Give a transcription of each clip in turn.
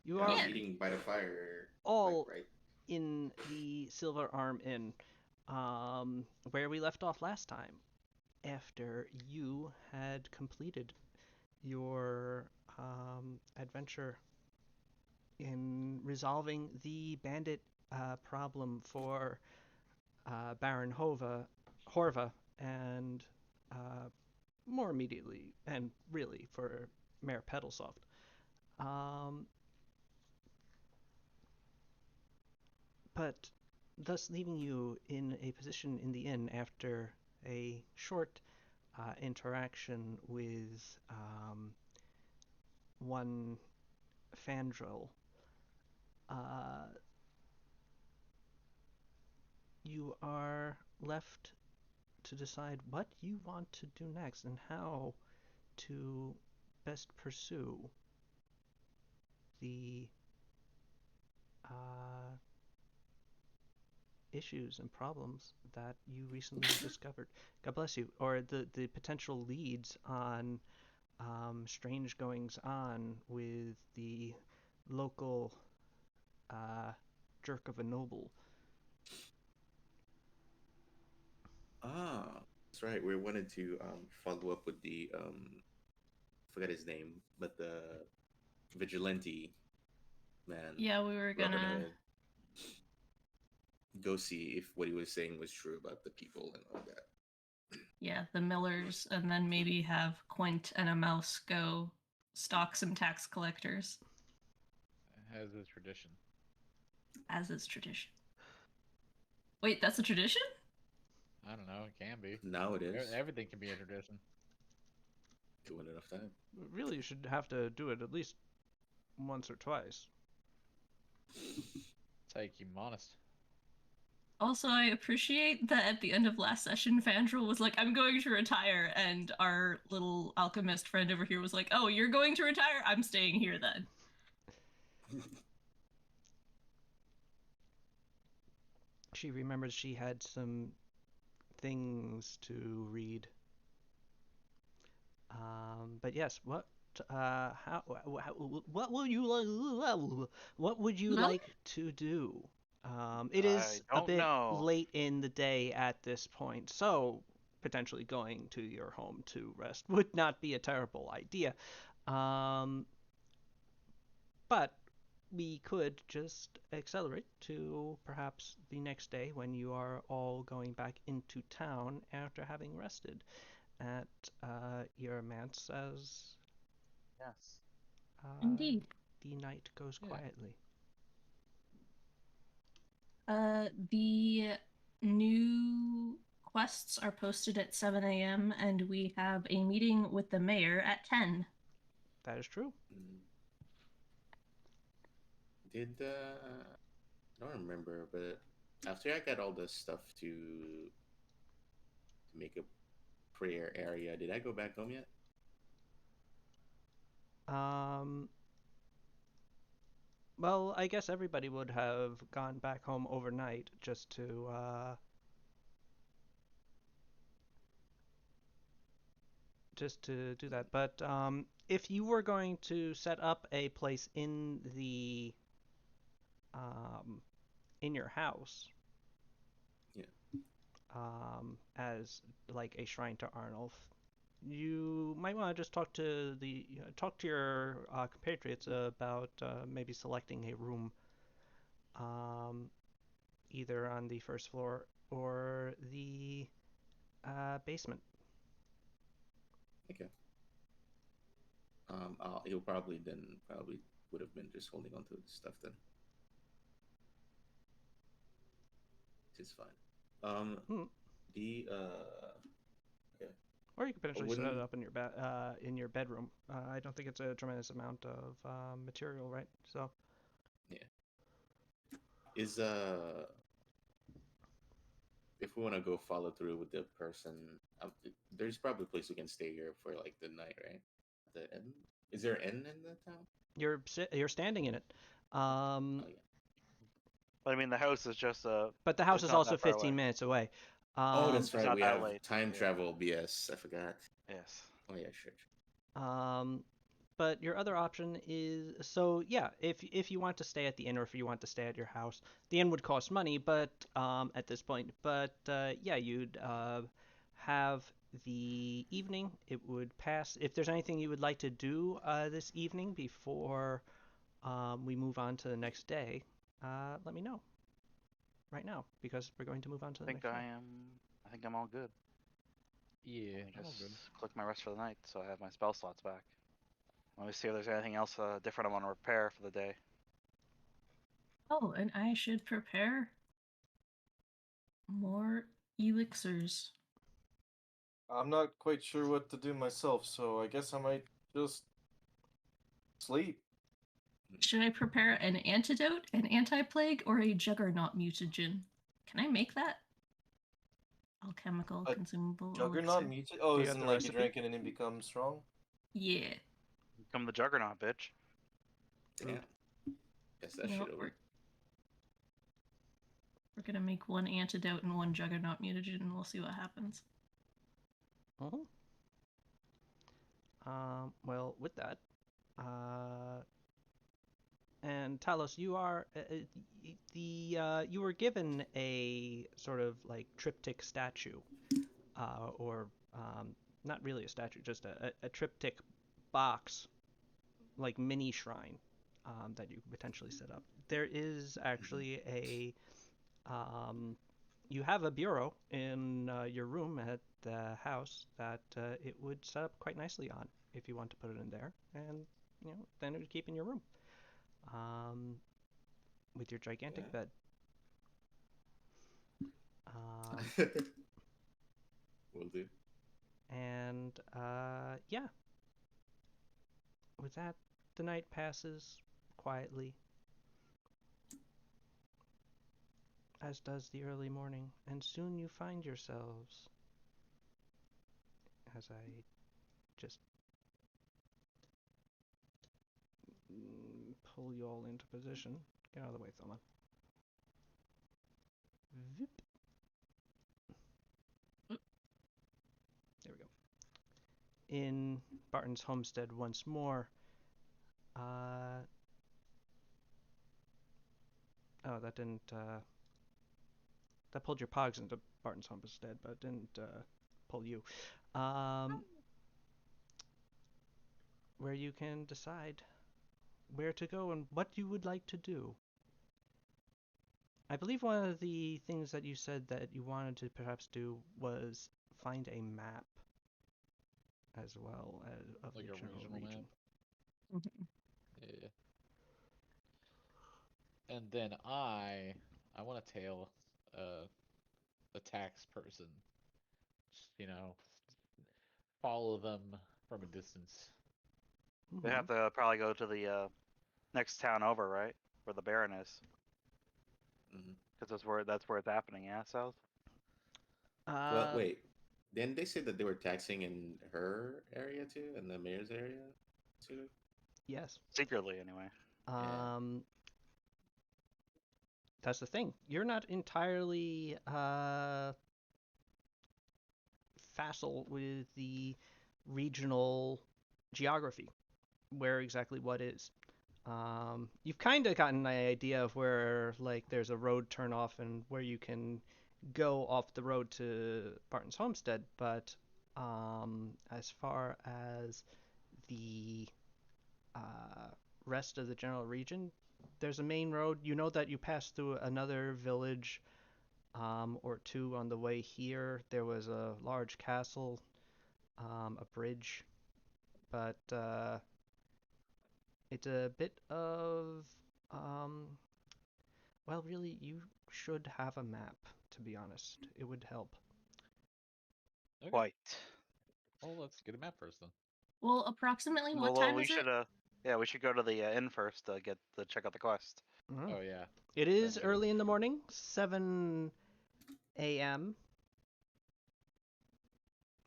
You Yeah, I are was Yeah. eating by the fire, like all right. in the Silver Arm Inn, where we left off last time, after you had completed your adventure in resolving the bandit problem for Baron Horva, and uh, more immediately, and really for Mayor Petalsoft. Um, but thus leaving you in a position in the inn after a short interaction with one Fandril. Uh, you are left to decide what you want to do next and how to best pursue the uh, issues and problems that you recently discovered. God bless you. Or the potential leads on strange goings on with the local uh, jerk of a noble. Ah, that's right. We wanted to follow up with the forget his name, but the vigilante man, Yeah, we were Robin gonna. Hood, go see if what he was saying was true about the people and all that. Yeah, the Millers, and then maybe have Quint and a mouse go stalk some tax collectors, As is tradition. as is tradition. Wait, that's a tradition? I don't know. It can be. Now it is. Everything can be a tradition. Given enough time. Really, you should have to do it at least once or twice. That's how you keep them honest. Also, I appreciate that at the end of last session, Fandral was like, I'm going to retire, and our little alchemist friend over here was like, oh, you're going to retire? I'm staying here then. She remembers she had some things to read. But yes, what will you, what would you Well, like to do? It I is a don't bit know. late in the day at this point, so potentially going to your home to rest would not be a terrible idea. Um, but we could just accelerate to perhaps the next day when you are all going back into town after having rested at your manse as Yes. uh, indeed. the night goes Yeah. quietly. The new quests are posted at 7 a.m., and we have a meeting with the mayor at 10. That is true. Mm. Did I don't remember, but after I got all the stuff to make a prayer area, did I go back home yet? Um, well, I guess everybody would have gone back home overnight just to do that. But if you were going to set up a place um, in your house, Yeah. as like a shrine to Arnulf, you might want to just talk to your compatriots about maybe selecting a room, um, either on the first floor or the basement. Okay. He'll probably then probably would have been just holding on to the stuff then. It's fine. Um, Hmm. the okay. Or you could potentially set it When up in in your bedroom. I don't think it's a tremendous amount of material, right? So yeah is if we want to go follow through with the person, there's probably a place we can stay here for like the night, right? The inn? Is there an inn in the town? you're standing in it. Um, Oh yeah. But I mean, the house is just but the house it's is not also that far away. 15 minutes away. Oh, that's It's right. not We that have late. time Yeah. travel BS. I forgot. Yes. Oh yeah, sure. um, but your other option is so yeah. If you want to stay at the inn or if you want to stay at your house, the inn would cost money, but at this point, but yeah, you'd have the evening. It would pass. If there's anything you would like to do this evening before we move on to the next day, let me know right now because we're going to move on to I the think next I day. am. I think I'm all good. Yeah, Let me I'm all just good. click my rest for the night, so I have my spell slots back. Let me see if there's anything else different I want to repair for the day. Oh, and I should prepare more elixirs. I'm not quite sure what to do myself, so I guess I might just sleep. Should I prepare an antidote, an anti-plague, or a juggernaut mutagen? Can I make that? Alchemical A consumable Juggernaut elixir. mutant? Oh, Do you isn't have the like you recipe? drink it and it becomes strong? Yeah. Become the Juggernaut, bitch. Damn. Guess that You know, should we're, work. we're gonna make one antidote and one juggernaut mutagen, and we'll see what happens. Mhm. Well, with that, and Talos, you are you were given a sort of like triptych statue, or not really a statue, just a triptych box, like mini shrine, that you could potentially set up. There is actually a you have a bureau in your room at the house that it would set up quite nicely on if you want to put it in there, and then it would keep in your room um, with your gigantic Yeah. bed. Um, Will do. and yeah, with that, the night passes quietly, as does the early morning, and soon you find yourselves, as I just pull you all into position. Get out of the way, Thelma. Vip. There we go. In Barton's homestead once more. Oh, that didn't. That pulled your pogs into Barton's homestead, but didn't pull you. Where you can decide where to go and what you would like to do. I believe one of the things that you said that you wanted to perhaps do was find a map as well as of Like the a general regional map? region. Mhm. Yeah. And then I want to tail the tax person. Just, follow them from a distance. They have to probably go to the next town over, right? Where the Baron is, Mhm. because that's where it's happening. Yeah, South. Well, Uh, wait. Didn't they say that they were taxing in her area too, in the mayor's area too? yes. Secretly, anyway. Um, that's the thing. You're not entirely facile with the regional geography, where exactly what is. You've kind of gotten an idea of where like there's a road turn off and where you can go off the road to Barton's homestead, but as far as the uh, rest of the general region, there's a main road. You know that you pass through another village or two on the way here. There was a large castle, a bridge, but it's a bit of well, really, you should have a map, to be honest. It would help. Okay. Quite. Well, let's get a map first then. Well, approximately what Well, time we is should it? yeah, we should go to the inn first to check out the quest. Mhm. Oh yeah. It is Then early in the morning, 7 a.m.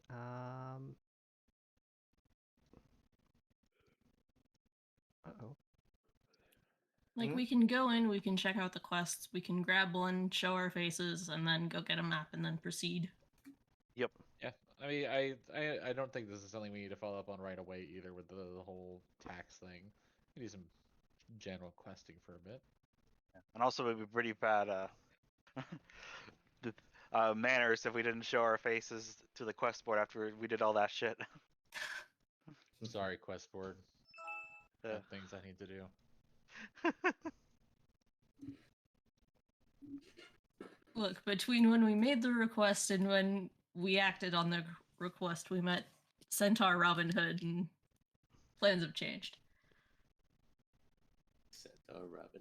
Um, uh-oh. Like, Hmm? we can go in, we can check out the quests, we can grab one, show our faces, and then go get a map and then proceed. Yeah, I mean, I don't think this is something we need to follow up on right away either with the whole tax thing. We need some general questing for a bit. And also, it would be pretty bad manners if we didn't show our faces to the quest board after we did all that shit. Sorry, quest board. Yeah. Got things I need to do. Look, between when we made the request and when we acted on the request, we met Centaur Robin Hood, and plans have changed. Centaur Robin.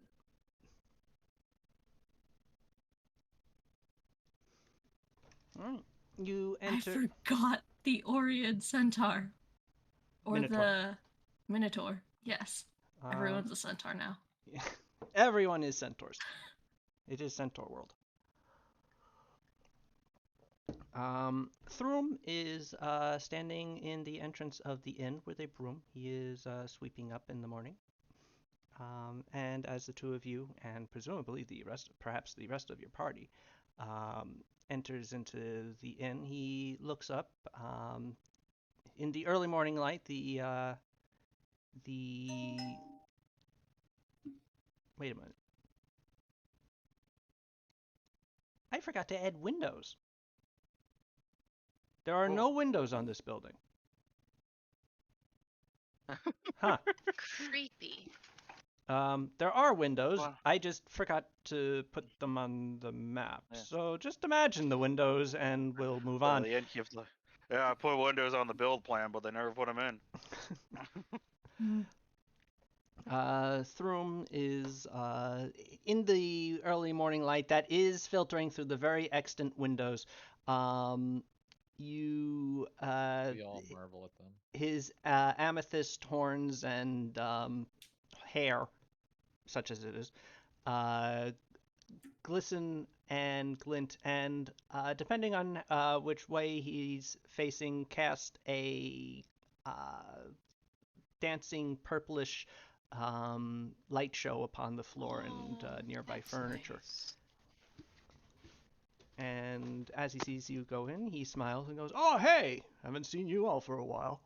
All right. You I enter. forgot the Orion Centaur. Or Minotaur. the Minotaur. Yes. Um, Everyone's a centaur now. Everyone is centaurs. It is Centaur World. Thrum is standing in the entrance of the inn with a broom. He is sweeping up in the morning. And as the two of you, and presumably perhaps the rest of your party, enters into the inn, he looks up. In the early morning light, wait a minute. I forgot to add windows. There are no windows on this building. Huh. Creepy. There are windows. Wow. I just forgot to put them on the map. Yeah. So just imagine the windows and we'll move on. The innkeep's like, yeah, I put windows on the build plan, but they never put them in. Thrum is in the early morning light that is filtering through the very extant windows. You We all marvel at them. his amethyst horns and hair, such as it is, glisten and glint, and depending on which way he's facing, cast a dancing purplish light show upon the floor and nearby That's furniture. nice. And as he sees you go in, he smiles and goes, "Oh, hey! Haven't seen you all for a while.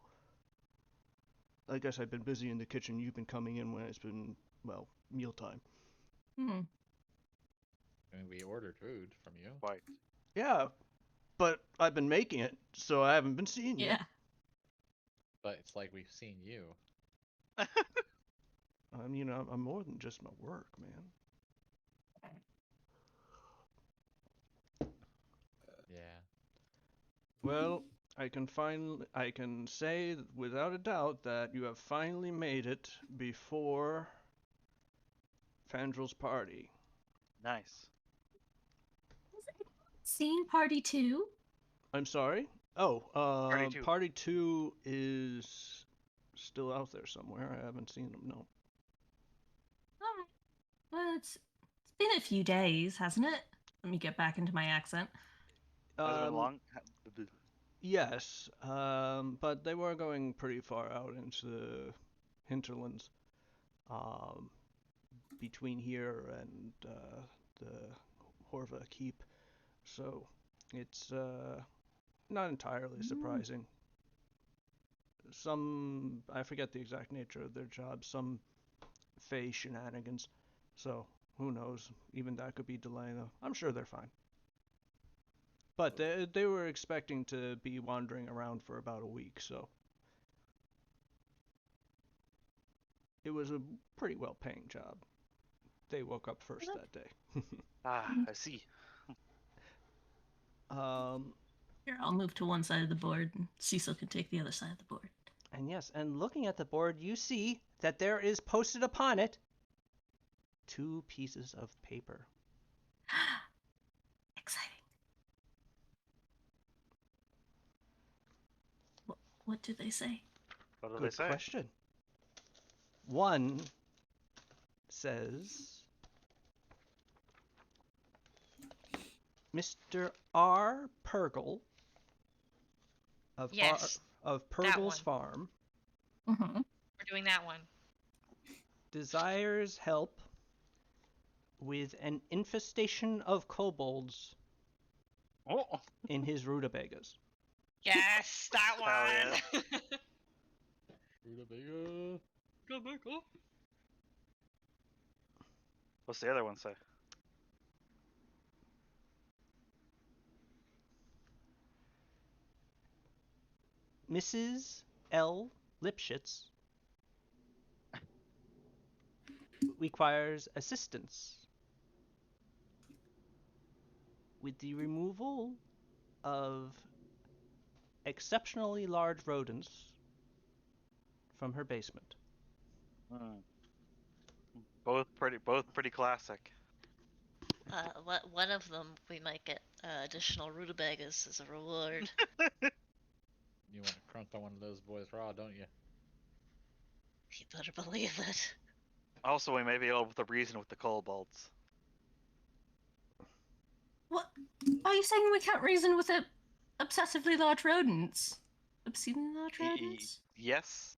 I guess I've been busy in the kitchen. You've been coming in when it's been, well, mealtime." Hmm. I mean, we ordered food from you. Quite. "Yeah, but I've been making it, so I haven't been seeing you." Yeah. But it's like we've seen you. I mean, I'm more than just my work, man. Yeah. Well, I can say without a doubt that you have finally made it before Fandrel's party. Nice. Seen Party 2? I'm sorry? Oh, Party 2. Party 2 is still out there somewhere. I haven't seen them, no. Alright. Well, it's been a few days, hasn't it? Let me get back into my accent. Has it been long? Yes, but they were going pretty far out into the hinterlands, between here and the Horva Keep. So it's not entirely surprising. Some, I forget the exact nature of their job, some Fey shenanigans. So who knows? Even that could be delaying though. I'm sure they're fine. But they were expecting to be wandering around for about a week, so it was a pretty well-paying job. They woke up first that day. Ah, I see. Here, I'll move to one side of the board, and Cecil can take the other side of the board. And yes, and looking at the board, you see that there is posted upon it 2 pieces of paper. Exciting. What do they say? What do Good they say? question. One says, Mr. R. Purgle of Yes, of that Purgle's one. Farm Mm-hmm. We're doing that one. desires help with an infestation of kobolds Oh, in his rutabagas. Yes, that Hell one. Rutabaga. What's the other one say? Mrs. L. Lipschitz requires assistance with the removal of exceptionally large rodents from her basement. Hmm. Both pretty classic. One of them we might get additional rutabagas as a reward. You want to crunch on one of those boys raw, don't you? You better believe it. Also, we may be able to reason with the kobolds. What? Are you saying we can't reason with obsessively large rodents? Obscenely large rodents? Yes,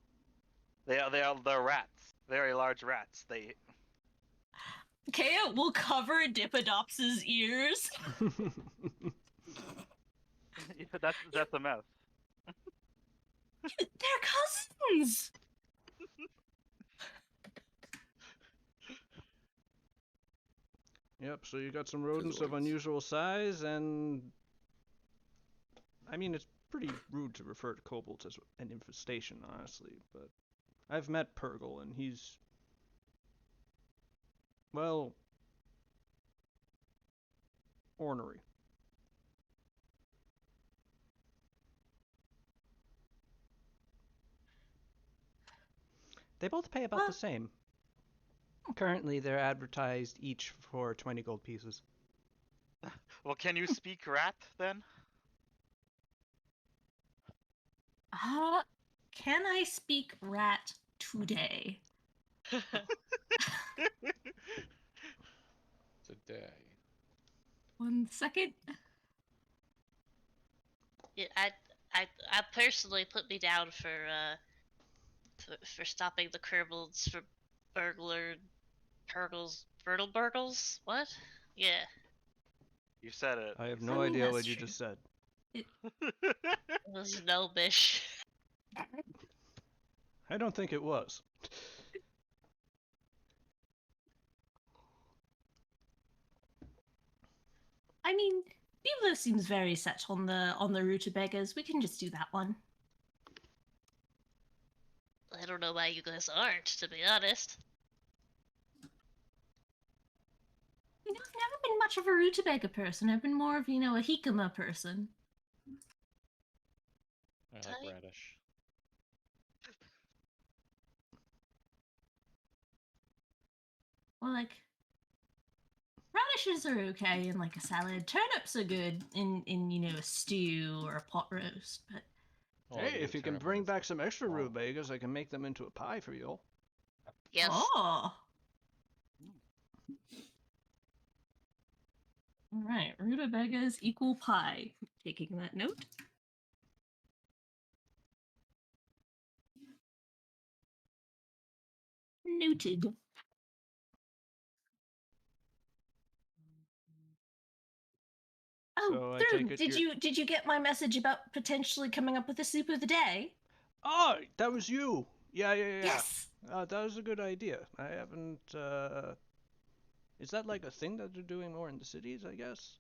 they're rats. Very large rats. They Kea will cover Dippodops's ears. that's a mess. They're cousins! Yep, so you got some rodents of unusual size, and I mean, it's pretty rude to refer to kobolds as an infestation, honestly, but I've met Purgle, and he's, well, ornery. They both pay about the same. Currently, they're advertised each for 20 gold pieces. Well, can you speak rat then? Can I speak rat today? Today. 1 second. Yeah, I personally put me down for stopping the Kerbals for burgles. What? Yeah. You said it. I have I no mean, idea that's what you true. just said. It was gnomish. I don't think it was. I mean, Biblo seems very set on the rutabagas. We can just do that one. I don't know why you guys aren't, to be honest. You know, I've never been much of a rutabaga person. I've been more of, a jicama person. I like Tight. radish. Well, like, radishes are okay in like a salad. Turnips are good in a stew or a pot roast. But Oh, Hey, the if you can turnip bring is back some extra bomb. rutabagas, I can make them into a pie for you. Yes. oh, all right, rutabagas equal pie. Taking that note. Noted. Oh, So I Throom, take it did you get my message about potentially coming up with a soup of the day? Oh, that was you. Yeah. Yes. That was a good idea. I haven't. Is that like a thing that they're doing more in the cities? I guess.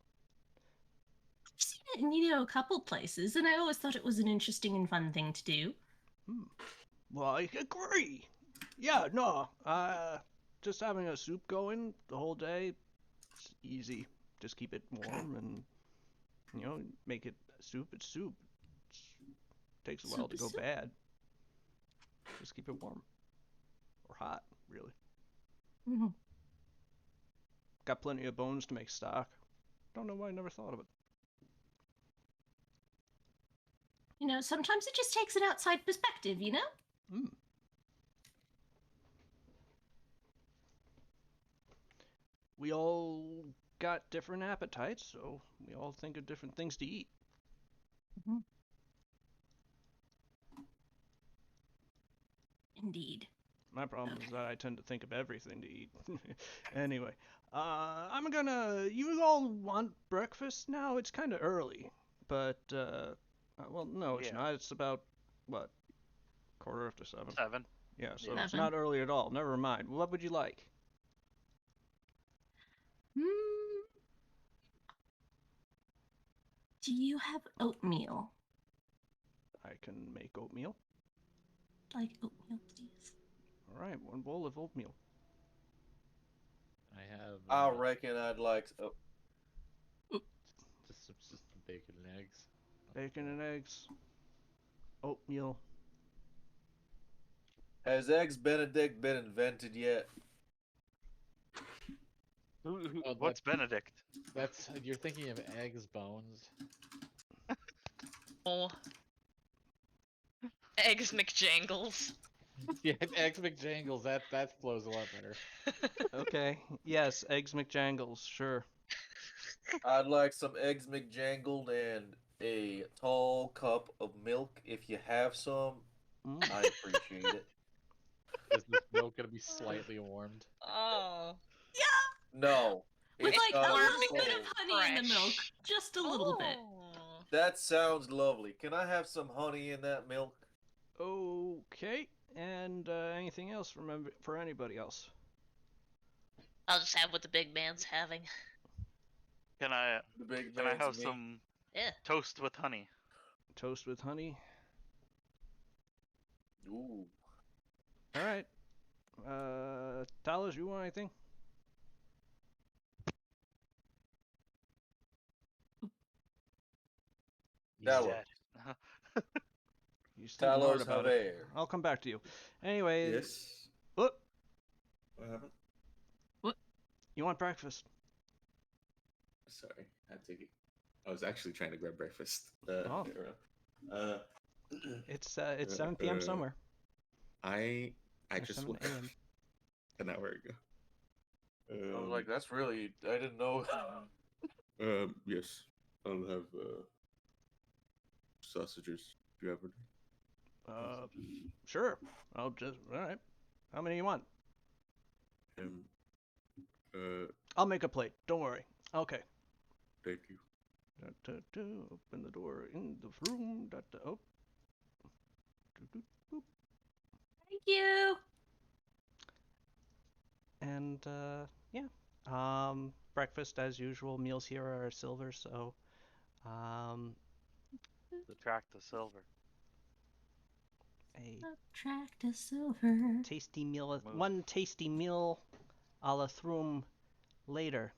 I've seen it in a couple places, and I always thought it was an interesting and fun thing to do. Well, I agree. Yeah, no. Just having a soup going the whole day, it's easy. Just keep it warm and make it soup. It's soup. It takes a while Soup to is go soup. bad. Just keep it warm or hot, really. Mm-hmm. Got plenty of bones to make stock. Don't know why I never thought of it. Sometimes it just takes an outside perspective, We all got different appetites, so we all think of different things to eat. Indeed. My problem is Okay. that I tend to think of everything to eat. Anyway, you all want breakfast now? It's kind of early, but Well, no, it's Yeah. not. It's about what, quarter after 7. 7. Yeah, so Yeah. it's not early at all. Never mind. What would you like? Hmm. Do you have oatmeal? I can make oatmeal. Like oatmeal, please. All right, 1 bowl of oatmeal. I have. I reckon I'd like. Just some bacon and eggs. Bacon and eggs. Oatmeal. Has Eggs Benedict been invented yet? Oh, What's Benedict? That's you're thinking of eggs bones. Oh. Eggs McJangles. Yeah, eggs McJangles. That flows a lot better. Okay. Yes, eggs McJangles. Sure. I'd like some Eggs McJangled and a tall cup of milk if you have some. Mm. I appreciate it. Is this milk gonna be slightly warmed? Oh. No. With it's like a not little cold. bit of honey in the milk, Fresh. just a little bit. Oh. That sounds lovely. Can I have some honey in that milk? Okay. And anything else for anybody else? I'll just have what the big man's having. Can I The big can I man's have me. some Yeah. toast with honey? Toast with honey. Ooh. All right. Talos, you want anything? That He's one. dead. He's thinking hard Talos about it. Haver. I'll come back to you. Anyway, Yes. what? What happened? You want breakfast? Sorry, I had to. I was actually trying to grab breakfast. Oh. Uh, It's 7 p.m. somewhere. I Or just 7 woke a.m. an hour ago. I was like, that's really. I didn't know. Yes, I'll have sausages. Do you have any? Sure. All right. How many you want? Um, I'll make a plate. Don't worry. Okay. thank you. Open the door in the room. Oh. Boop. Thank you. And yeah. Breakfast as usual. Meals here are silver, so Subtract the silver. a Subtract a silver. tasty meal. Move. One tasty meal a la Thrum later,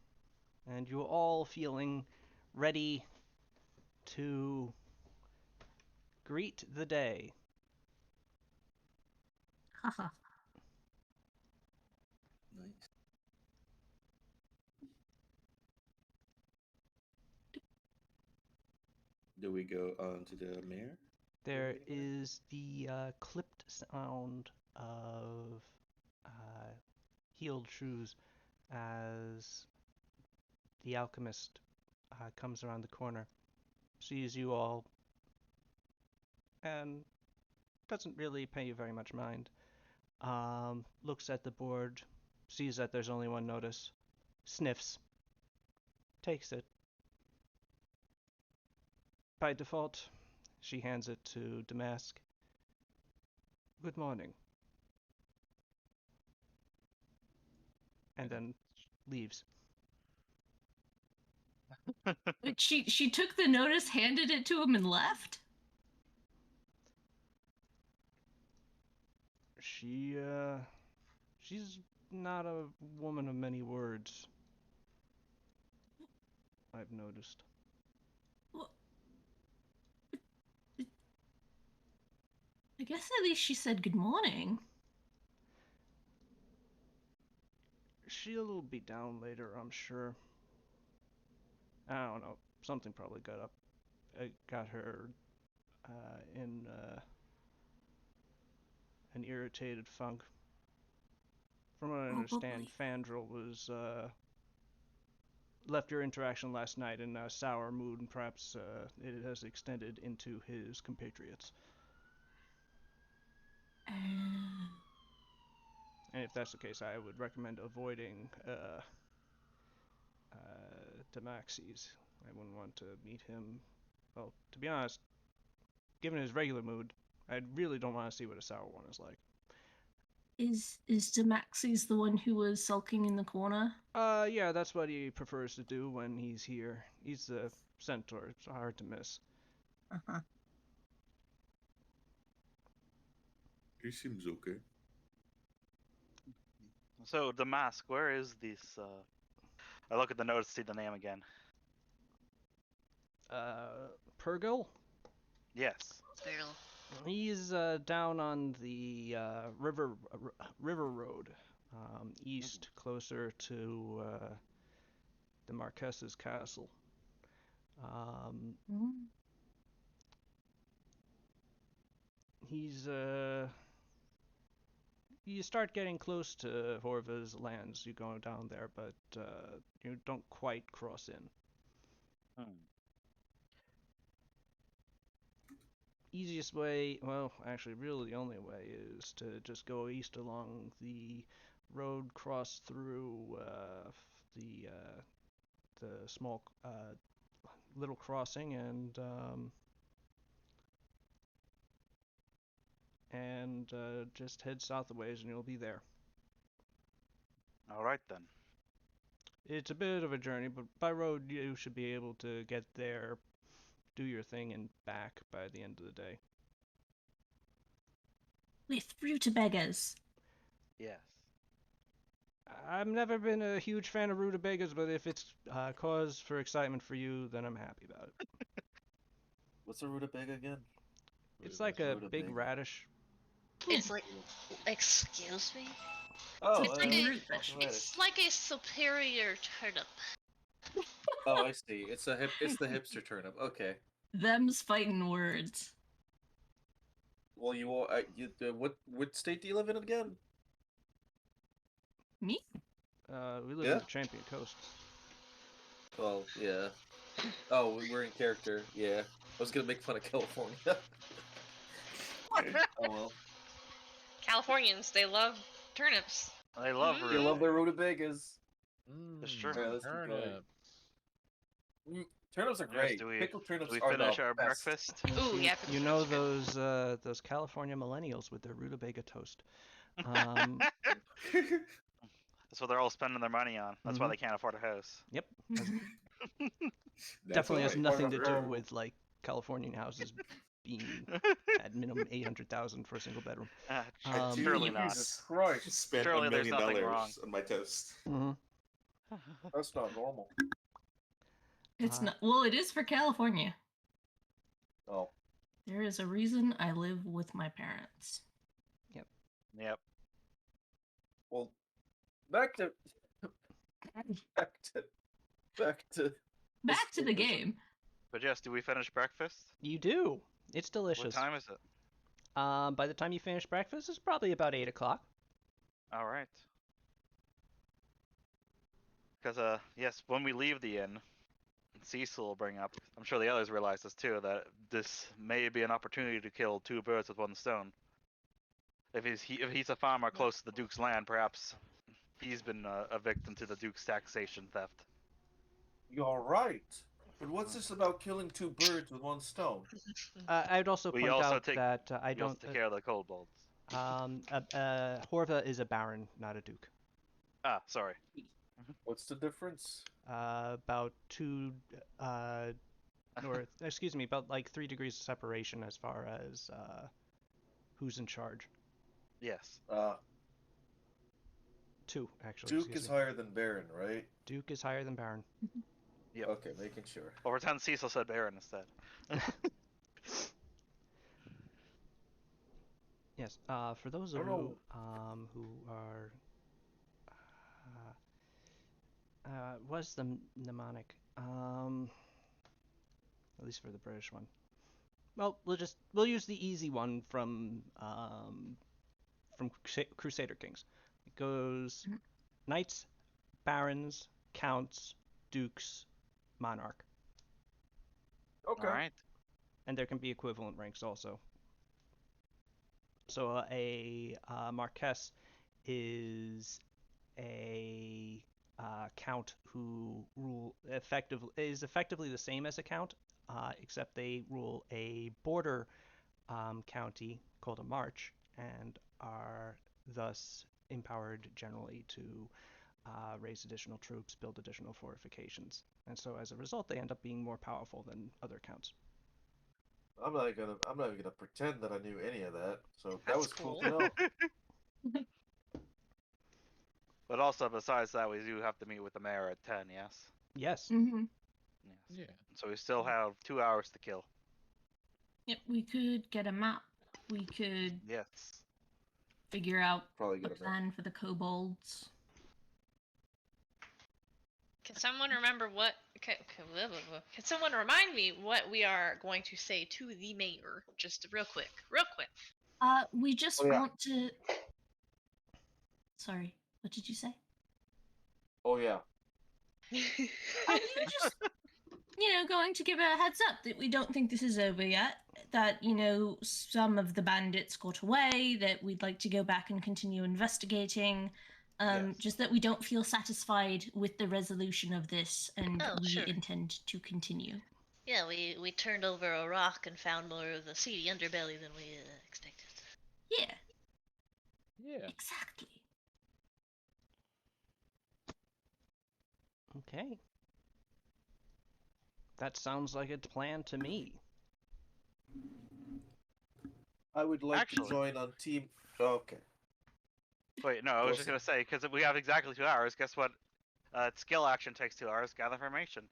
and you're all feeling ready to greet the day. Haha. Nice. Do we go on to the mayor? There is the clipped sound of heeled shoes as the alchemist comes around the corner, sees you all, and doesn't really pay you very much mind. Looks at the board, sees that there's only one notice, sniffs, takes it. By default, she hands it to Damask. Good morning. And then leaves. Wait, she took the notice, handed it to him, and left? She's not a woman of many words. I've noticed. Well, I guess at least she said good morning. She'll be down later, I'm sure. I don't know. Something probably got her in an irritated funk. From what I understand, Fandral was left your interaction last night in a sour mood, and perhaps it has extended into his compatriots. And if that's the case, I would recommend avoiding Damaxes. I wouldn't want to meet him. Well, to be honest, given his regular mood, I really don't want to see what a sour one is like. Is Demaxis the one who was sulking in the corner? Yeah, that's what he prefers to do when he's here. He's the centaur. It's hard to miss. Uh-huh. He seems okay. So Damask, where is this? I look at the notes, see the name again. Purgle? Yes. Barrel. He's down on the river road, east, closer to the Marques's castle. Mm. He's you start getting close to Horva's lands. You go down there, but you don't quite cross in. Easiest way, well, actually, really the only way is to just go east along the road, cross through the small little crossing, and just head south a ways, and you'll be there. All right then. It's a bit of a journey, but by road you should be able to get there, do your thing, and back by the end of the day. With rutabagas. Yes. I've never been a huge fan of rutabagas, but if it's cause for excitement for you, then I'm happy about it. What's a rutabaga again? It's like a big Rutabaga. radish. It's like, excuse me? Oh, It's like a- radish. It's like a superior turnip. Oh, I see. It's the hipster turnip. Okay. Them's fighting words. Well, what state do you live in again? Me? We live Yeah? in the Champion Coast. Well, yeah. Oh, we're in character. Yeah. I was gonna make fun of California. Oh well. Californians, they love turnips. They love Mm. They love their rutabagas. That's true. Yeah, let's keep going. Turnip. Turnips are Yes, great. do we- Pickled turnips Do we are finish the our best. breakfast? Ooh, yeah. You know those those California millennials with their rutabaga toast. That's what they're all spending their money on. That's why Mhm. they can't afford a house. Yep. That's Definitely has why. nothing to do Wonderful. with like Californian houses being at minimum 800,000 for a single bedroom. Surely not. Jesus Christ. Spent Surely $1 there's million nothing wrong. on my toast. Mm-hmm. That's not normal. It's not. Well, it is for California. Oh. There is a reason I live with my parents. Yep. Well, back to Back to the game. But yes, do we finish breakfast? You do. It's What delicious. time is it? By the time you finish breakfast, it's probably about 8 o'clock. All right. Because yes, when we leave the inn, Cecil will bring up. I'm sure the others realize this too. That this may be an opportunity to kill two birds with one stone. If he's a farmer close to the Duke's land, perhaps he's been a victim to the Duke's taxation theft. You're right. But what's this about killing two birds with one stone? I'd also We point also out take- that I We also don't. take care of the kobolds. Horva is a baron, not a duke. Ah, sorry. What's the difference? About excuse me, about like 3 degrees of separation as far as who's in charge. Yes. 2, actually. Duke excuse is me. higher than Baron, right? Duke is higher than baron. Yep. Okay, making sure. Well, pretend Cecil said Baron instead. Yes. For those I of don't you who are was the mnemonic at least for the British one. Well, we'll use the easy one from Crusader Kings. It goes knights, barons, counts, dukes, monarch, Okay. All right. and there can be equivalent ranks also. So a Marquess is a count who is effectively the same as a count, except they rule a border county called a march and are thus empowered generally to raise additional troops, build additional fortifications. And so as a result, they end up being more powerful than other counts. I'm not even gonna pretend that I knew any of that. So that That's was cool cool. to know. But also, besides that, we do have to meet with the mayor at 10, yes? Yes. Mm-hmm. Yes. Yeah. So we still have 2 hours to kill. Yep, we could get a map. We could Yes. figure out Probably a get a map. plan for the kobolds. Can someone remember what? Can someone remind me what we are going to say to the mayor? Just real quick, real quick. We just Oh, yeah. want to. Sorry, what did you say? Oh yeah. We were just, going to give a heads up that we don't think this is over yet. That, some of the bandits got away, that we'd like to go back and continue investigating. Yes. Just that we don't feel satisfied with the resolution of this, and Oh, we sure. intend to continue. Yeah, we turned over a rock and found more of the seedy underbelly than we expected. Yeah, Yeah. exactly. Okay. That sounds like a plan to me. I would like Actually- to join on team. Okay. Wait, no, I was just going to say, because we have exactly 2 hours, guess what? Skill action takes 2 hours, gather information.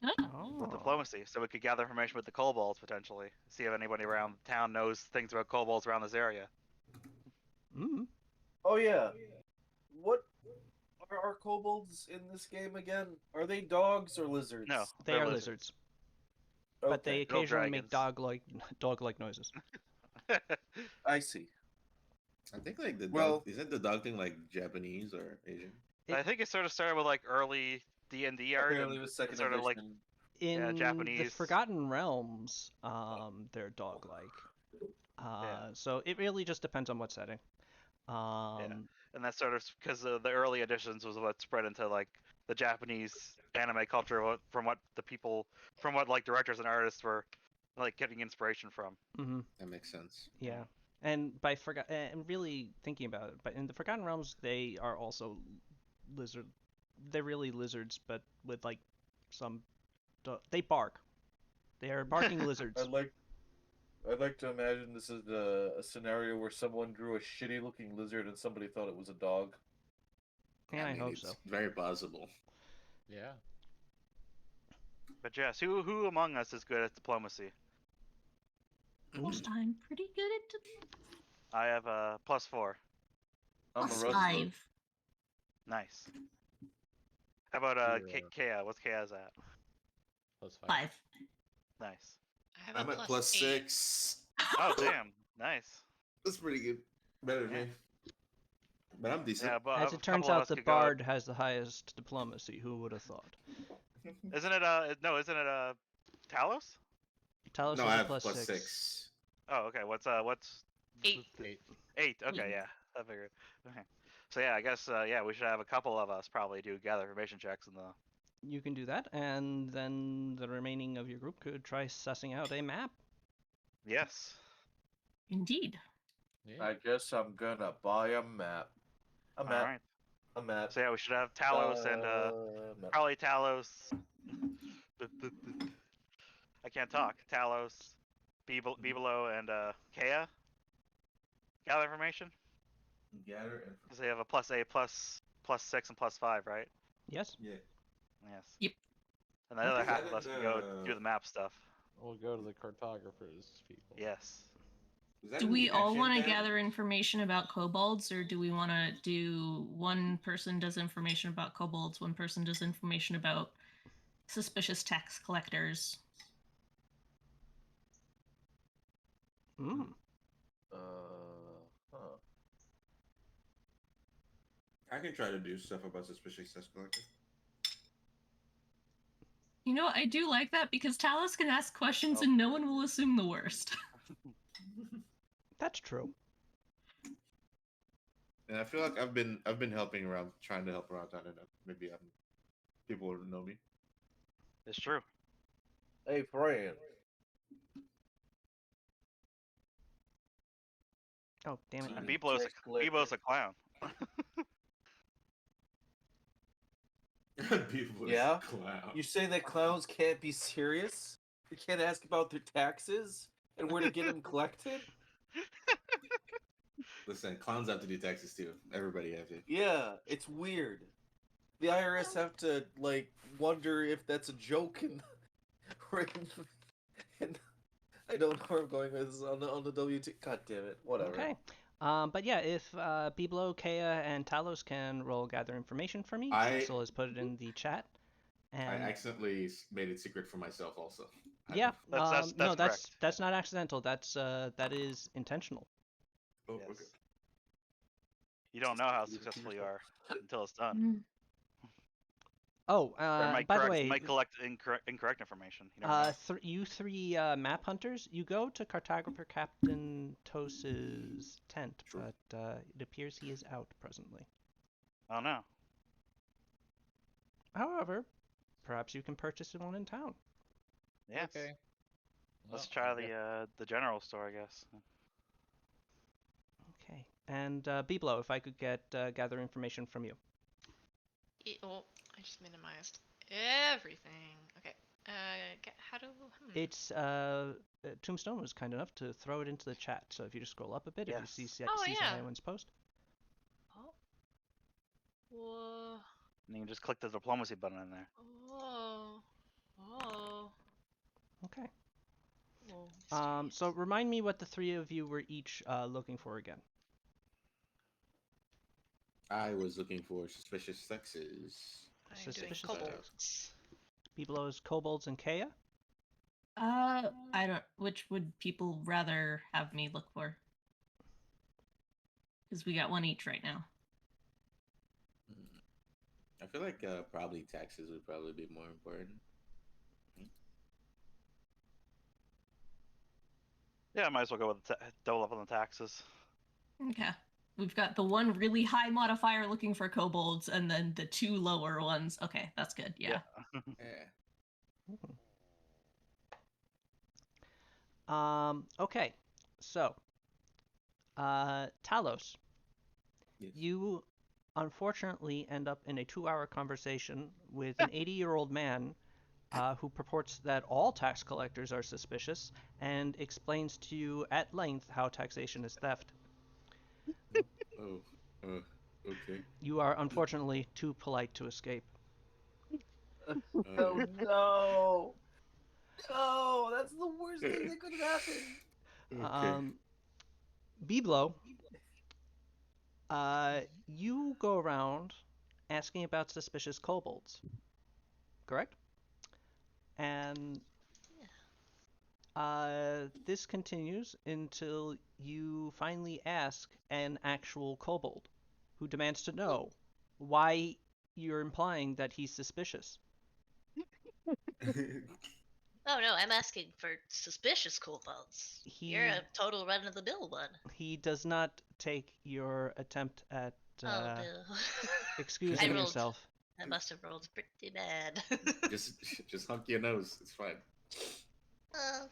Oh. With diplomacy, so we could gather information with the kobolds potentially. See if anybody around town knows things about kobolds around this area. Mm. Oh yeah. What are kobolds in this game again? Are they dogs or lizards? No, They they're are lizards, Okay. but they Little occasionally make dragons. dog-like noises. I see. I think like the Well- dog isn't the dog thing like Japanese or Asian? I think it sort of started with like early D&D art. Apparently, And with second sort of like edition. In the Japanese. Forgotten Realms, they're dog-like. So it really just depends on what setting. and that's sort of because the early editions was what spread into like the Japanese anime culture from what like directors and artists were like getting inspiration from. Mhm. That makes sense. Yeah, and and really thinking about it, but in the Forgotten Realms, they are also lizard. They're really lizards, but with like some. They bark. They are barking lizards. I'd like to imagine this is a scenario where someone drew a shitty looking lizard and somebody thought it was a dog. And I mean, hope it's so. very possible. Yeah. But yes, who among us is good at diplomacy? I'm pretty good at I have a +4. I'm a plus rusty. 5. Nice. How about Yeah. Kea? What's Kea's at? +5. 5. Nice. I have I'm a at +8. +6. Oh damn, nice. That's pretty good. Better than me. But I'm decent. Yeah, but As a it turns couple of out, us the could go- bard has the highest diplomacy. Who would have thought? Isn't it Talos? Talos No, is I a have +6. +6. Oh, okay. What's 8. 8. 8? Okay, yeah, I figured. Okay. So yeah, I guess we should have a couple of us probably do gather information checks in the. You can do that, and then the remaining of your group could try sussing out a map. Yes. Indeed. Yeah. I guess I'm gonna buy a map. A All map. right. A map. So yeah, we should have Talos and map. probably Talos. I can't talk. Talos, Bibelo, and Kea. Gather information Gather because they have a +8, +6, and +5, right? Yes. Yeah. Yes. Yep. And the other Is half that of us in can go the- do the map stuff. We'll go to the cartographers people. Yes. Is that Do in we the all action want to tab? gather information about kobolds, or do we want to do one person does information about kobolds, one person does information about suspicious tax collectors? Mm. Huh. I can try to do stuff about suspicious tax collector. You know, I do like that because Talos can ask questions Oh. and no one will assume the worst. That's true. And I feel like I've been helping around, trying to help around town enough. Maybe people will know me. It's true. Hey, friend. Oh, damn it. And Mm. Bebo's Tax collector. Bebo's a clown. People is Yeah? clown. You say that clowns can't be serious? You can't ask about their taxes and where to get them collected? Listen, clowns have to do taxes too. Everybody have to. Yeah, it's weird. The IRS have to like wonder if that's a joke and, and I don't know where I'm going with this on the WT. God damn it! Whatever. Okay. But yeah, if Biblo, Kea, and Talos can roll gather information for me, Cecil has put it in the chat. I And accidentally made it secret for myself also. yeah, That's no, correct. that's not accidental. That is intentional. Oh, Yes. okay. You don't know how successful you are until it's done. Mm. Oh, Or might by the correct, way, might collect incorrect information. You never know. you three map hunters, you go to Cartographer Captain Tos's tent, Sure. but it appears he is out presently. Oh no. However, perhaps you can purchase one in town. Yes. Okay. Let's Well, try I guess- the general store, I guess. Okay. And Biblo, if I could get gather information from you. Oh, I just minimized everything. Okay. How do? It's Tombstone was kind enough to throw it into the chat. So if you just scroll up a bit, if you Yes. see Oh, Season yeah. Highwind's post. Oh. Whoa. And you can just click the diplomacy button in there. Whoa. Whoa. Okay. Whoa. So remind me what the three of you were each looking for again. I was looking for suspicious sexes. I'm doing Suspicious kobolds. Biblo's kobolds and Kea. I don't. Which would people rather have me look for? Because we got one each right now. I feel like probably taxes would probably be more important. Yeah, I might as well go with double up on the taxes. Okay. We've got the one really high modifier looking for kobolds, and then the two lower ones. Okay, that's good. Yeah. Yeah. Okay. So, Talos, Yes. you unfortunately end up in a 2-hour conversation with an 80-year-old man who purports that all tax collectors are suspicious and explains to you at length how taxation is theft. Oh. Okay. You are unfortunately too polite to escape. Oh no! No, that's the worst thing that could happen. Okay. Biblo, you go around asking about suspicious kobolds, correct? And this continues until you finally ask an actual kobold who demands to know why you're implying that he's suspicious. Oh no, I'm asking for suspicious kobolds. You're a total run-of-the-mill one. He does not take your attempt at Oh no. excusing rolled- yourself. I must have rolled pretty bad. just hunk your nose. It's fine. Oh,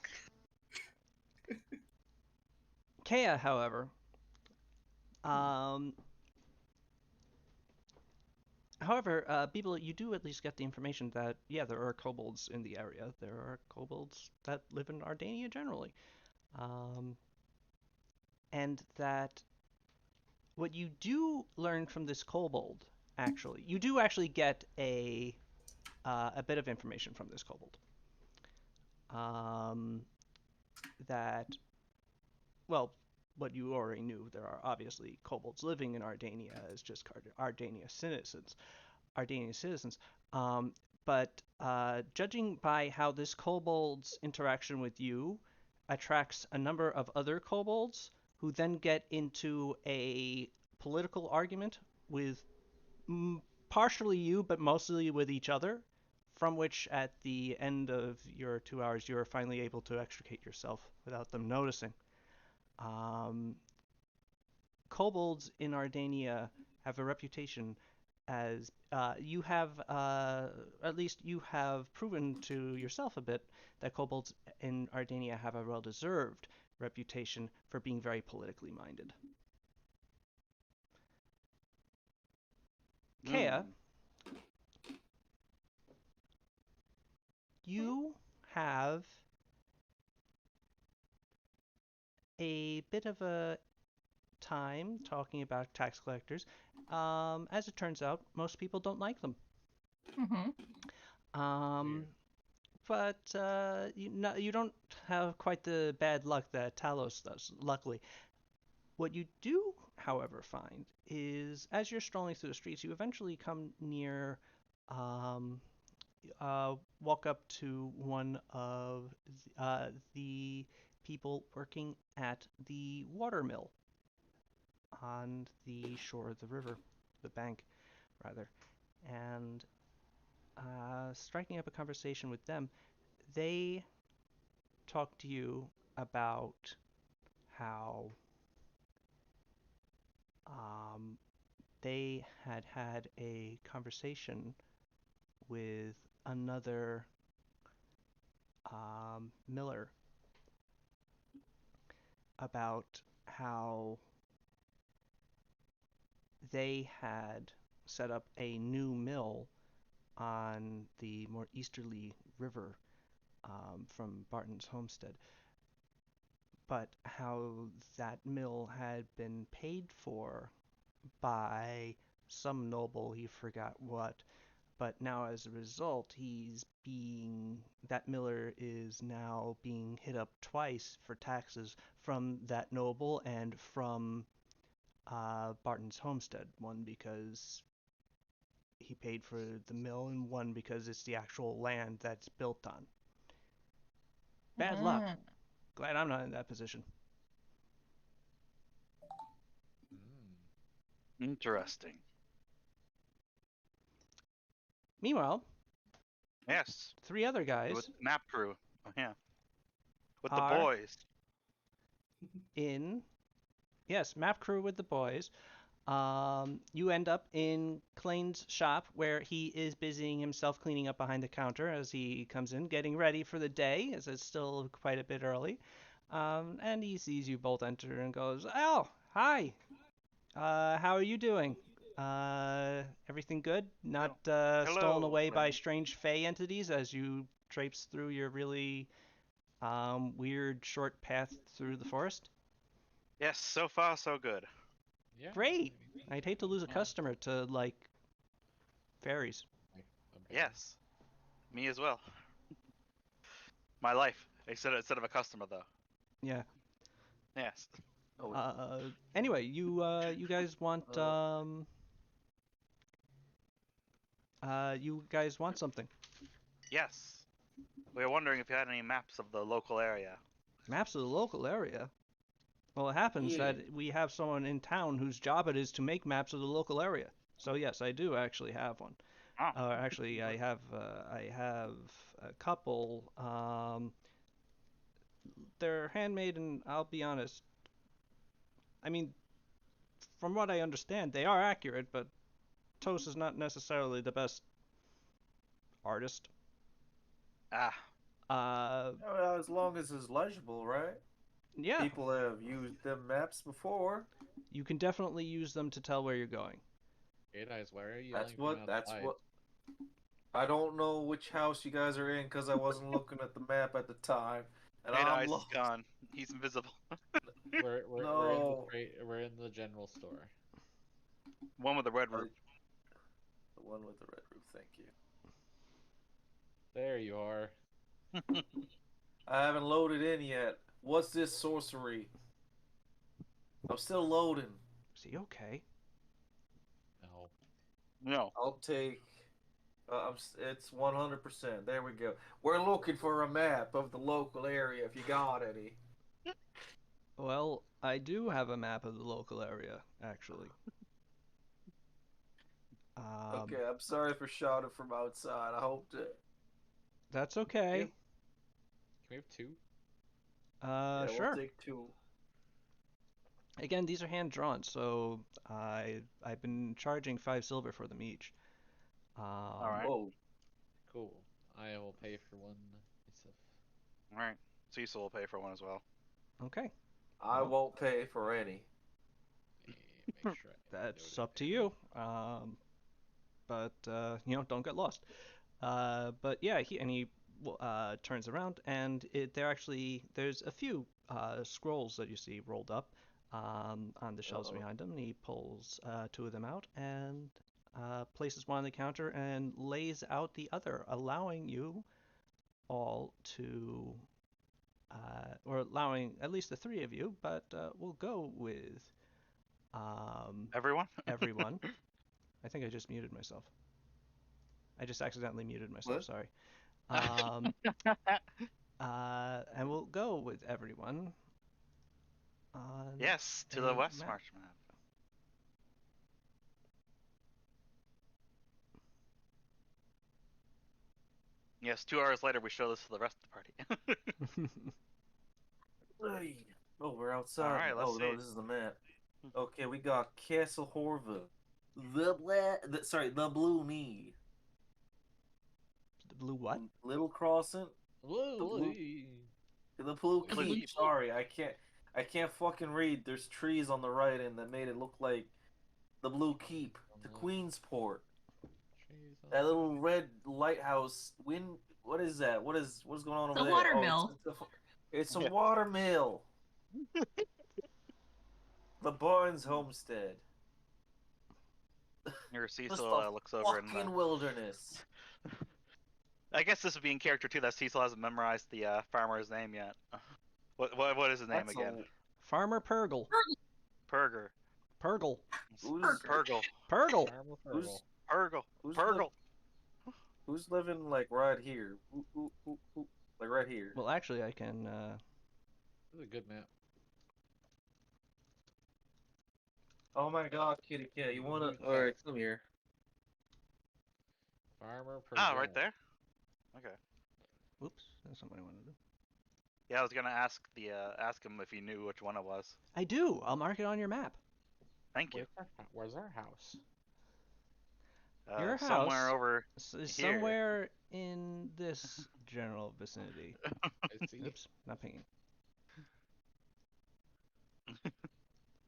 Kea, however, Biblo, you do at least get the information that, yeah, there are kobolds in the area. There are kobolds that live in Ardania generally. And that what you do learn from this kobold, actually, you do actually get a bit of information from this kobold. That, well, what you already knew, there are obviously kobolds living in Ardania as just Ardania citizens. But judging by how this kobold's interaction with you attracts a number of other kobolds who then get into a political argument with partially you, but mostly with each other, from which at the end of your 2 hours, you're finally able to extricate yourself without them noticing. Kobolds in Ardania have a reputation as you have, at least you have proven to yourself a bit that kobolds in Ardania have a well-deserved reputation for being very politically minded. Kea, you have a bit of a time talking about tax collectors. As it turns out, most people don't like them. Mm-hmm. But you don't have quite the bad luck that Talos does, luckily. What you do, however, find is as you're strolling through the streets, you eventually come near, walk up to one of the people working at the water mill on the shore of the river, the bank, rather. And striking up a conversation with them, they talk to you about how they had a conversation with another miller about how they had set up a new mill on the more easterly river from Barton's homestead, but how that mill had been paid for by some noble, he forgot what, but now as a result, that miller is now being hit up twice for taxes from that noble and from Barton's homestead. One because he paid for the mill, and one because it's the actual land that's built on. Bad luck. Glad I'm not in that position. Interesting. Meanwhile, Yes. 3 other guys With map crew. Oh, yeah. With the Are- boys. map crew with the boys. You end up in Clayne's shop where he is busying himself cleaning up behind the counter as he comes in, getting ready for the day, as it's still quite a bit early. And he sees you both enter and goes, "Oh, hi. How are you doing? Everything good? Not stolen Hello, away by Clayne. strange fey entities as you traipse through your really weird short path through the forest?" Yes, so far so good. Yeah. Great. I'd hate to lose a Oh. customer to like fairies. Yes. Me as well. My life. Instead of a customer though. Yeah. Yes. Anyway, you guys want you guys want something? Yes. We were wondering if you had any maps of the local area. Maps of the local area. Well, it happens Yeah. that we have someone in town whose job it is to make maps of the local area. So yes, I do actually have one. Oh. Actually, I have a couple. They're handmade, and I'll be honest. I mean, from what I understand, they are accurate, but Tos is not necessarily the best artist. Ah. Well, as long as it's legible, right? Yeah, People have used them maps before. you can definitely use them to tell where you're going. Eight Eyes, why are you That's yelling from what. That's outside? what. I don't know which house you guys are in because I wasn't looking at the map at the time, and Eight I'm Eyes is lost. gone. He's invisible. No. We're in the general store. One with the red roof. The one with the red roof. Thank you. There you are. I haven't loaded in yet. What's this sorcery? I'm still loading. Is he okay? No. No. I'll take. It's 100%. There we go. We're looking for a map of the local area. If you got any. Well, I do have a map of the local area, actually. Okay, I'm sorry for shouting from outside. I hope to. That's okay. Can we have two? Yeah, Sure. We'll take 2. Again, these are hand drawn, so I've been charging 5 silver for them each. All right. Whoa. Cool. I will pay for one myself. All right. Cecil will pay for one as well. Okay. I Well- won't pay for any. Make sure That's noted up to it. you. But don't get lost. But yeah, he turns around, and there's a few scrolls that you see rolled up on the shelves Uh-oh. behind him, and he pulls two of them out and places one on the counter and lays out the other, allowing you all to, or allowing at least the three of you, but we'll go with Everyone? everyone. I think I just muted myself. I just accidentally muted myself, What? sorry. And we'll go with everyone on Yes, to a the West map. March map. Yes, 2 hours later we show this to the rest of the party. Hey. Oh, we're outside. Alright, let's Oh no, see. this is the map. Okay, we got Castle Horva. The Blue Mead. The blue what? Little Crossing. Woo, The Blue Blue Keep. Keep. Sorry, I can't fucking read. There's trees on the right end that made it look like the Blue Keep to Queensport. That little red lighthouse. What is that? What's going on over The there? watermill. It's a Yeah. watermill. The Barnes Homestead. Your Just Cecil the looks over and fucking wilderness. I guess this would be in character too that Cecil hasn't memorized the farmer's name yet. What is his name That's again? Farmer Purgle. Purger. Purgle. Who's Purgle. Purgle. who's Purgle. who's Purgle. who's living like right here? Who, like right here? Well, actually, I can. This is a good map. Oh my God, kitty cat, you wanna? Who's All right, come here. Farmer Ah, right Purgell. there. Okay. Oops, that's not what I wanted to do. Yeah, I was gonna ask him if he knew which one it was. I do. I'll mark it on your map. Thank you. Where's our house? Your Somewhere house over. Is here. somewhere in this general vicinity. I see. Oops, not pinging.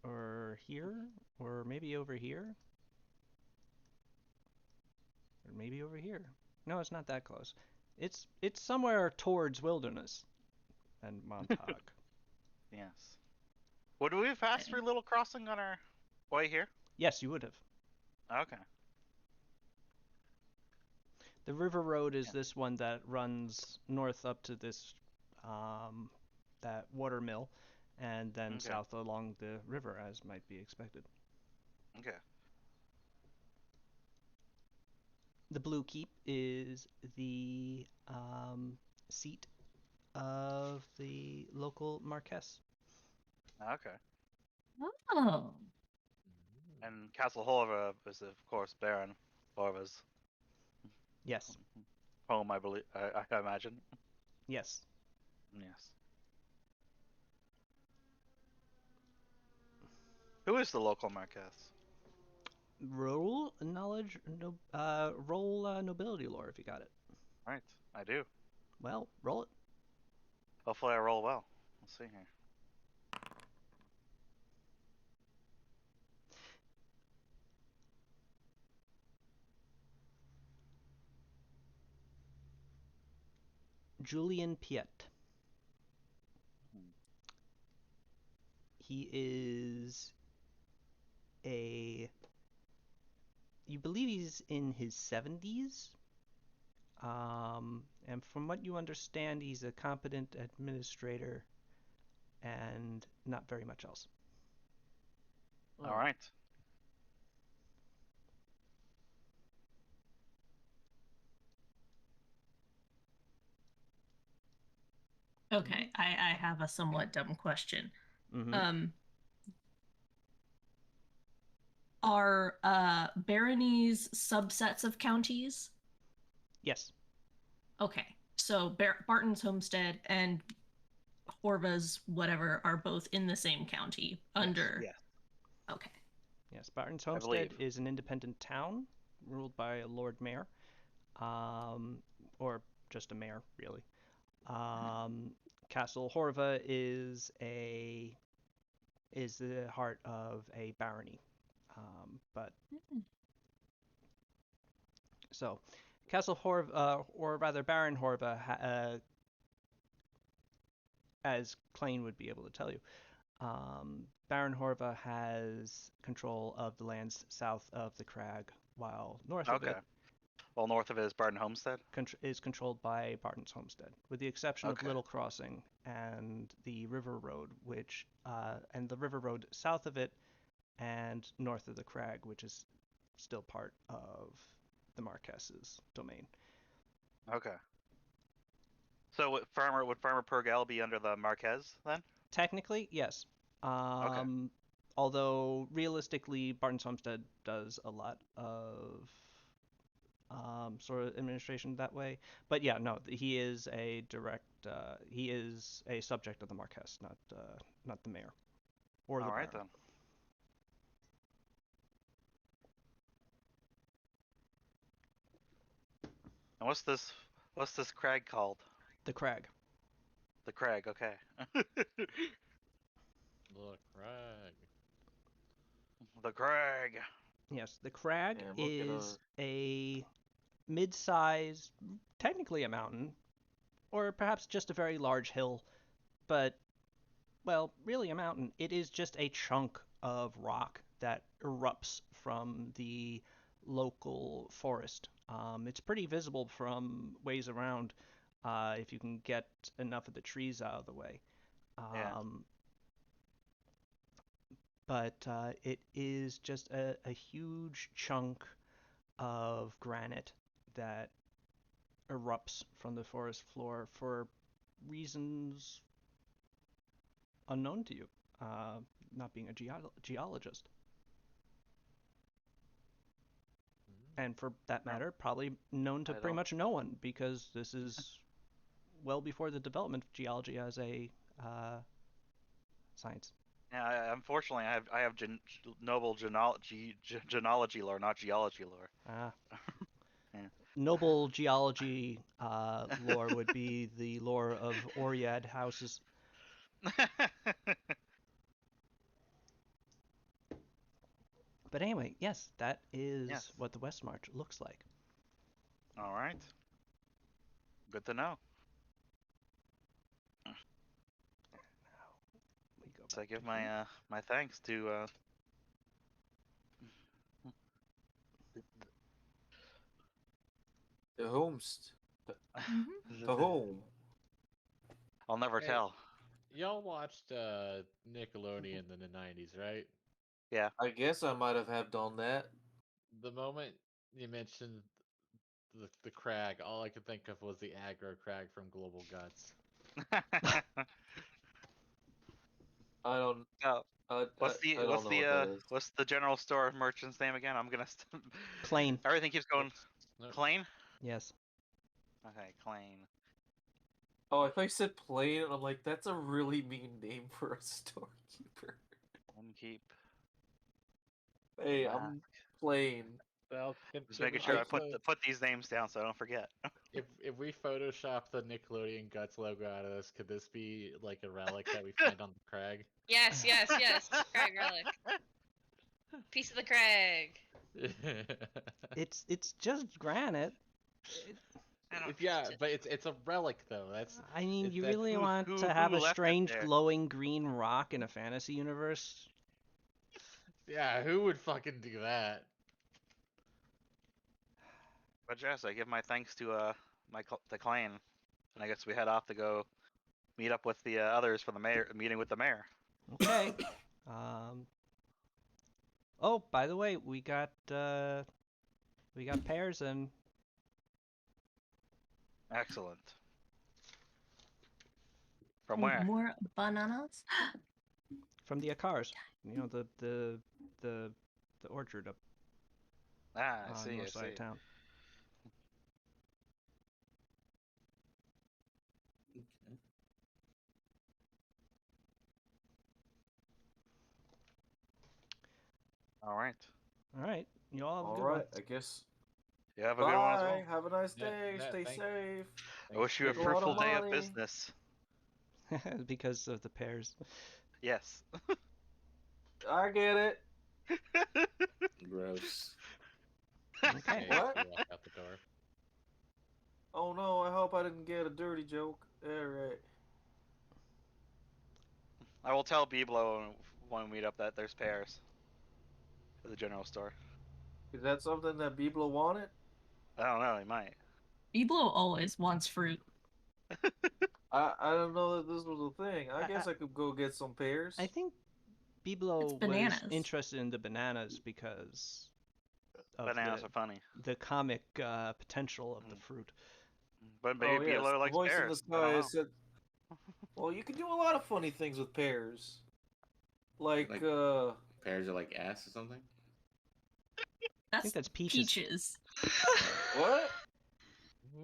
Or here, or maybe over here, or maybe over here. No, it's not that close. It's somewhere towards Wilderness and Montauk. Yes. Would we have passed through Little Crossing on our way here? Yes, you would have. Okay. The river road is Yeah. this one that runs north up to this that water mill, and then Okay. south along the river, as might be expected. Okay. The Blue Keep is the seat of the local Marquess. Okay. Oh. And Castle Horva is of course Baron Horva's Yes, home, I believe. I imagine. yes. Yes. Who is the local Marquess? Roll knowledge, no, roll nobility lore if you got it. Right, I do. Well, roll it. Hopefully I roll well. Let's see here. Julian Piet. He is you believe he's in his 70s. And from what you understand, he's a competent administrator and not very much else. All right. Okay, I have a somewhat dumb question. Mm-hmm. Are baronies subsets of counties? Yes. Okay, so Barton's Homestead and Horva's whatever are both in the same county under. Yes. Okay. Yes, Barton's I Homestead believe. is an independent town ruled by a Lord Mayor, or just a mayor, really. Castle Horva is the heart of a barony. But so Castle Horva, or rather Baron Horva, as Klein would be able to tell you, Baron Horva has control of the lands south of the crag, while north of Okay. it Well, north of it is Barton Homestead. is controlled by Barton's Homestead, with the exception of Okay. Little Crossing and the River Road, and the River Road south of it and north of the crag, which is still part of the Marques's domain. Okay. So would Farmer Purgell be under the Marquez then? Technically, yes. Although realistically, Barton's Homestead does a lot of sort of administration that way. But yeah, no, he is a he is a subject of the Marquess, not the mayor or the All right baron. then. And what's this crag called? The crag. The crag. Okay. Look, Rag. The crag. Yes, the crag Yeah, look at is a mid-sized, technically a mountain, or perhaps just a very large hill, but, well, really a mountain. It is just a chunk of rock that erupts from the local forest. It's pretty visible from ways around if you can get enough of the trees out of the way. Yeah. But it is just a huge chunk of granite that erupts from the forest floor for reasons unknown to you, not being a geologist. And for that matter, probably known to I pretty don't- much no one, because this is well before the development of geology as a science. Yeah. Unfortunately, I have noble genealogy lore, not geology lore. Yeah. Noble geology lore would be the lore of Oread houses. But anyway, yes, that is Yes. what the West March looks like. All right. Good to know. We go So I back give to my here. my thanks to The homest. Mhm. The home. I'll never Hey. tell. Y'all watched Nickelodeon in the 90s, right? I guess I might have done that. The moment you mentioned the crag, all I could think of was the aggro crag from Global Guts. I don't. Oh, what's I don't know what that is. what's the general store merchant's name again? I'm gonna Plain. Everything keeps going. Nope. Plain. Yes. Okay, Plain. Oh, I thought you said plain, and I'm like, that's a really mean name for a storekeeper. Keep. Hey, Ah. I'm plain. Well, Just making sure I put these names down so I don't forget. if we Photoshop the Nickelodeon Guts logo out of this, could this be like a relic that we find on the crag? Yes, yes, yes. Crag relic. Piece of the crag. It's just granite. I don't Yeah, trust it. but it's a relic though. That's I mean, If you that- really who- want who- to have who a left it strange there? glowing green rock in a fantasy universe? yeah. Who would fucking do that? But yes, I give my thanks to to Clan, and I guess we head off to go meet up with the others for the meeting with the mayor. Okay. Oh, by the way, we got pears and Excellent. From where? More bananas. from the Akars. You know, the orchard up Ah, I see. I north side see. of town. Okay. All right. All right. You all have a All good right, one. I guess. You have a good one as Bye. well. Have a nice Yeah, day. yeah, Stay thank- safe. I wish you a Make a lot of fruitful day of money. business. because of the pears. Yes. I get it. Gross. Okay. What? You walk out the door. Oh no, I hope I didn't get a dirty joke. Alright. I will tell Biblo when we meet up that there's pears at the general store. Is that something that Biblo wanted? I don't know. He might. Biblo always wants fruit. I don't know that this was a thing. I guess I could go get some pears. I think Biblo was bananas. interested in the bananas because of Bananas are funny. the comic potential of the fruit. But maybe Oh, yes. Biblo The likes voice in the pears. I don't sky know. said, well, you can do a lot of funny things with pears. Like, Like- Pears are like ass or something. I think that's peaches. Peaches. what?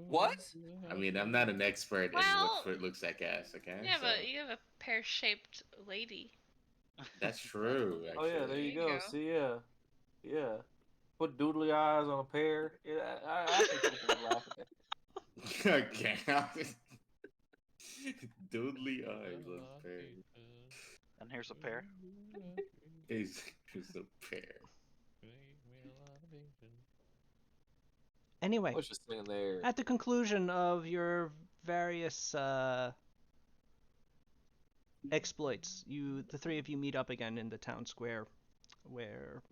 What? I mean, I'm not an expert in Well- what fruit looks like ass. Okay. Yeah, so but you have a pear-shaped lady. that's true. Oh yeah, there actually. you There you go. go. See, yeah. Put doodly eyes on a pear. Yeah, I think people would laugh at that. Okay. Doodly eyes on pear. And here's a pear. Is a pear. Anyway, What's just sitting there? at the conclusion of your various exploits, the three of you meet up again in the town square, where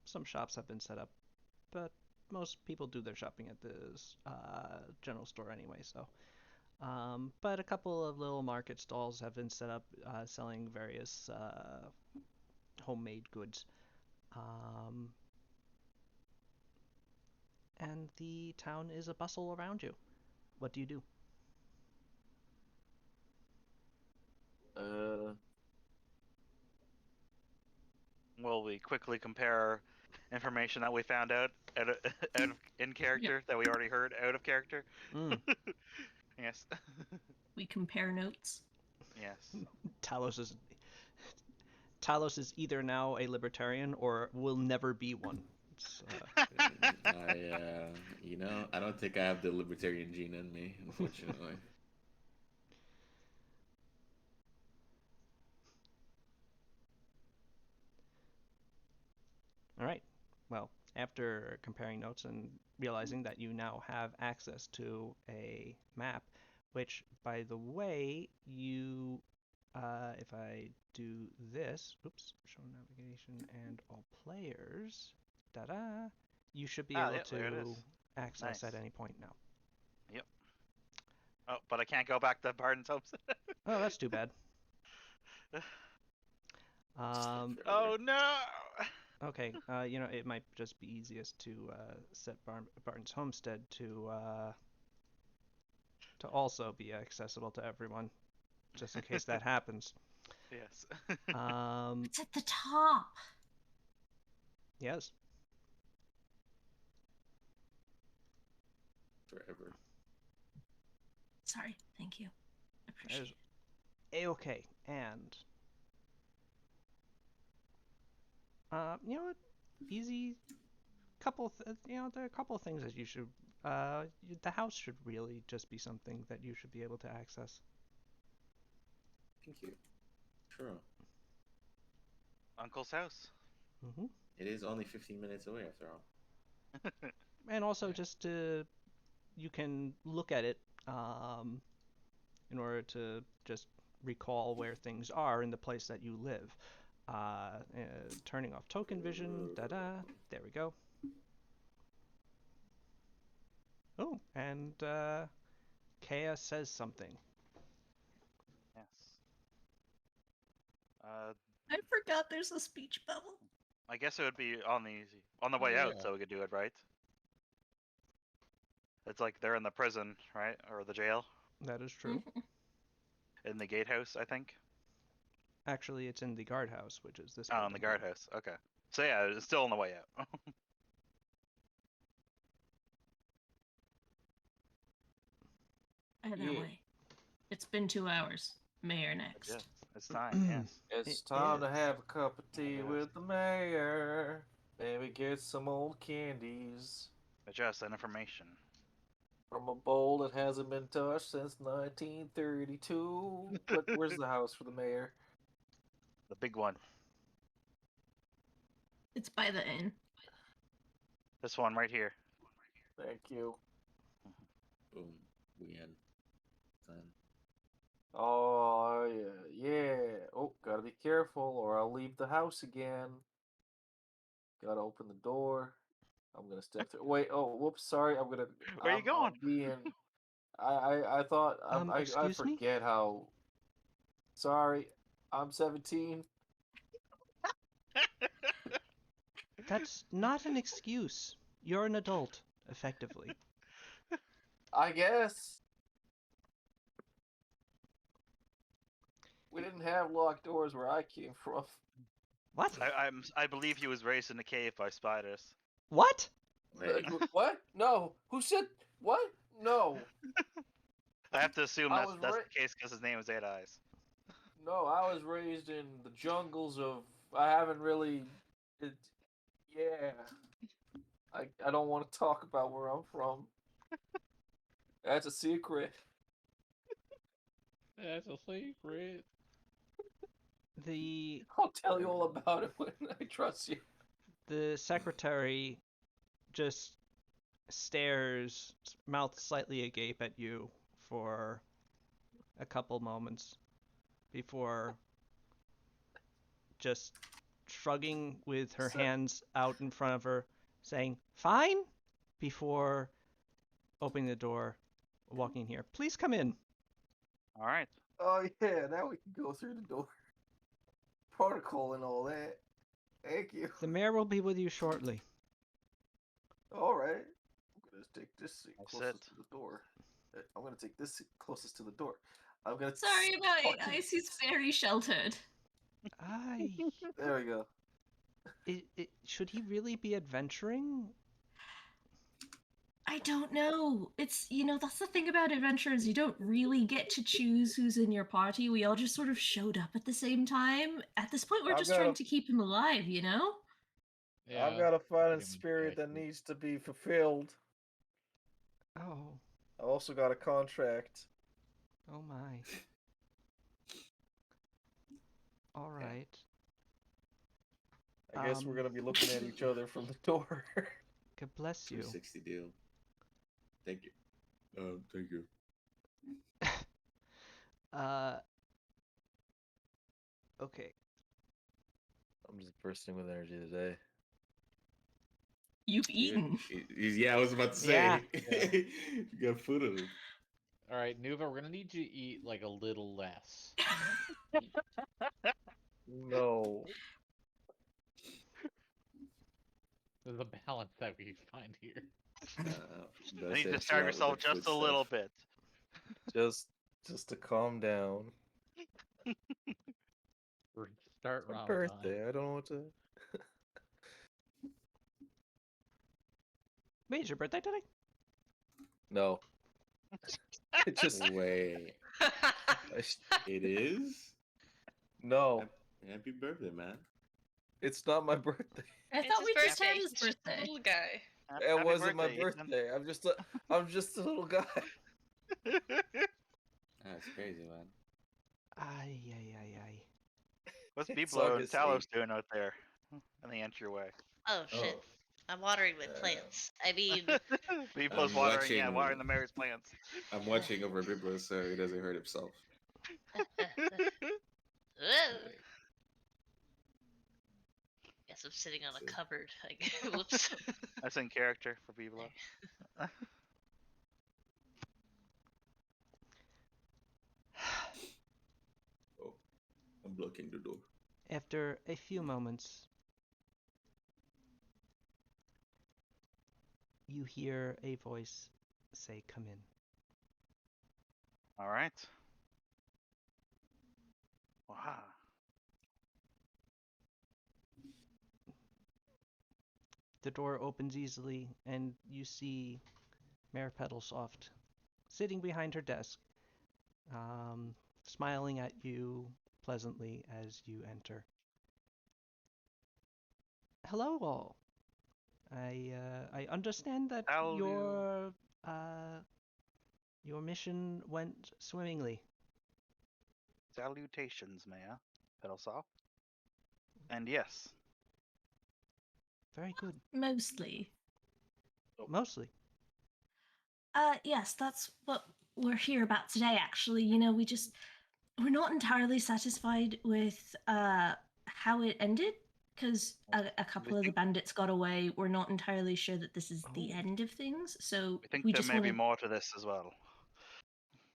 some shops have been set up, but most people do their shopping at this general store anyway. So, but a couple of little market stalls have been set up, selling various homemade goods. And the town is a bustle around you. What do you do? Will we quickly compare information that we found out in character that we already heard out of character? Mm. Yes. We compare notes. Yes. Talos is either now a libertarian or will never be one. It's, I don't think I have the libertarian gene in me, unfortunately. all right. Well, after comparing notes and realizing that you now have access to a map, which, by the way, if I do this, oops, show navigation and all players, you should be able there it to is. access at Nice. any point now. Yep. Oh, but I can't go back to Barton's Homestead. Oh, that's too bad. Oh no! Okay, it might just be easiest to set Barton's Homestead to also be accessible to everyone, just in case that happens. Yes. It's at the top. Yes. Forever. Sorry. Thank you. I appreciate There's it. A-okay, and you know what? Easy. There are a couple of things that you should. The house should really just be something that you should be able to access. Thank you. True. Uncle's house. Mm-hmm. It is only 15 minutes away after all. And also Okay. just you can look at it in order to just recall where things are in the place that you live. Turning off token vision, there we go. Oh, and Kea says something. Yes. I forgot there's a speech bubble. I guess it would be on the way Oh, out, yeah. so we could do it right. It's like they're in the prison, right, or the jail, That is true. in the gatehouse, I think. Actually, it's in the guardhouse, which is this. Oh, in the building. guardhouse. Okay. So yeah, it's still on the way out. Either Yeah. way. It's been 2 hours. Mayor next. Yes, it's time. Yes. It's It time to is. have a cup of tea It with the mayor. Maybe get some old candies. Adjust that information. From a bowl that hasn't been touched since 1932. But where's the house for the mayor? The big one. It's by the inn. This one right here. Thank you. Boom. We in. Done. Oh, yeah. Oh, gotta be careful or I'll leave the house again. Gotta open the door. I'm gonna step through. Wait, oh, whoops, sorry. Where you going? I'm being. I thought. I Excuse me? forget how. Sorry, I'm 17. That's not an excuse. You're an adult, effectively. I guess. We didn't have locked doors where I came from. What? I believe he was raised in a cave by spiders. What? Right. What? No. Who said what? No. I have to assume I that's was the ra- case because his name is Eight Eyes. No, I was raised in the jungles of. I haven't really. It, yeah. I don't want to talk about where I'm from. That's a secret. That's a secret. The I'll tell you all about it when I trust you. the secretary just stares, mouth slightly agape at you for a couple moments before just shrugging with her So- hands out in front of her, saying, "Fine," before opening the door, walking here. Please come in. All right. Oh yeah, now we can go through the door. Protocol and all that. Thank you. The mayor will be with you shortly. All right. I'm gonna take this seat That's closest it. to the door. I'm gonna take this seat closest to the door. I'm gonna. Sorry about it, fucking- guys. He's very sheltered. There we go. Should he really be adventuring? I don't know. It's, that's the thing about adventurers. You don't really get to choose who's in your party. We all just sort of showed up at the same time. At this point, we're I've just got trying a- to keep him alive, you know? Yeah, I've got a fighting pretty much spirit that accurate. needs to be fulfilled. Oh, I also got a contract. oh my. All right. I guess we're Um, gonna be looking at each other from the door. God bless you. 360 deal. Thank you. Thank you. Okay. I'm just bursting with energy today. You've Yeah, eaten. Yeah, I was about to say. Yeah. You got food on it. All right, Nuva, we're gonna need you to eat like a little less. No. Uh, The balance that we find here. You need to starve yourself just a little bit. Just to calm down. Start My Ramadan. birthday. I don't know what to. Wait, is your birthday today? No. It just. Wait, it is? No. Happy birthday, man. It's not my birthday. I It's thought his we just had birthday. his He's just a birthday. little guy. Happy It wasn't my Ethan. birthday. I'm just a little guy. That's crazy, man. Ay, ay, ay, ay. What's It's Biblo and August Talos 8th. doing out there in the entryway? Oh shit. Oh. I'm watering my Uh, plants. I mean, Biblo's I'm watering watching- the mayor's plants. I'm watching over Biblo so he doesn't hurt himself. whoa. Guess I'm sitting on a So- cupboard. Whoops. That's in character for Biblo. Oh, I'm blocking the door. After a few moments, you hear a voice say, "Come in." All right. Wow. The door opens easily, and you see Mayor Pedalsoft sitting behind her desk, smiling at you pleasantly as you enter. Hello, all. I understand that How do you- you're Your mission went swimmingly. Salutations, Maya. Pedalsaw. And yes, Very good. Mostly. Mostly. Yes, that's what we're here about today, actually. You know, we're not entirely satisfied with how it ended because a couple of the think- bandits got away. We're not entirely sure that this is the Oh. end of things, so I think we there just may want be to. more to this as well.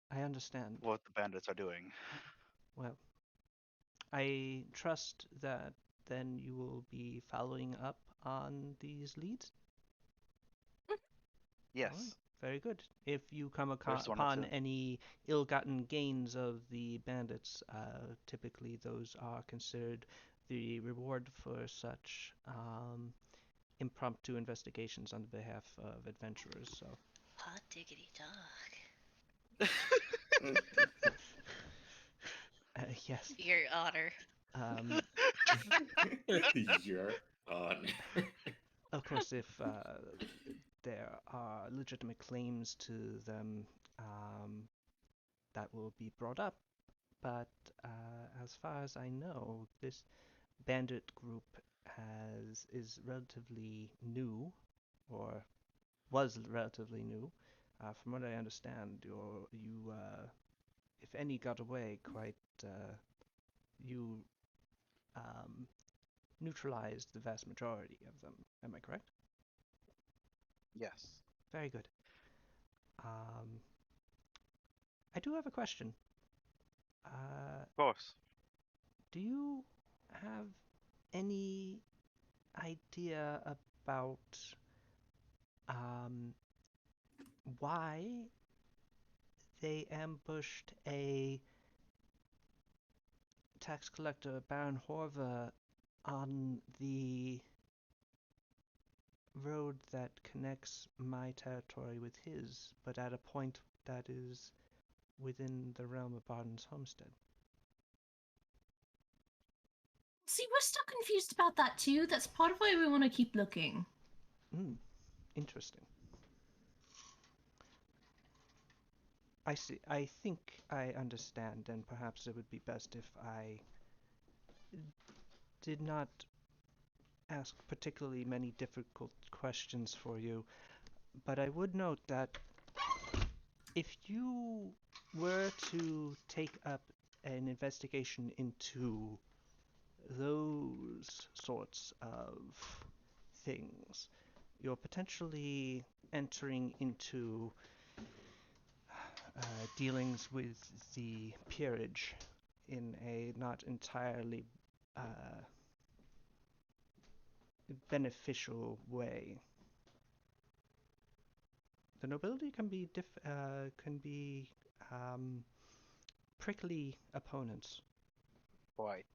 I understand. What the bandits are doing. Well, I trust that then you will be following up on these leads. Yes. Alright, very good. If you come First one or upon two. any ill-gotten gains of the bandits, typically those are considered the reward for such impromptu investigations on behalf of adventurers. So, Hot diggity dog. yes. Your honor. Um, You're on. of course, if there are legitimate claims to them, that will be brought up. But as far as I know, this bandit group is relatively new, or was relatively new. From what I understand, if any got away, you neutralized the vast majority of them. Am I correct? Yes. Very good. I do have a question. Of course. Do you have any idea about why they ambushed a tax collector, Baron Horva, on the road that connects my territory with his, but at a point that is within the realm of Barden's homestead? See, we're still confused about that too. That's part of why we want to keep looking. Interesting. I see. I think I understand, and perhaps it would be best if I did not ask particularly many difficult questions for you. But I would note that if you were to take up an investigation into those sorts of things, you're potentially entering into dealings with the peerage in a not entirely beneficial way. The nobility can be prickly opponents. Quite.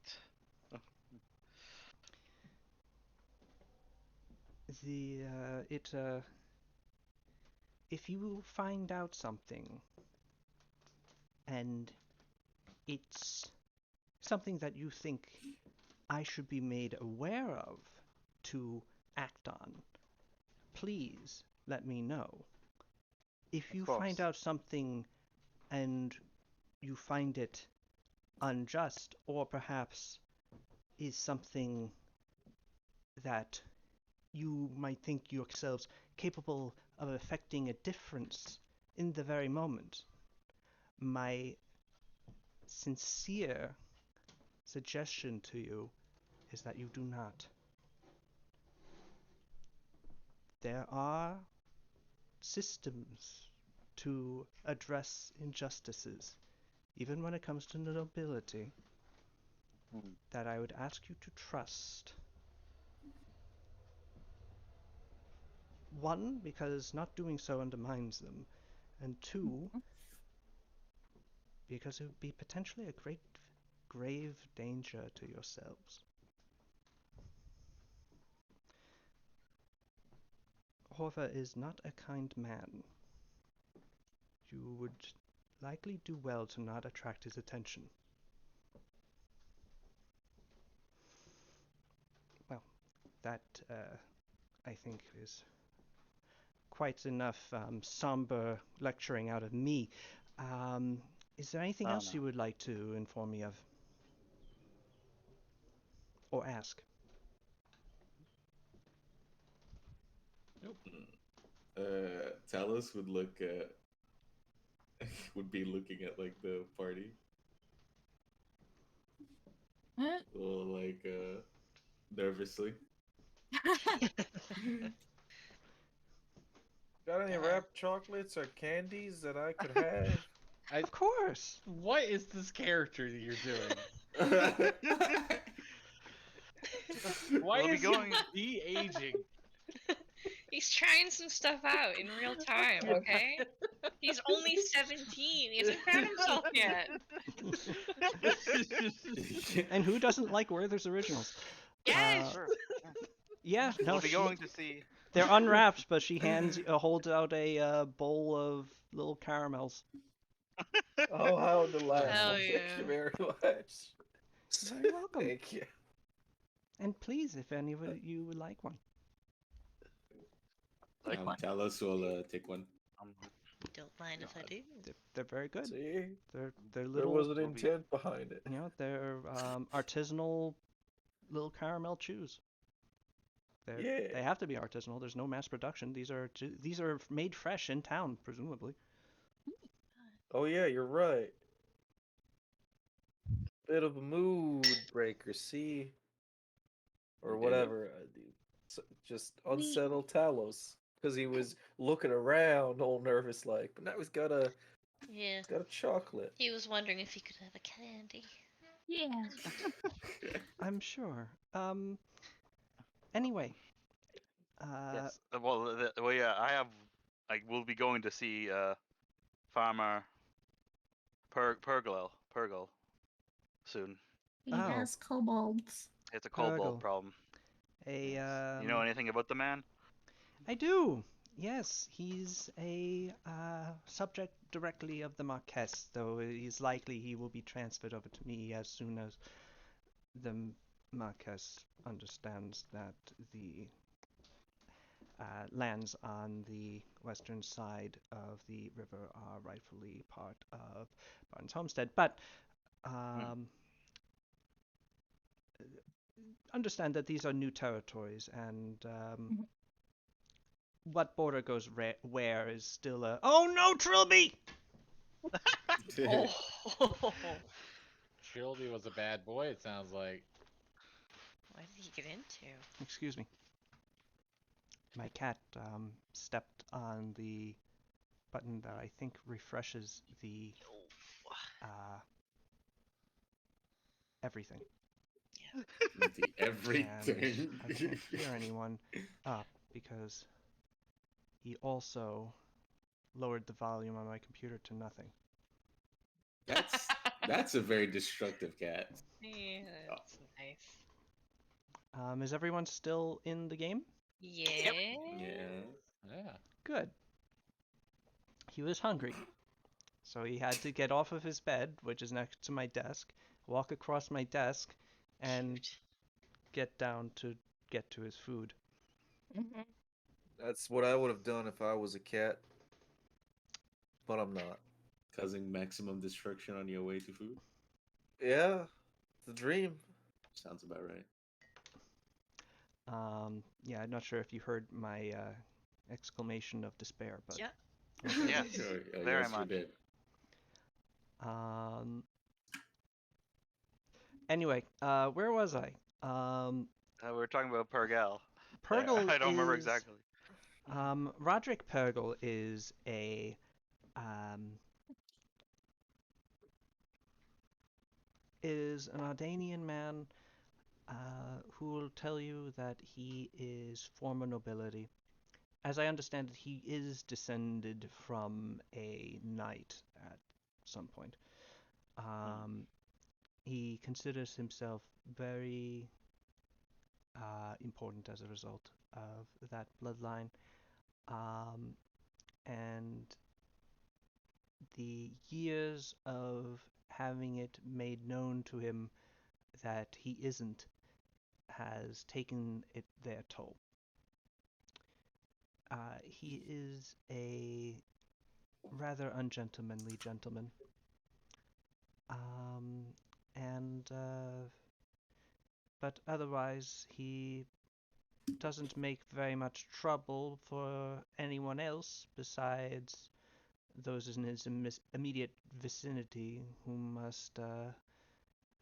If you find out something and it's something that you think I should be made aware of to act on, please let me know. If you find out something and you find it unjust, or perhaps is something that you might think yourselves capable of affecting a difference in the very moment, my sincere suggestion to you is that you do not. There are systems to address injustices, even when it comes to the nobility, that I would ask you to trust. One, because not doing so undermines them, and two, because it would be potentially a grave danger to yourselves. Horva is not a kind man. You would likely do well to not attract his attention. Well, that, I think, is quite enough somber lecturing out of me. Is there anything Oh, else no. you would like to inform me of? Or ask? Talos would look would be looking at like the party, What? a little like nervously. Got any wrapped chocolates or candies that I could have? Of course. What is this character that you're doing? Why We'll be is going- he de-aging? He's trying some stuff out in real time, okay? He's only 17. He hasn't found himself yet. And who doesn't like Werther's originals? Yes! Sure. Yeah, no, We'll be going to see. they're unwrapped, but she holds out a bowl of little caramels. Oh, how delightful. Hell Thank yeah. you very much. You're very welcome. Thank you. And please, if any of you would like one. Like one. Talos will take one. Don't mind if I do. They're very good. See, They're there little, was an will be- intent behind it. you know, they're artisanal little caramel chews. They Yeah. have to be artisanal. There's no mass production. These are made fresh in town, presumably. Oh yeah, you're right. Bit of a mood breaker, see, or Okay. whatever. Just unsettled Talos because he was looking around, all nervous like. But now he's got a Yeah. chocolate. He was wondering if he could have a candy. Yeah. I'm sure. Anyway. Yes. Well, yeah. We'll be going to see Farmer Purgle soon. He Oh. has kobolds. It's a kobold Purgle. problem. You You know anything about the man? I do. Yes, he's a subject directly of the Marquess, though it is likely he will be transferred over to me as soon as the Marquess understands that the lands on the western side of the river are rightfully part of Barton's homestead. But understand that these are new territories, and what border goes where is still a... Oh no, Trilby! Oh. Shildy was a bad boy, it sounds like. What did he get into? Excuse me. My cat stepped on the button that I think refreshes the everything. The everything. And I can't hear anyone up because he also lowered the volume on my computer to nothing. That's a very destructive cat. Yeah, that's nice. Is everyone still in the game? Yeah. Yeah. Yeah. Good. He was hungry, so he had to get off of his bed, which is next to my desk, walk across my desk, and Cute. get down to get to his food. Mm-hmm. That's what I would have done if I was a cat, but I'm not. Causing maximum destruction on your way to food. Yeah, it's a dream. Sounds about right. Yeah, I'm not sure if you heard my exclamation of despair, but Yeah. Yes, Sure, very yes, you much. did. Anyway, where was I? We were talking about Purgal. Purgle I don't remember is- exactly. Roderick Purgle is an Ardanian man who will tell you that he is former nobility. As I understand it, he is descended from a knight at some point. He considers himself very important as a result of that bloodline. And the years of having it made known to him that he isn't has taken their toll. He is a rather ungentlemanly gentleman. And but otherwise he doesn't make very much trouble for anyone else besides those in his immediate vicinity who must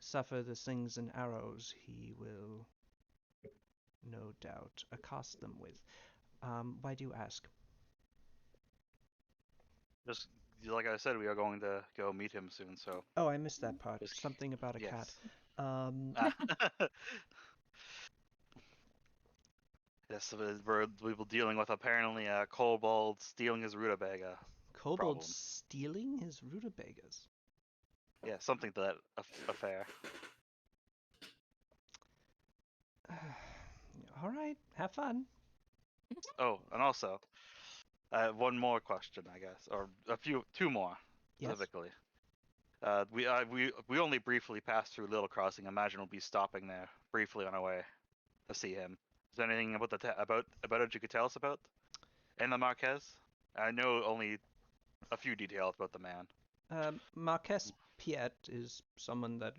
suffer the slings and arrows he will no doubt accost them with. Why do you ask? Just like I said, we are going to go meet him soon. So Oh, I missed that part. Just- Something about a cat. Ah. Yes, we were dealing with apparently a kobold stealing his rutabaga. Kobold problem. stealing his rutabagas. Yeah, something to that affair. All right, have fun. Oh, and also, one more question, I guess, or two more Yes. specifically. We only briefly passed through Little Crossing. Imagine we'll be stopping there briefly on our way to see him. Is there anything about about it you could tell us about? And the Marquez? I know only a few details about the man. Marques Piet is someone that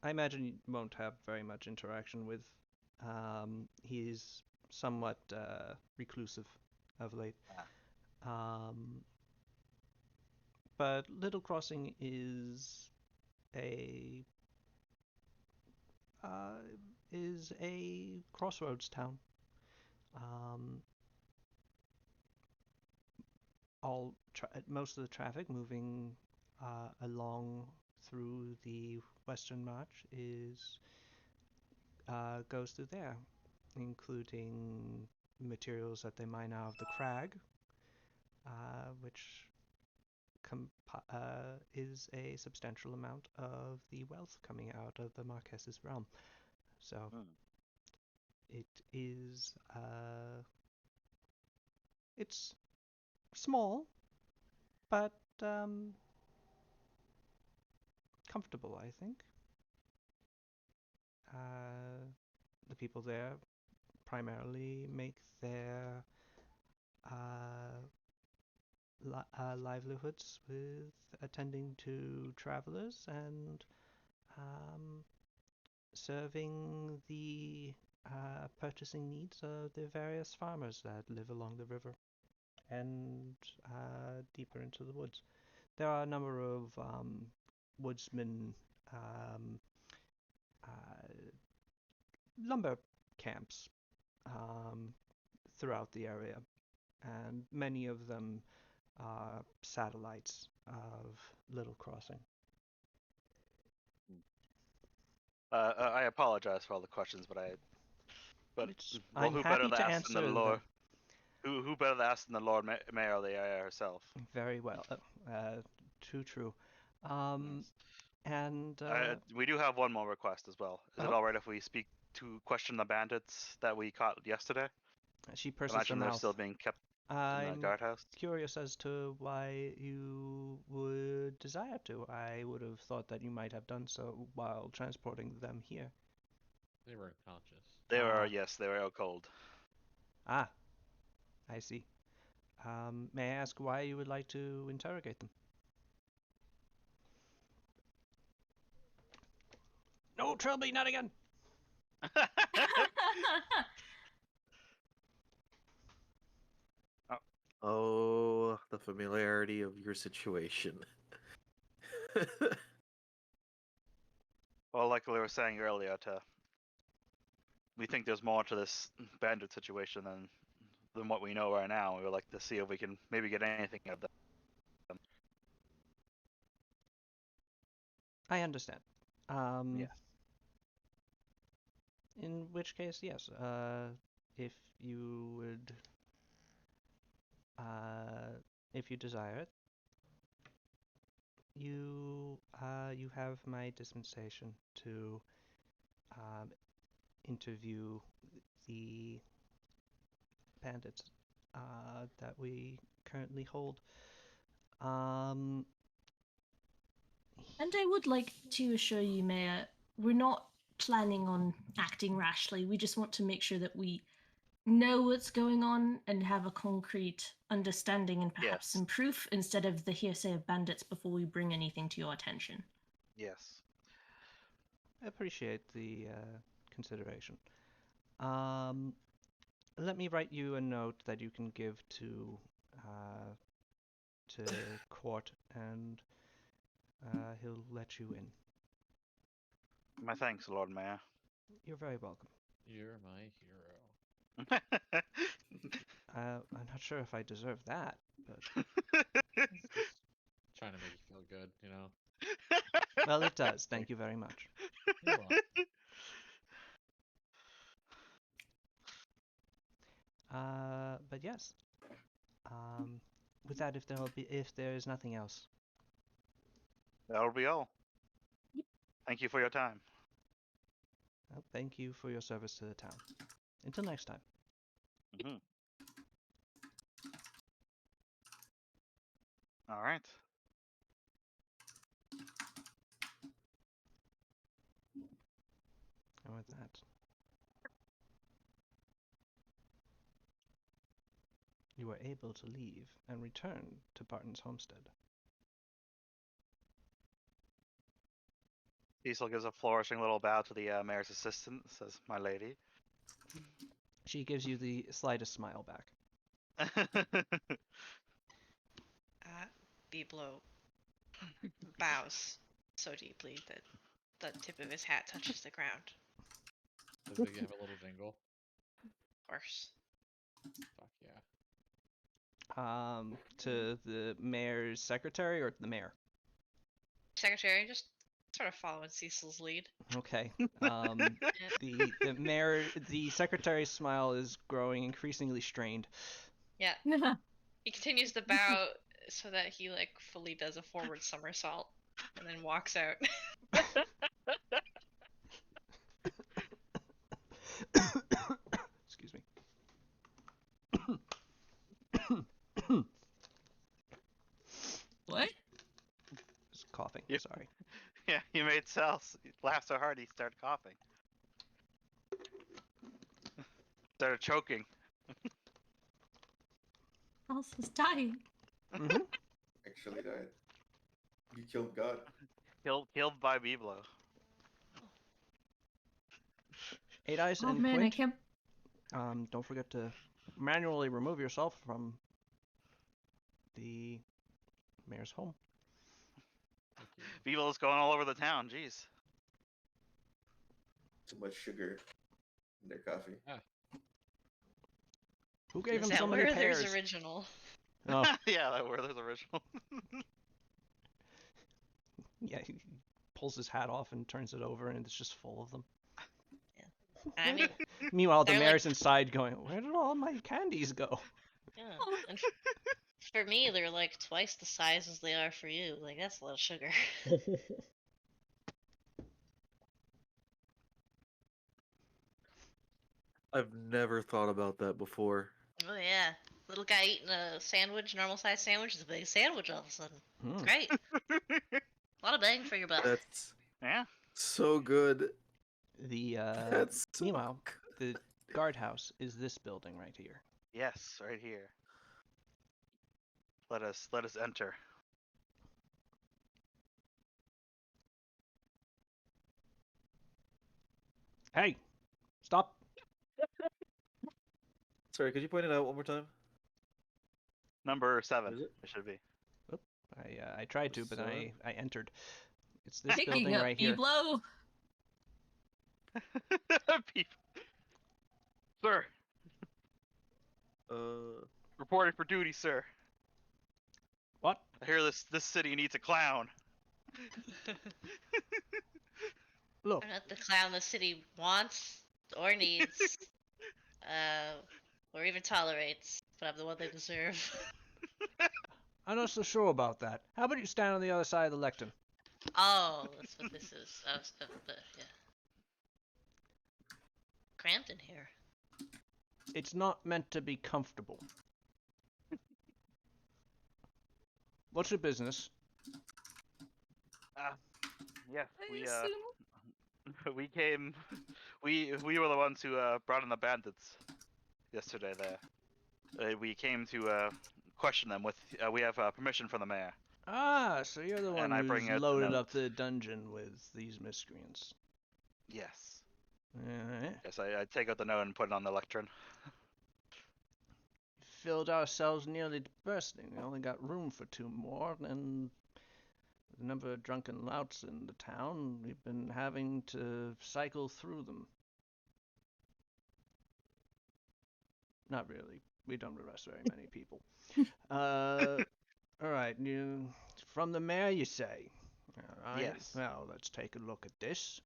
I imagine you won't have very much interaction with. He's somewhat reclusive of late. But Little Crossing is a crossroads town. Most of the traffic moving along through the Western March goes through there, including materials that they mine out of the crag, which is a substantial amount of the wealth coming out of the Marques's realm. So it is it's small, but comfortable, I think. The people there primarily make their livelihoods with attending to travelers and serving the purchasing needs of the various farmers that live along the river and deeper into the woods. There are a number of woodsmen lumber camps throughout the area, and many of them are satellites of Little Crossing. I apologize for all the questions, but I'm who happy better to to ask than answer the Lord? them. Who better to ask than the Lord Mayor of the area herself? Very well. True. And we do have one more request as well. Is it Oh. all right if we speak to question the bandits that we caught yesterday? she purses Imagine her they're mouth. still being kept in the I'm guardhouse. curious as to why you would desire to. I would have thought that you might have done so while transporting them here. They were unconscious. They were out cold. Ah, I see. May I ask why you would like to interrogate them? No, Trilby, not again! Oh, the familiarity of your situation. Well, like we were saying earlier, we think there's more to this bandit situation than what we know right now. We would like to see if we can maybe get anything out of them. I understand. Yes. In which case, yes. If you would, if you desire it, you have my dispensation to interview the bandits that we currently hold. And I would like to assure you, Mayor, we're not planning on acting rashly. We just want to make sure that we know what's going on and have a concrete understanding and perhaps Yes. some proof instead of the hearsay of bandits before we bring anything to your attention. Yes. I appreciate the consideration. Let me write you a note that you can give to Court, and he'll let you in. My thanks, Lord Mayor. You're very welcome. You're my hero. I'm not sure if I deserve that, but Trying to make you feel good, you know. well, it does. Thank you very much. You're welcome. But yes. With that, if there is nothing else, That'll be all. Thank you for your time. well, thank you for your service to the town. Until next time. Mhm. All right. And with that, you are able to leave and return to Barton's homestead. Cecil gives a flourishing little bow to the mayor's assistant, says, "My lady." She gives you the slightest smile back. Biblo bows so deeply that the tip of his hat touches the ground. Does it have a little jingle? Of course. Fuck yeah. To the mayor's secretary or the mayor? Secretary, just sort of following Cecil's lead. Okay. The mayor, the secretary's smile is growing increasingly strained. Yeah. He continues to bow so that he like fully does a forward somersault and then walks out. Excuse me. What? Just coughing. Yeah. Sorry. Yeah, you made Sal laugh so hard he started coughing. Started choking. Elsa's dying. Mm-hmm. Actually died. You killed God. Killed by Biblo. 8 Eyes Oh and man, I Quint. can't. Don't forget to manually remove yourself from the mayor's home. Thank you. Biblo's going all over the town. Jeez. Too much sugar in their coffee. Who gave Is him that so many Werther's pears? original? Oh, Yeah, that Werther's original. yeah. He pulls his hat off and turns it over, and it's just full of them. I mean, Meanwhile, the they're mayor's like- inside going, "Where did all my candies go?" yeah. And for me, they're like twice the size as they are for you. Like that's a lot of sugar. I've never thought about that before. Oh yeah, little guy eating a sandwich, normal size sandwich, is a big sandwich all of a sudden. It's Hmm. great. A lot of bang for your buck. That's Yeah. so good. The That's so meanwhile, the guardhouse is this building right here. Yes, right here. Let us enter. Hey, stop! Sorry, could you point it out one more time? Number 7. Is it? It should be. I tried to, but then Seven? I entered. It's this Picking building up right here. Biblo. Sir, reporting for duty, sir. What? I hear this city needs a clown. Look, I'm not the clown the city wants or needs, or even tolerates, but I'm the one they deserve. I'm not so sure about that. How about you stand on the other side of the lectern? Oh, that's what this is. Yeah. Cramped in here. It's not meant to be comfortable. What's your business? Yes, I we assume- we came, we were the ones who brought in the bandits. yesterday there. We came to question them with. We have permission from the mayor. Ah, so you're the one And I who's bring out the loaded up note. the dungeon with these miscreants. Yes. Alright. Yes, I take out the note and put it on the lectern. Filled ourselves nearly to bursting. We only got room for 2 more, and the number of drunken louts in the town, we've been having to cycle through them. Not really. We don't arrest very many people. Alright, you from the mayor, you say? Alright, Yes. well, let's take a look at this.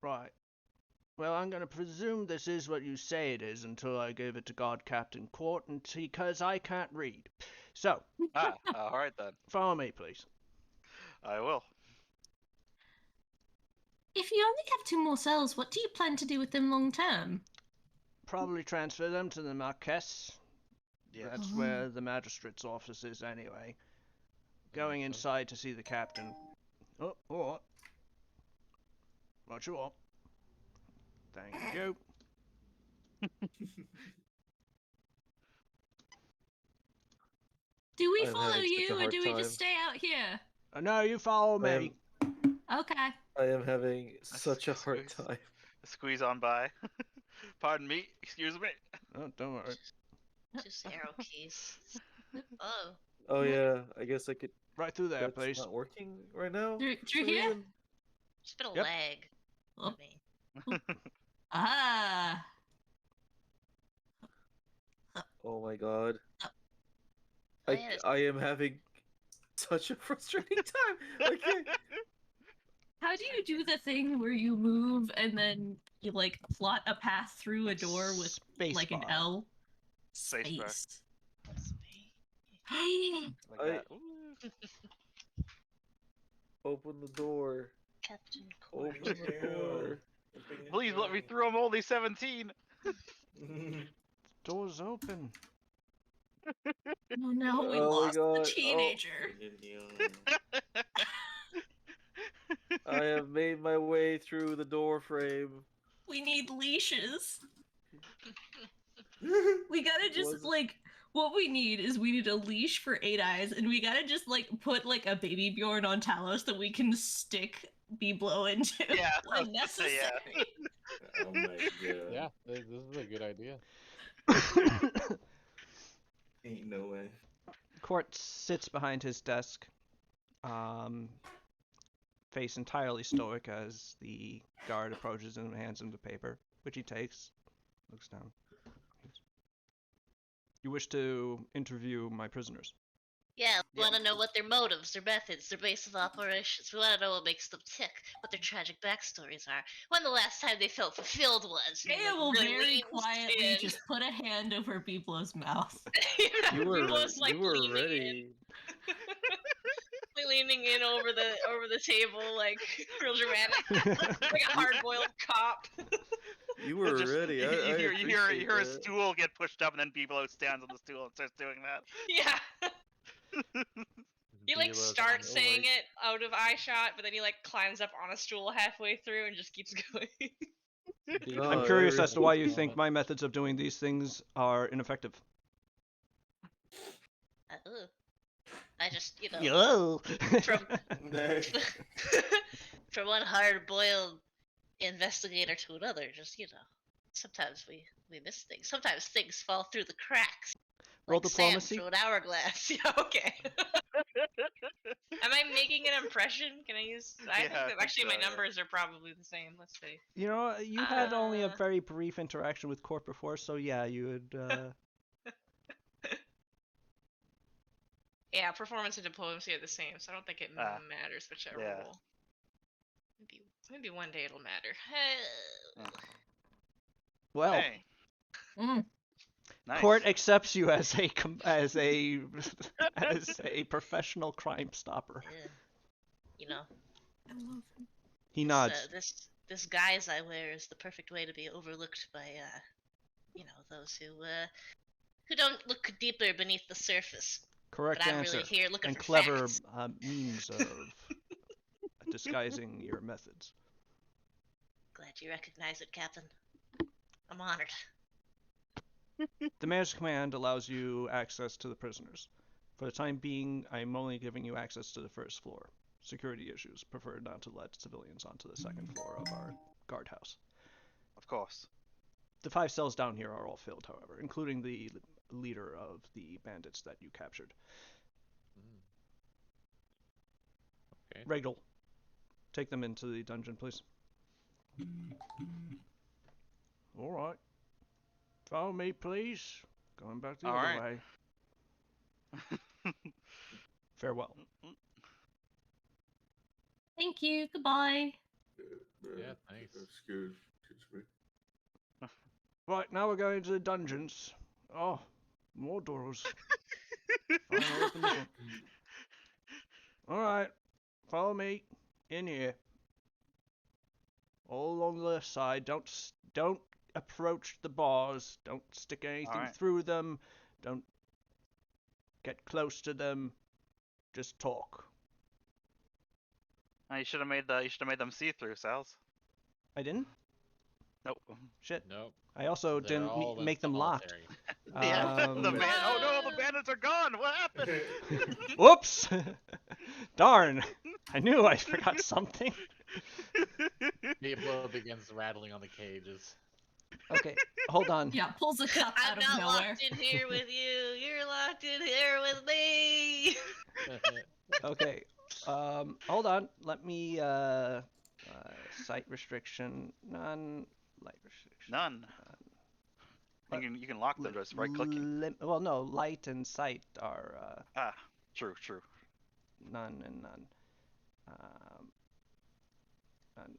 Right. Well, I'm going to presume this is what you say it is until I give it to God Captain Court, and because I can't read. So, All right then. follow me, please. I will. If you only have 2 more cells, what do you plan to do with them long term? Probably transfer them to the Marquess. Yes. That's where the magistrate's office is anyway. Going inside to see the captain. Oh, alright. What you want? Thank you. Do we I'm follow having such a you, or hard do we time. just stay out here? No, you follow me. Okay. I am having such a hard Squeeze. time. Squeeze on by. Pardon me. Excuse me. Oh, don't worry. Just arrow keys. Oh. Oh yeah, I guess I could. Right through there, That's please. not working right now. Through for some here? reason? It's been a Yep. lag. Oh. For me. Ah. Oh my god. Oh, yeah, it's- I am having such a frustrating time. Okay. How do you do the thing where you move and then you like plot a path through a door with Space like an bar. L? Space bar. Space. Like I- that. Ooh. Open the door. Captain Court. Open the door. Please let me through. I'm only 17. Door's open. Oh no, we Oh my lost God. the Oh. teenager. I have made my way through the door frame. We need leashes. We gotta just Was- like what we need is we need a leash for 8 Eyes, and we gotta just like put like a baby Bjorn on Talos that we can stick Biblo into Yeah, I when was gonna say, necessary. Oh my god. Yeah, this is a good idea. Ain't no way. Court sits behind his desk, face entirely stoic as the guard approaches him and hands him the paper, which he takes, looks down. You wish to interview my prisoners? Yeah, we Yeah. want to know what their motives, their methods, their base of operations. We want to know what makes them tick, what their tragic backstories are. When the last time they felt fulfilled was. Aya like, will really very leans quietly in. just put a hand over Biblo's mouth. You were Biblo's, like, you were leaning ready. Leaning in over the table, like real dramatic, like a hard-boiled cop. You were Just- ready. You, I hear, you hear appreciate a that. stool get pushed up, and then Biblo stands on the stool and starts doing that. Yeah. He like Belo's on starts the saying way. it out of eye shot, but then he like climbs up on a stool halfway through and just keeps going. Below I'm Oh, curious there as to why you we think go. my methods of doing these things are ineffective. Ugh. I just, you know, Yo. from from one hard-boiled investigator to another, just, you know, sometimes we miss things. Sometimes things fall through the cracks. Roll Like sand diplomacy. through an hourglass. Yeah, okay. Am I making an impression? Can I use? I think Yeah, I that think actually so, my yeah. numbers are probably the same. Let's see. You know, you had only a Uh. very brief interaction with Court before, so yeah, you would. Yeah, performance and diplomacy are the same, so I don't think it Ah, matters whichever yeah. roll. Maybe one day it'll matter. Well, Hey, Mm. nice. Court accepts you as a as a as a professional crime stopper. Yeah. You know, I love him. He this, nods. this guise I wear is the perfect way to be overlooked by, you know, those who don't look deeper beneath the surface. Correct But I'm answer. really here looking And for clever facts. means of disguising your methods. Glad you recognize it, Captain. I'm honored. The mayor's command allows you access to the prisoners. For the time being, I'm only giving you access to the first floor. Security issues prefer not to let civilians onto the second floor of our guardhouse. Of course. The 5 cells down here are all filled, however, including the leader of the bandits that you captured. Okay. Regal, take them into the dungeon, please. All right. Follow me, please. Going back the All other right. way. Farewell. Thank you. Goodbye. Yeah, thanks. Excuse me. Right, now we're going to the dungeons. Oh, more doors. Fine, I'll open this one. All right, follow me in here. All along the side. Don't approach the bars. Don't stick anything right. through them. Don't get close to them. Just talk. You should have made them see through, Sal's. I didn't. Nope. Shit. Nope. I also They're didn't all in make them locked. solitary. Yeah. Um, Oh no, the bandits are gone. What happened? Whoops! Darn! I knew I forgot something. People begins rattling on the cages. Okay, hold on. Yeah, pulls a cup out I'm of not nowhere. locked in here with you. You're locked in here with me. Okay, hold on. Let me, sight restriction, none, light restriction. None. But You can lock them just right clicking. Well, no, light and sight are, True. none and none. None.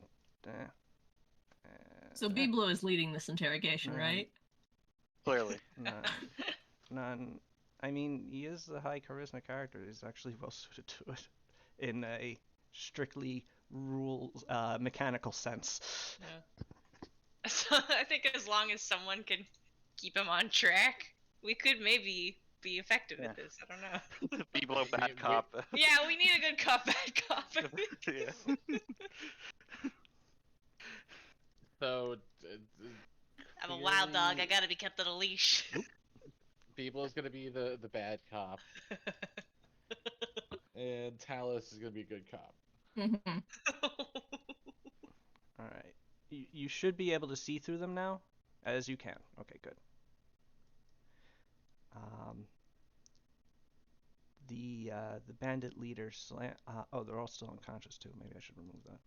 So Biblo is leading this interrogation, right? Clearly. None. I mean, he is a high charisma character. He's actually well suited to it in a strictly mechanical sense. Yeah. So I think as long as someone can keep him on track, we could maybe be effective at this. I don't know. People are bad cop. Yeah, we need a good cop, bad cop. I think. Yeah. So, I'm a wild dog. I clearly, gotta be kept on a leash. People is gonna be the bad cop, and Talus is gonna be a good cop. Mhm. All right. You should be able to see through them now, as you can. Okay, good. The bandit leader oh, they're all still unconscious too. Maybe I should remove that.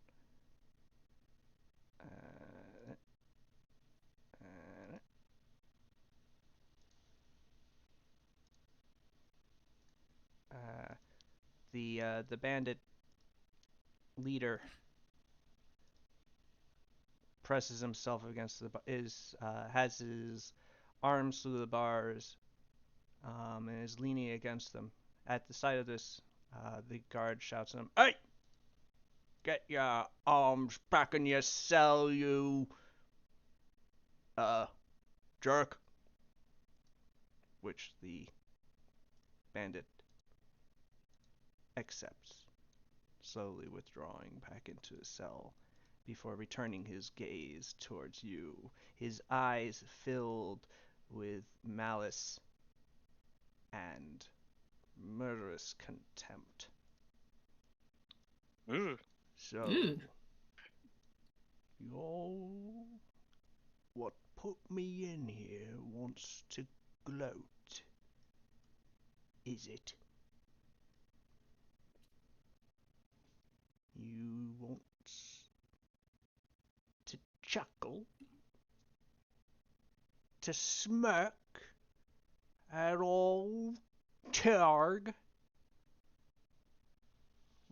The bandit leader presses himself against has his arms through the bars, and is leaning against them. At the sight of this, the guard shouts at him, "Hey! Get your arms back in your cell, you jerk!" Which the bandit accepts, slowly withdrawing back into his cell before returning his gaze towards you, his eyes filled with malice and murderous contempt. Ooh. So, Ooh. what put me in here wants to gloat, is it? You want to chuckle, to smirk at old Targ,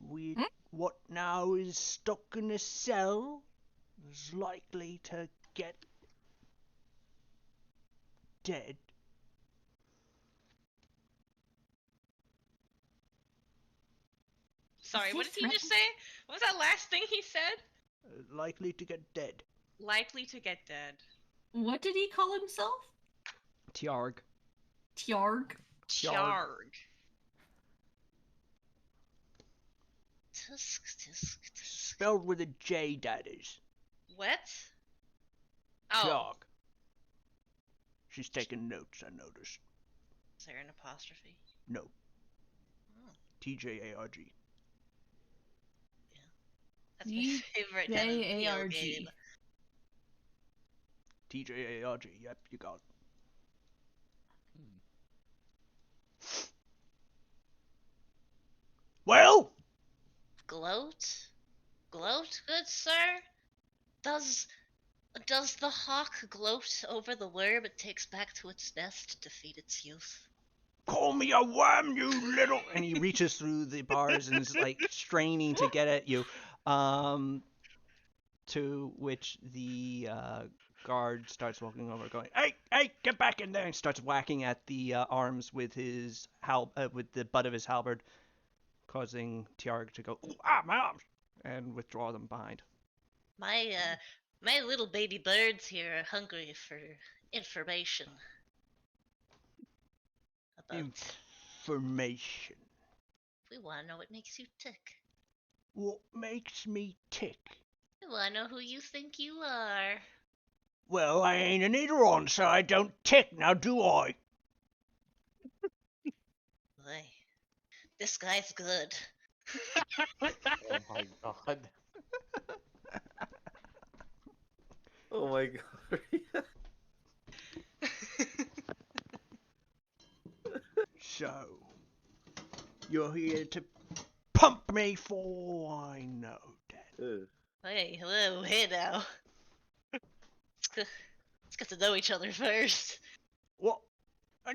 with what now is stuck in a cell, is likely to get dead. Sorry, Is what he did he just say? What was that last thing he said? Likely to get dead. Likely to get dead. What did he call himself? Tiarg. Tiarg? Charg. Tisk, tisk, tisk. Spelled with a J, that is. What? Oh, Tiarg. She's taking notes, I noticed. Is there an apostrophe? No. Oh, TJARG. that's my favorite kind of video J-A-R-G. game. TJARG, yep, you got it. Well, Gloat? Gloat, good sir? Does the hawk gloat over the worm it takes back to its nest to feed its youth? call me a worm, you little. And he reaches through the bars and is like straining to get at you. To which the guard starts walking over, going, "Hey, get back in there!" And starts whacking at the arms with his with the butt of his halberd, causing Tiarg to go, "Ooh, my arms!" and withdraw them behind. My little baby birds here are hungry for information. About Information. we want to know what makes you tick. What makes me tick? We want to know who you think you are. Well, I ain't an Eidolon, so I don't tick, now do I? Boy, this guy's good. Oh my god. Oh my god. So, you're here to pump me for I know that. Ugh. Hey, hello, hey now. Let's get to know each other first. What?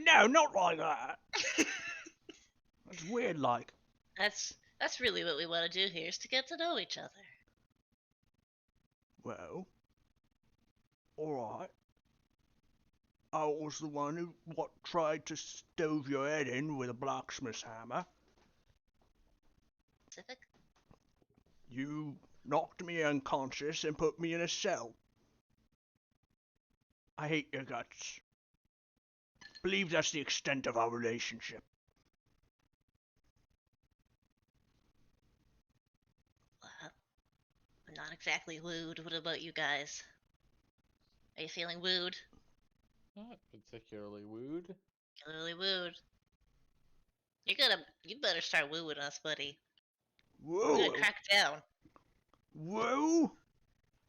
No, not like that. That's weird, like. That's really what we want to do here, is to get to know each other. Well, alright. I was the one who tried to stove your head in with a blacksmith's hammer. Pacific? You knocked me unconscious and put me in a cell. I hate your guts. Believe that's the extent of our relationship. I'm not exactly wooed. What about you guys? Are you feeling wooed? Not particularly wooed. Particularly wooed. You better start wooing us, buddy. We're Whoa! gonna crack down. Woo?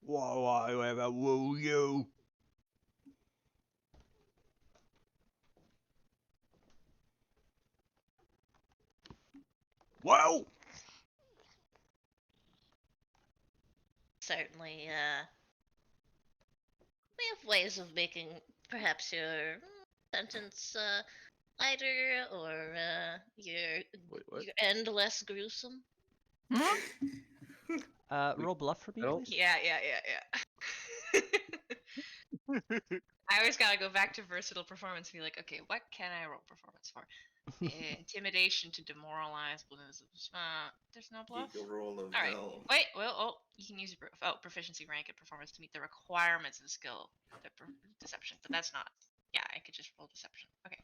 Why I ever woo you? Well, Certainly, we have ways of making perhaps your sentence lighter or Wait, what? your end less gruesome. roll bluff for me, I don't- please. yeah. I always gotta go back to versatile performance and be like, okay, what can I roll performance for? Intimidation to demoralize. There's no bluff. Eagle roll of All right. hell. Wait. Well, you can use your proficiency rank and performance to meet the requirements of the skill, deception. But that's not. Yeah, I could just roll deception. Okay.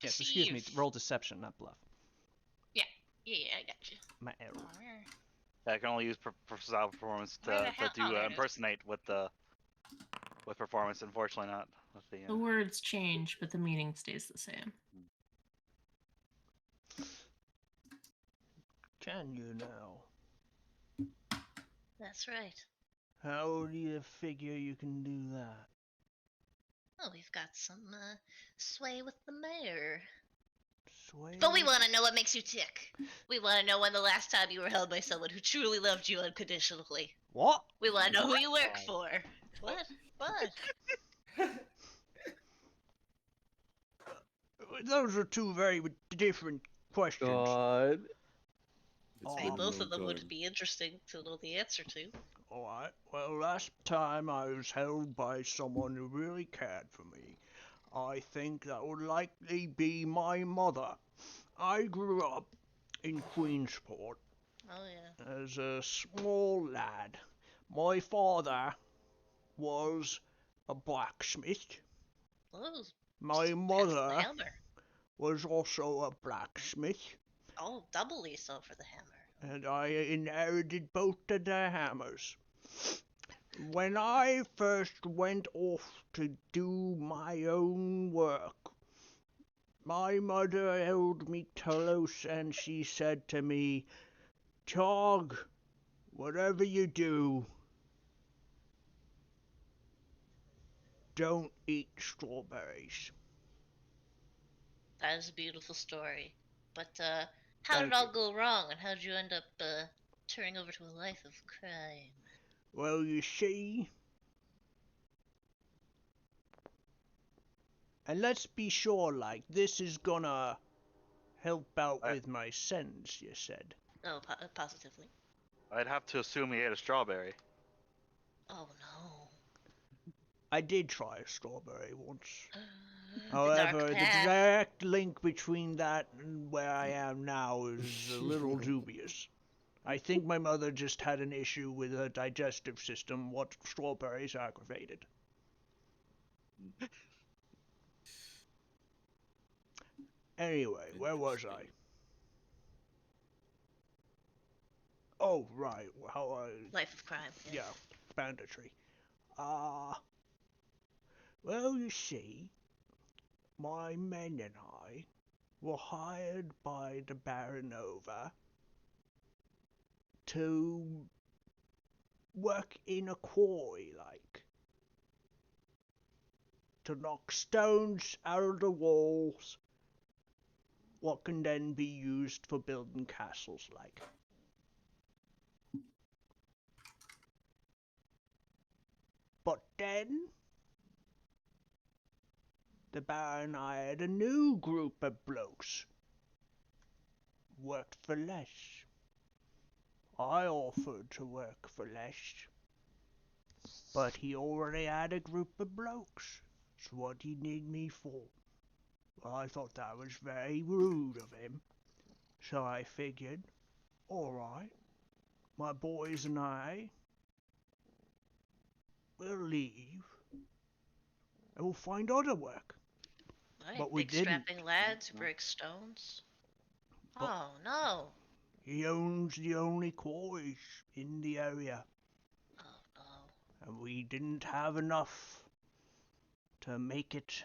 Yes, excuse me. Deceive. Roll deception, not bluff. Yeah, I got you. My error. Where? I can only use style performance Where the to hell- do oh, there it is. impersonate with performance. Unfortunately, not with the. The words change, but the meaning stays the same. Can you now? That's right. How do you figure you can do that? Oh, we've got some sway with the mayor. Sway? But we want to know what makes you tick. We want to know when the last time you were held by someone who truly loved you unconditionally. What? We want to know who you work for. What? Those are two very different questions. God. It's Say Oh, both of them God. would be interesting to know the answer to. Alright, well, last time I was held by someone who really cared for me. I think that would likely be my mother. I grew up in Queensport Oh yeah. as a small lad. My father was a blacksmith. Oh, My pass the mother hammer. was also a blacksmith, Oh, doubly so for the hammer. and I inherited both of their hammers. When I first went off to do my own work, my mother held me close and she said to me, Chog, whatever you do, don't eat strawberries. That is a beautiful story. But how Thank did it all you. go wrong, and how did you end up turning over to a life of crime? Well, you see, and let's be sure, like, this is gonna help out I- with my sentence, you said. Oh, positively. I'd have to assume he ate a strawberry. Oh no. I did try a strawberry once. The dark However, the path. direct link between that and where I am now is a little dubious. I think my mother just had an issue with her digestive system, what strawberries aggravated. Anyway, where was I? Oh, right. How Life of crime. yeah, banditry. Well, you see, my men and I were hired by the Baronova to work in a quarry, like. To knock stones out of the walls, what can then be used for building castles, like. But then, the Baron hired a new group of blokes. Worked for less. I offered to work for less. But he already had a group of blokes. So what do you need me for? Well, I thought that was very rude of him. So I figured, alright, my boys and I will leave and we'll find other work. Right, But we big didn't. strapping lads who break stones. But- Oh no. He owns the only quarries in the area, Oh no. and we didn't have enough to make it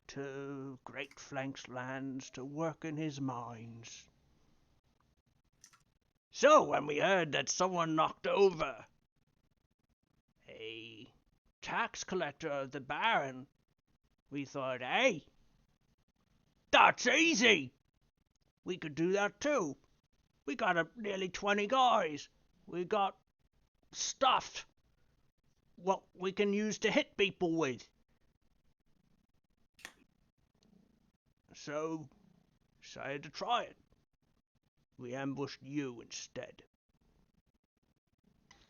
to Great Flanks lands to work in his mines. So when we heard that someone knocked over a tax collector of the Baron, we thought, hey, that's easy. We could do that too. We got nearly 20 guys. We got stuff what we can use to hit people with. So, decided to try it. We ambushed you instead.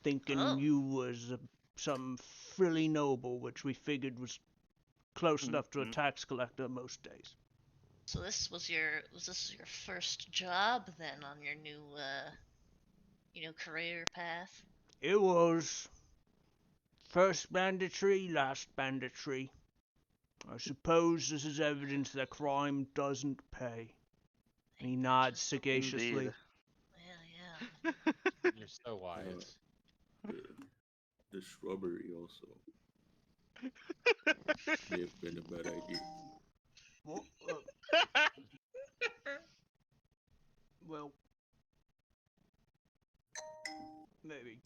Thinking Oh. you was some frilly noble, which we figured was close enough to a Mhm. tax collector most days. So this was your first job then on your new career path? It was first banditry, last banditry. I suppose this is evidence that crime doesn't pay. He nods Just- sagaciously. Indeed. Yeah. You're so wise. The strawberry also may have been a bad idea. Well, well, maybe.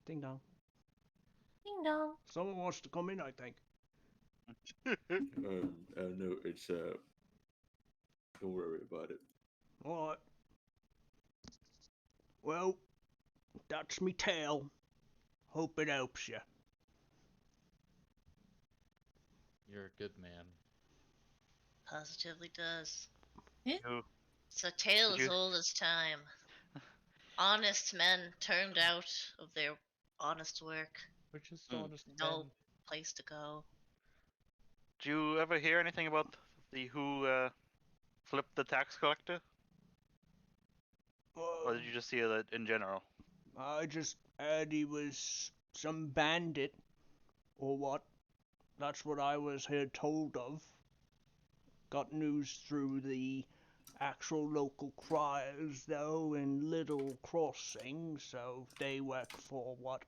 Ding dong. Ding dong. Someone wants to come in, I think. No, it's don't worry about it. Alright. Well, that's me tale. Hope it helps you. You're a good man. Positively does. Who- It's a tale Did as you- old as time. Honest men turned out of their honest work. Which is Hmm. honest No men. place to go. Did you ever hear anything about the who flipped the tax collector, or did you just hear that in general? I just heard he was some bandit, or what. That's what I was here told of. Got news through the actual local criers, though, in Little Crossing, so they work for what?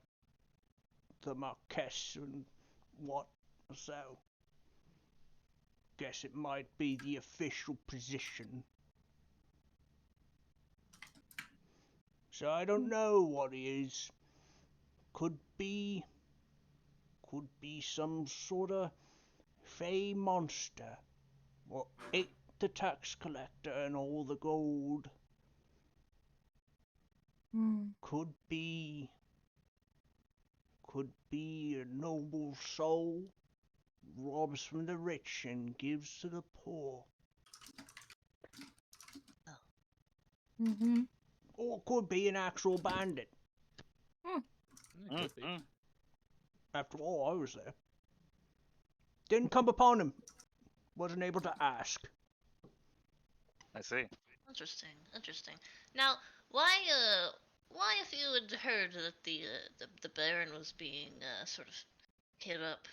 The Marquess and what? So, guess it might be the official position. So I don't know what he is. Could be some sort of fey monster. What ate the tax collector and all the gold. Could be a noble soul, robs from the rich and gives to the poor. Mm-hmm. Or could be an actual bandit. It could be. After all, I was there. Didn't come upon him. Wasn't able to ask. I see. Interesting. Interesting. Now, why if you had heard that the Baron was being sort of hit up,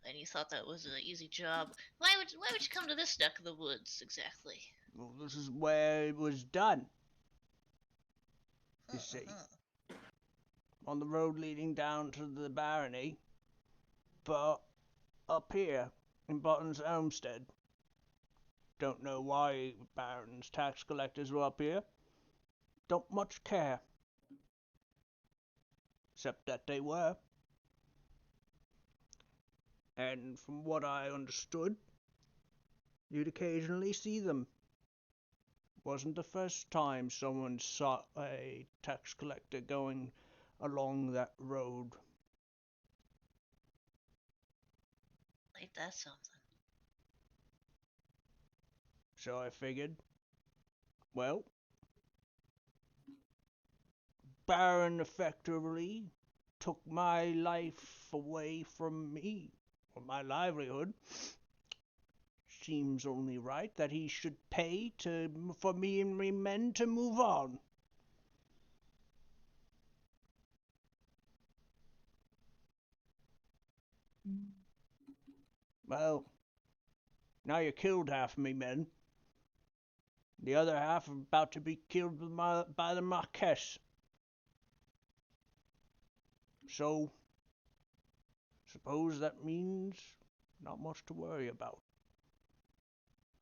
and you thought that was an easy job, why would you come to this neck of the woods exactly? Well, this is where it was done. You see, on the road leading down to the barony, but up here in Button's homestead. Don't know why Baron's tax collectors were up here. Don't much care. Except that they were. And from what I understood, you'd occasionally see them. Wasn't the first time someone saw a tax collector going along that road. Ain't that something? So I figured, well, Baron effectively took my life away from me, or my livelihood. Seems only right that he should pay for me and my men to move on. Well, now you killed half of me men. The other half are about to be killed by the Marquess. So, suppose that means not much to worry about.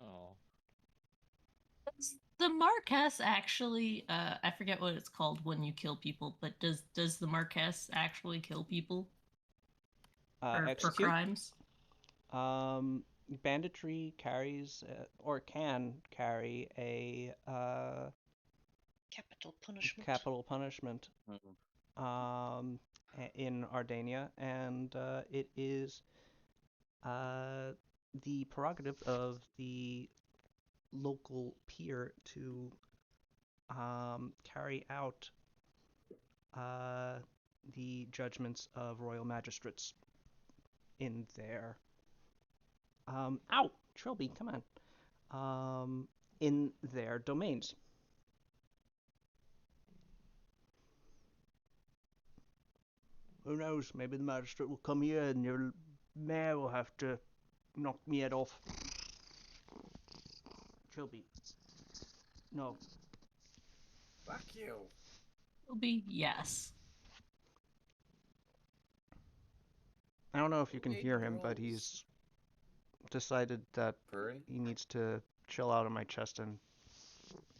Oh. The Marquess actually, I forget what it's called when you kill people, but does the Marquess actually kill people for Execute. crimes? Banditry carries or can carry a Capital punishment. capital punishment in Ardania, and it is the prerogative of the local peer to carry out the judgments of royal magistrates in their Trilby, come on. In their domains. Who knows? Maybe the magistrate will come here and your mayor will have to knock me head off. Trilby. No. Fuck you. Trilby, yes. I don't know if you can Okay, hear him, but girls. he's decided that Purring? he needs to chill out on my chest and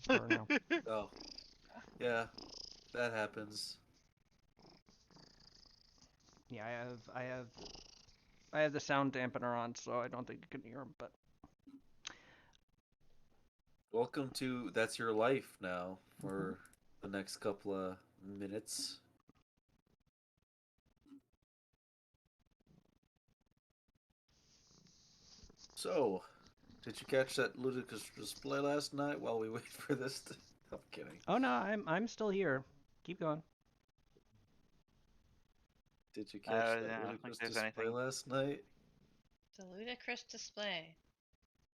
purr now. Oh. Yeah, that happens. Yeah, I have the sound dampener on, so I don't think you can hear him, but Welcome to That's Your Life now for the next couple of minutes. So, did you catch that ludicrous display last night while we wait for this to... I'm kidding. oh no, I'm still here. Keep going. Did you catch yeah, I that don't think ludicrous there's display anything. last night? The ludicrous display.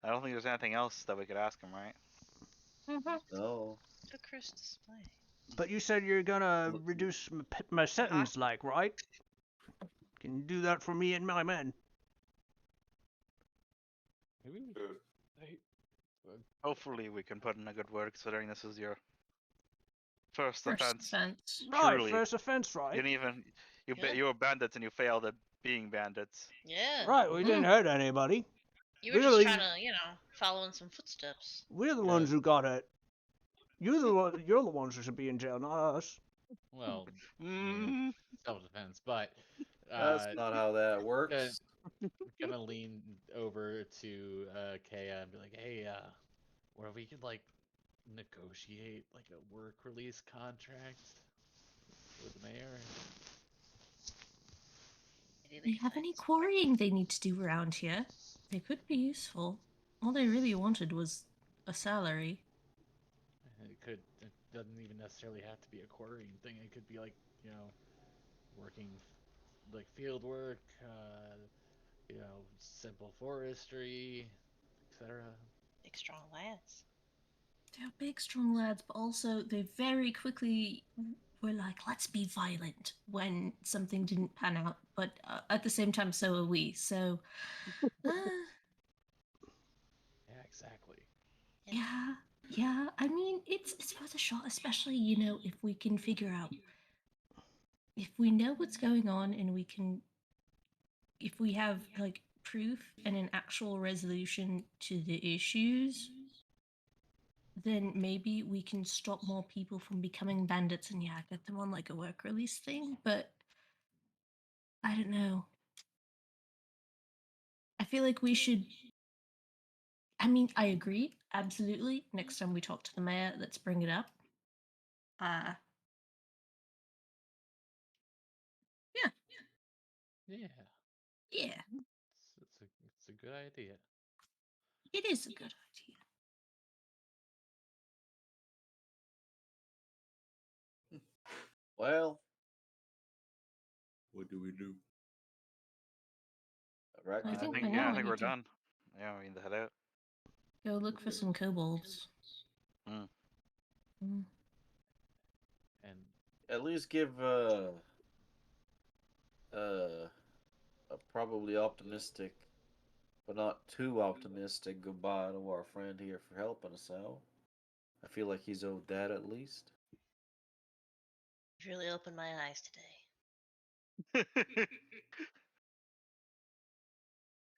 I don't think there's anything else that we could ask him, right? No. Ludicrous display. But you said you're gonna reduce my sentence, like, right? Can you do that for me and my men? Maybe we Hopefully, we can put in a good word considering this is your first First offense. offense. Right, Truly. first offense, You right? didn't even Yeah. you were bandits and you failed at being bandits. Yeah. Right, we didn't hurt anybody. You were Really? just trying to, follow in some footsteps. We're the Yeah. ones who got it. You're the ones who should be in jail, not us. Well, Mm. self-defense, but That's not how that works. gonna lean over to Kaya and be like, "Hey, what if we could like negotiate like a work release contract with the mayor?" Maybe They we can have find any some- quarrying they need to do around here? They could be useful. All they really wanted was a salary. It doesn't even necessarily have to be a quarrying thing. It could be like, working like field work, simple forestry, etc. Big strong lads. They're big, strong lads, but also they very quickly were like, let's be violent when something didn't pan out. But at the same time, so are we. So, Yeah, exactly. yeah. I mean, it's worth a shot, especially if we can figure out, if we know what's going on, and if we have like proof and an actual resolution to the issues, then maybe we can stop more people from becoming bandits and get them on like a work release thing. But I don't know. I feel like we should. I mean, I agree, absolutely. Next time we talk to the mayor, let's bring it up. Yeah. Yeah, it's a good idea. It is a good idea. Well, What do we do? right. I I think think by yeah, now I we think need we're to done. Yeah, we need to head out. go look for some kobolds. Mm. Mm. And at least give a probably optimistic, but not too optimistic goodbye to our friend here for helping us out. I feel like he's owed that at least. You've really opened my eyes today.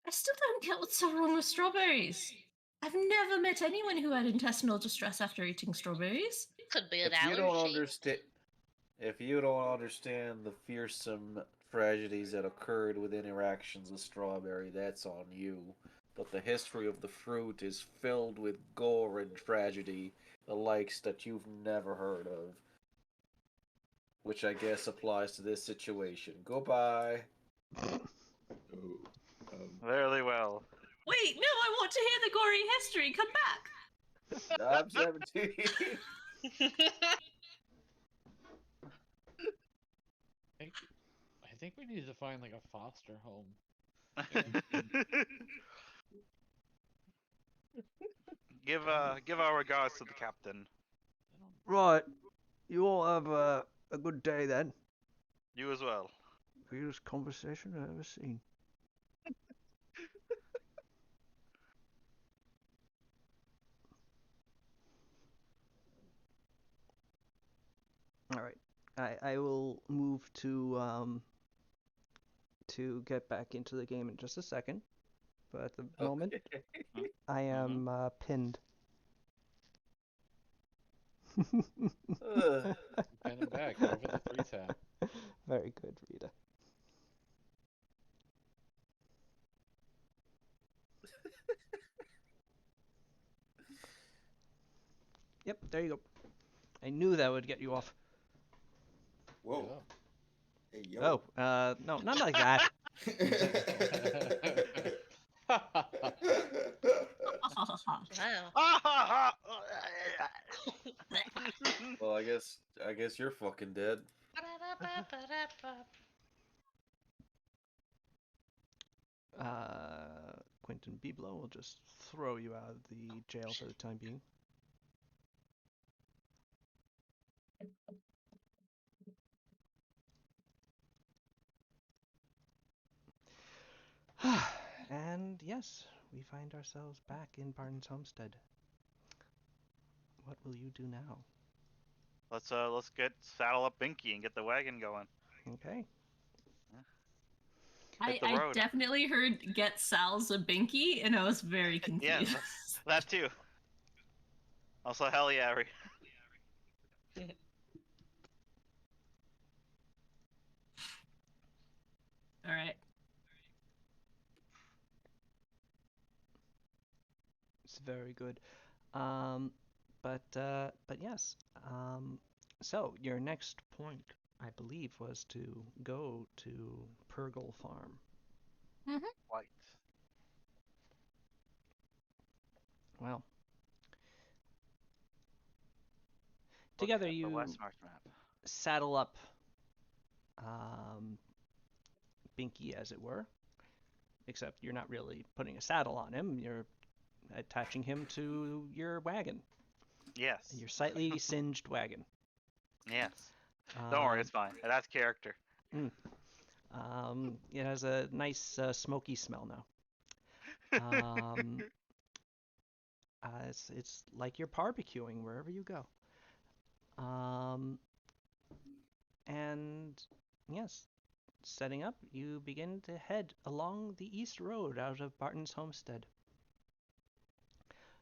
I still don't get what's so wrong with strawberries. I've never met anyone who had intestinal distress after eating strawberries. Could be an If you allergy. don't understand, if you don't understand the fearsome tragedies that occurred with interactions with strawberry, that's on you. But the history of the fruit is filled with gore and tragedy, the likes that you've never heard of. Which I guess applies to this situation. Goodbye. Oh, Very well. Wait, no, I want to hear the gory history. Come back. I'm 17. I think we need to find like a foster home. Give our regards to the captain. Right. You all have a good day then. You as well. Weirdest conversation I've ever seen. All right. I will move to get back into the game in just a second. But at the moment, I am pinned. Ugh. Pen him back over the 3-tap. Very good, Rita. Yep, there you go. I knew that would get you off. Whoa. Yeah. Hey, yo. Oh, no, not like that. Wow. Well, I guess you're fucking dead. Quentin Biblo will just throw you out of the jail for the time being. And yes, we find ourselves back in Barnes Homestead. what will you do now? Let's get saddle up Binky and get the wagon going. Okay. I, Hit the I road. definitely heard get Sal's a binky, and I was very Yeah, confused. that too. Also, hell yeah, All right. It's very good. But yes. So your next point, I believe, was to go to Purgle Farm. White. Well, Look together at the you Westmarch map. saddle up Binky, as it were. Except you're not really putting a saddle on him. You're attaching him to your wagon. Yes. Your slightly singed wagon. Yes. Don't worry, Um, it's fine. That's character. It has a nice smoky smell now. It's like you're barbecuing wherever you go. And yes, setting up, you begin to head along the east road out of Barton's homestead.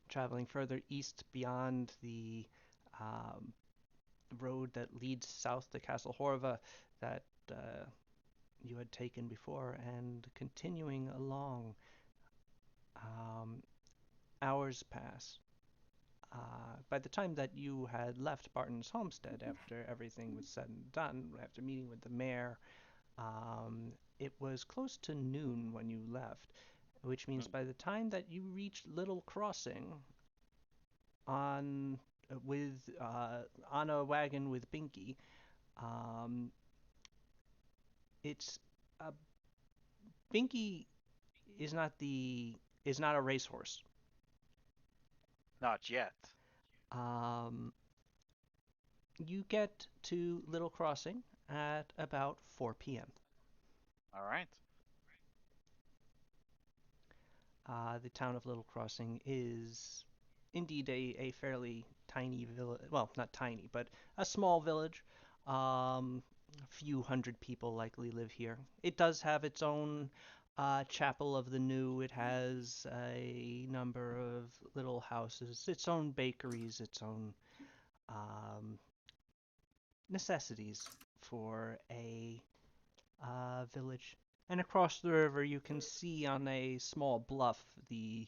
Traveling further east beyond the road that leads south to Castle Horva that you had taken before, and continuing along. Hours pass. By the time that you had left Barton's homestead, after everything was said and done, after meeting with the mayor, it was close to noon when you left, which means by the time that you reached Little Crossing on a wagon with Binky, it's Binky is not a racehorse. Not yet. You get to Little Crossing at about 4 p.m. All right. The town of Little Crossing is indeed a fairly tiny village. Well, not tiny, but a small village. A few hundred people likely live here. It does have its own Chapel of the New. It has a number of little houses, its own bakeries, its own necessities for a village. And across the river, you can see on a small bluff the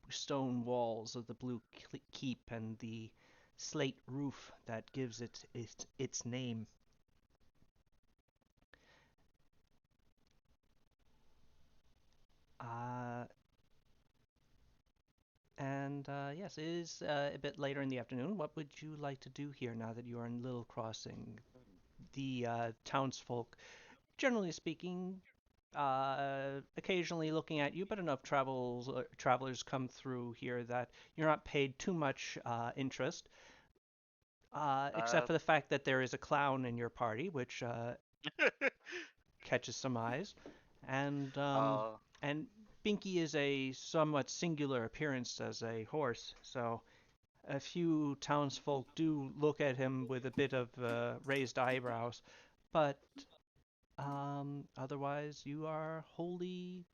stone walls of the Blue Keep and the slate roof that gives it its name. Yes, it is a bit later in the afternoon. What would you like to do here now that you are in Little Crossing? The townsfolk, generally speaking, occasionally looking at you, but enough travelers come through here that you're not paid too much interest, except for the fact that there is a clown in your party, which catches some eyes, and Binky is a somewhat singular appearance as a horse, so a few townsfolk do look at him with a bit of raised eyebrows, but otherwise you are wholly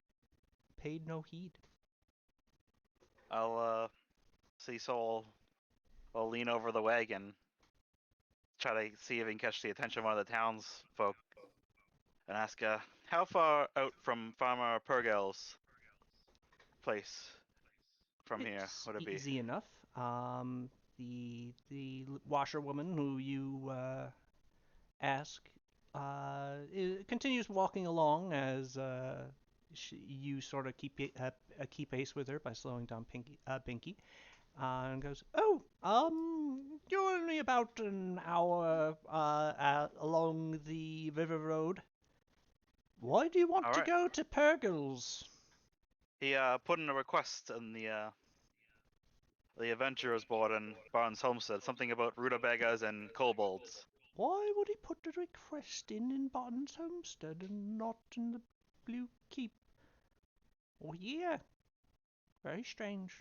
paid no heed. I'll Cecil will lean over the wagon, try to see if he can catch the attention of one of the townsfolk, and ask, how far out from Farmer Purgell's place from here would it be? Easy enough. The washerwoman who you ask continues walking along as you sort of keep pace with her by slowing down Binky, and goes, "Oh, you're only about an hour along the river road. Why do you want to go to Purgell's?" He put in a request in the Adventurers board in Barnes Homestead, something about rutabagas and kobolds. Why would he put a request in Barton's Homestead and not in the Blue Keep? Oh, yeah. Very strange.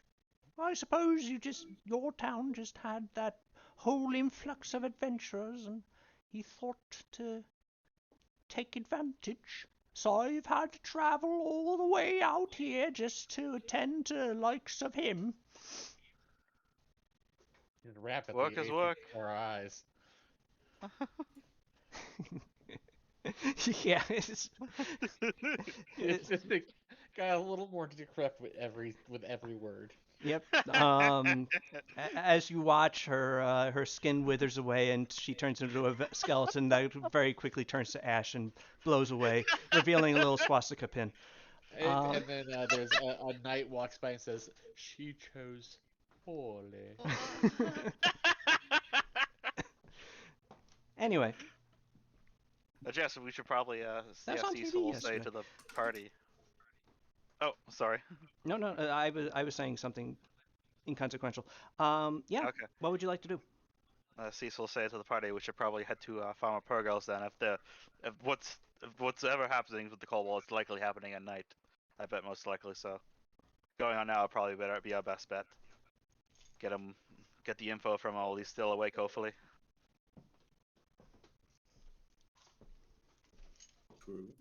I suppose your town just had that whole influx of adventurers, and he thought to take advantage. So I've had to travel all the way out here just to attend to likes of him. And rapidly Work is ate work. our eyes. Yeah, it's It's just it got a little more decrepit with every word. Yep. As you watch her, her skin withers away, and she turns into a skeleton that very quickly turns to ash and blows away, revealing a little swastika pin. And then there's a knight walks by and says, "She chose poorly." Anyway, Jess, we should probably That's on TV Cecil will say yesterday. to the party. Oh, sorry. no, I was saying something inconsequential. Yeah. Okay. What would you like to do? Cecil will say to the party we should probably head to Farmer Purgles then. If what's ever happening with the cold wall is likely happening at night. I bet most likely so. Going on now would probably better be our best bet. Get the info from all these still awake, hopefully. True.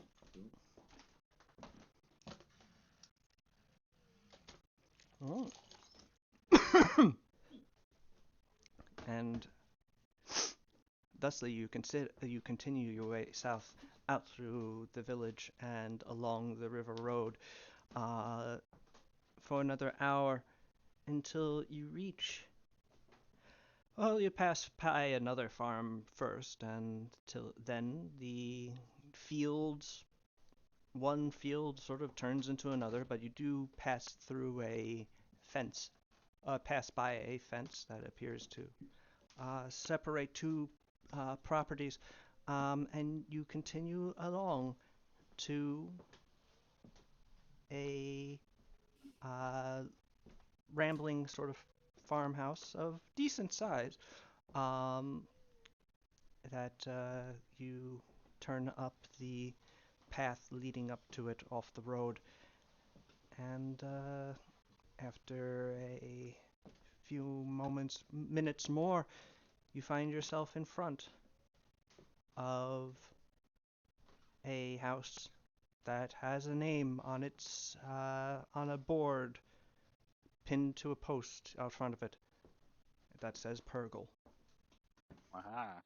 Oh. And thusly you continue your way south out through the village and along the river road for another hour until you reach. Well, you pass by another farm first, and till then the fields. One field sort of turns into another, but you do pass through a fence. Pass by a fence that appears to separate two properties, and you continue along to a rambling sort of farmhouse of decent size that you turn up the path leading up to it off the road, and after a few minutes more, you find yourself in front of a house that has a name on its on a board pinned to a post out front of it that says Purgle. Aha.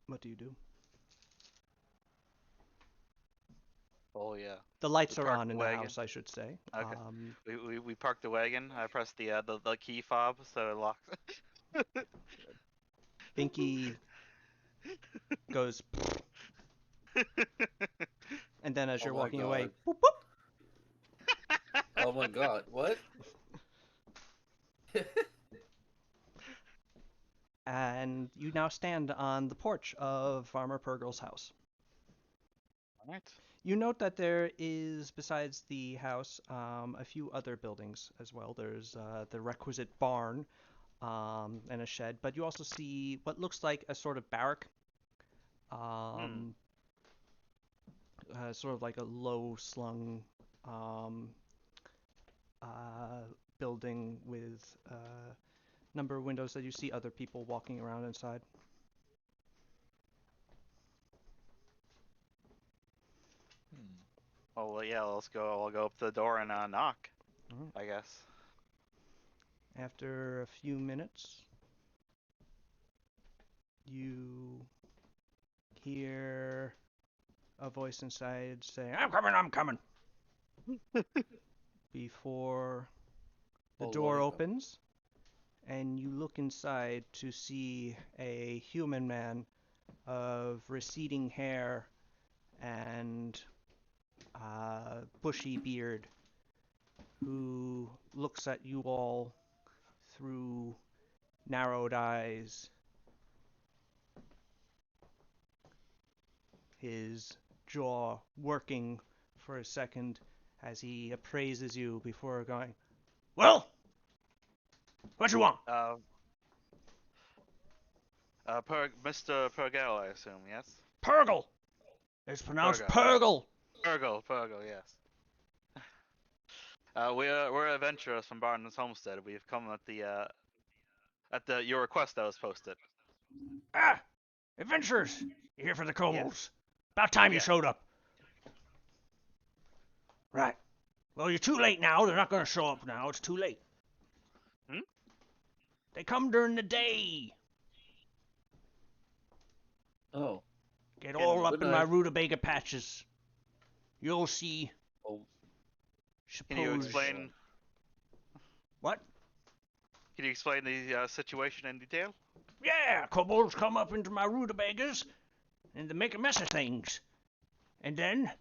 What do you do? Oh yeah. The lights We are parked on the in the wagon. house, I should say. Okay. We parked the wagon. I pressed the key fob so it locks. Binky goes, and then as Oh you're my walking away, God. boop, boop, Oh my god, what? and you now stand on the porch of Farmer Purgle's house. Alright. You note that there is, besides the house, a few other buildings as well. There's the requisite barn and a shed, but you also see what looks like a sort of barrack, sort of like a low-slung building with a number of windows that you see other people walking around inside. Oh well, yeah. Let's go. I'll go up to the door and knock. Alright. I guess. After a few minutes, you hear a voice inside saying, "I'm coming, I'm coming." Before the Oh, door Lordy. opens, and you look inside to see a human man of receding hair and bushy beard who looks at you all through narrowed eyes, his jaw working for a second as he appraises you before going, "Well, what you want?" Mr. Purgell, I assume. Yes. Purgle. It's pronounced Purgle. Purgle. Purgle, yes. We're adventurers from Barton's Homestead. We've come at the your request that was posted. Ah, adventurers! You here for the kobolds? About time you Yeah. showed up. Right. Well, you're too late now. They're not going to show up now. It's too late. Hmm? They come during the day. Oh. Get Good all up in my night. rutabaga patches. You'll see. Oh. Can you Suppose- explain? What? Can you explain the situation in detail? Yeah, kobolds come up into my rutabagas and they make a mess of things. And then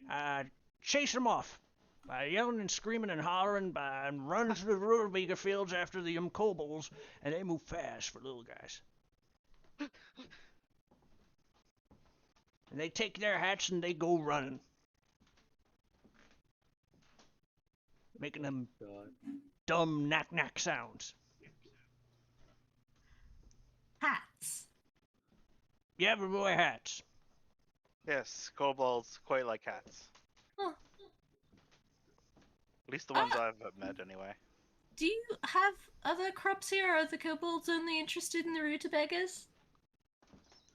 I chase them off by yelling and screaming and hollering and run through the rutabaga fields after the kobolds, and they move fast for little guys. And they take their hats and they go running, making them God. dumb knack-knack sounds. Hats. Yeah, we wear hats. Yes, kobolds quite like cats. Huh. At least the ones I've met, anyway. Do you have other crops here, or are the kobolds only interested in the rutabagas?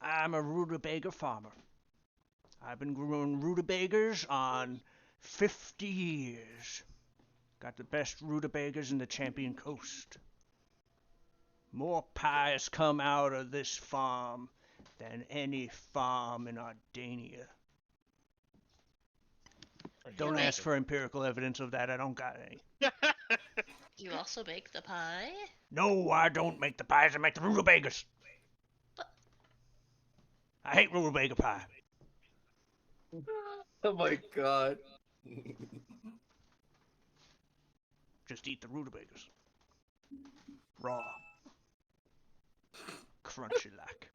I'm a rutabaga farmer. I've been growing rutabagas on 50 years. Got the best rutabagas in the Champion Coast. More pies come out of this farm than any farm in Ardania. Don't Wait. ask for empirical evidence of that. I don't got any. Do you also bake the pie? No, I don't make the pies. I make the rutabagas. But- I hate rutabaga pie. Oh my god. Just eat the rutabagas. Raw. Crunchy like.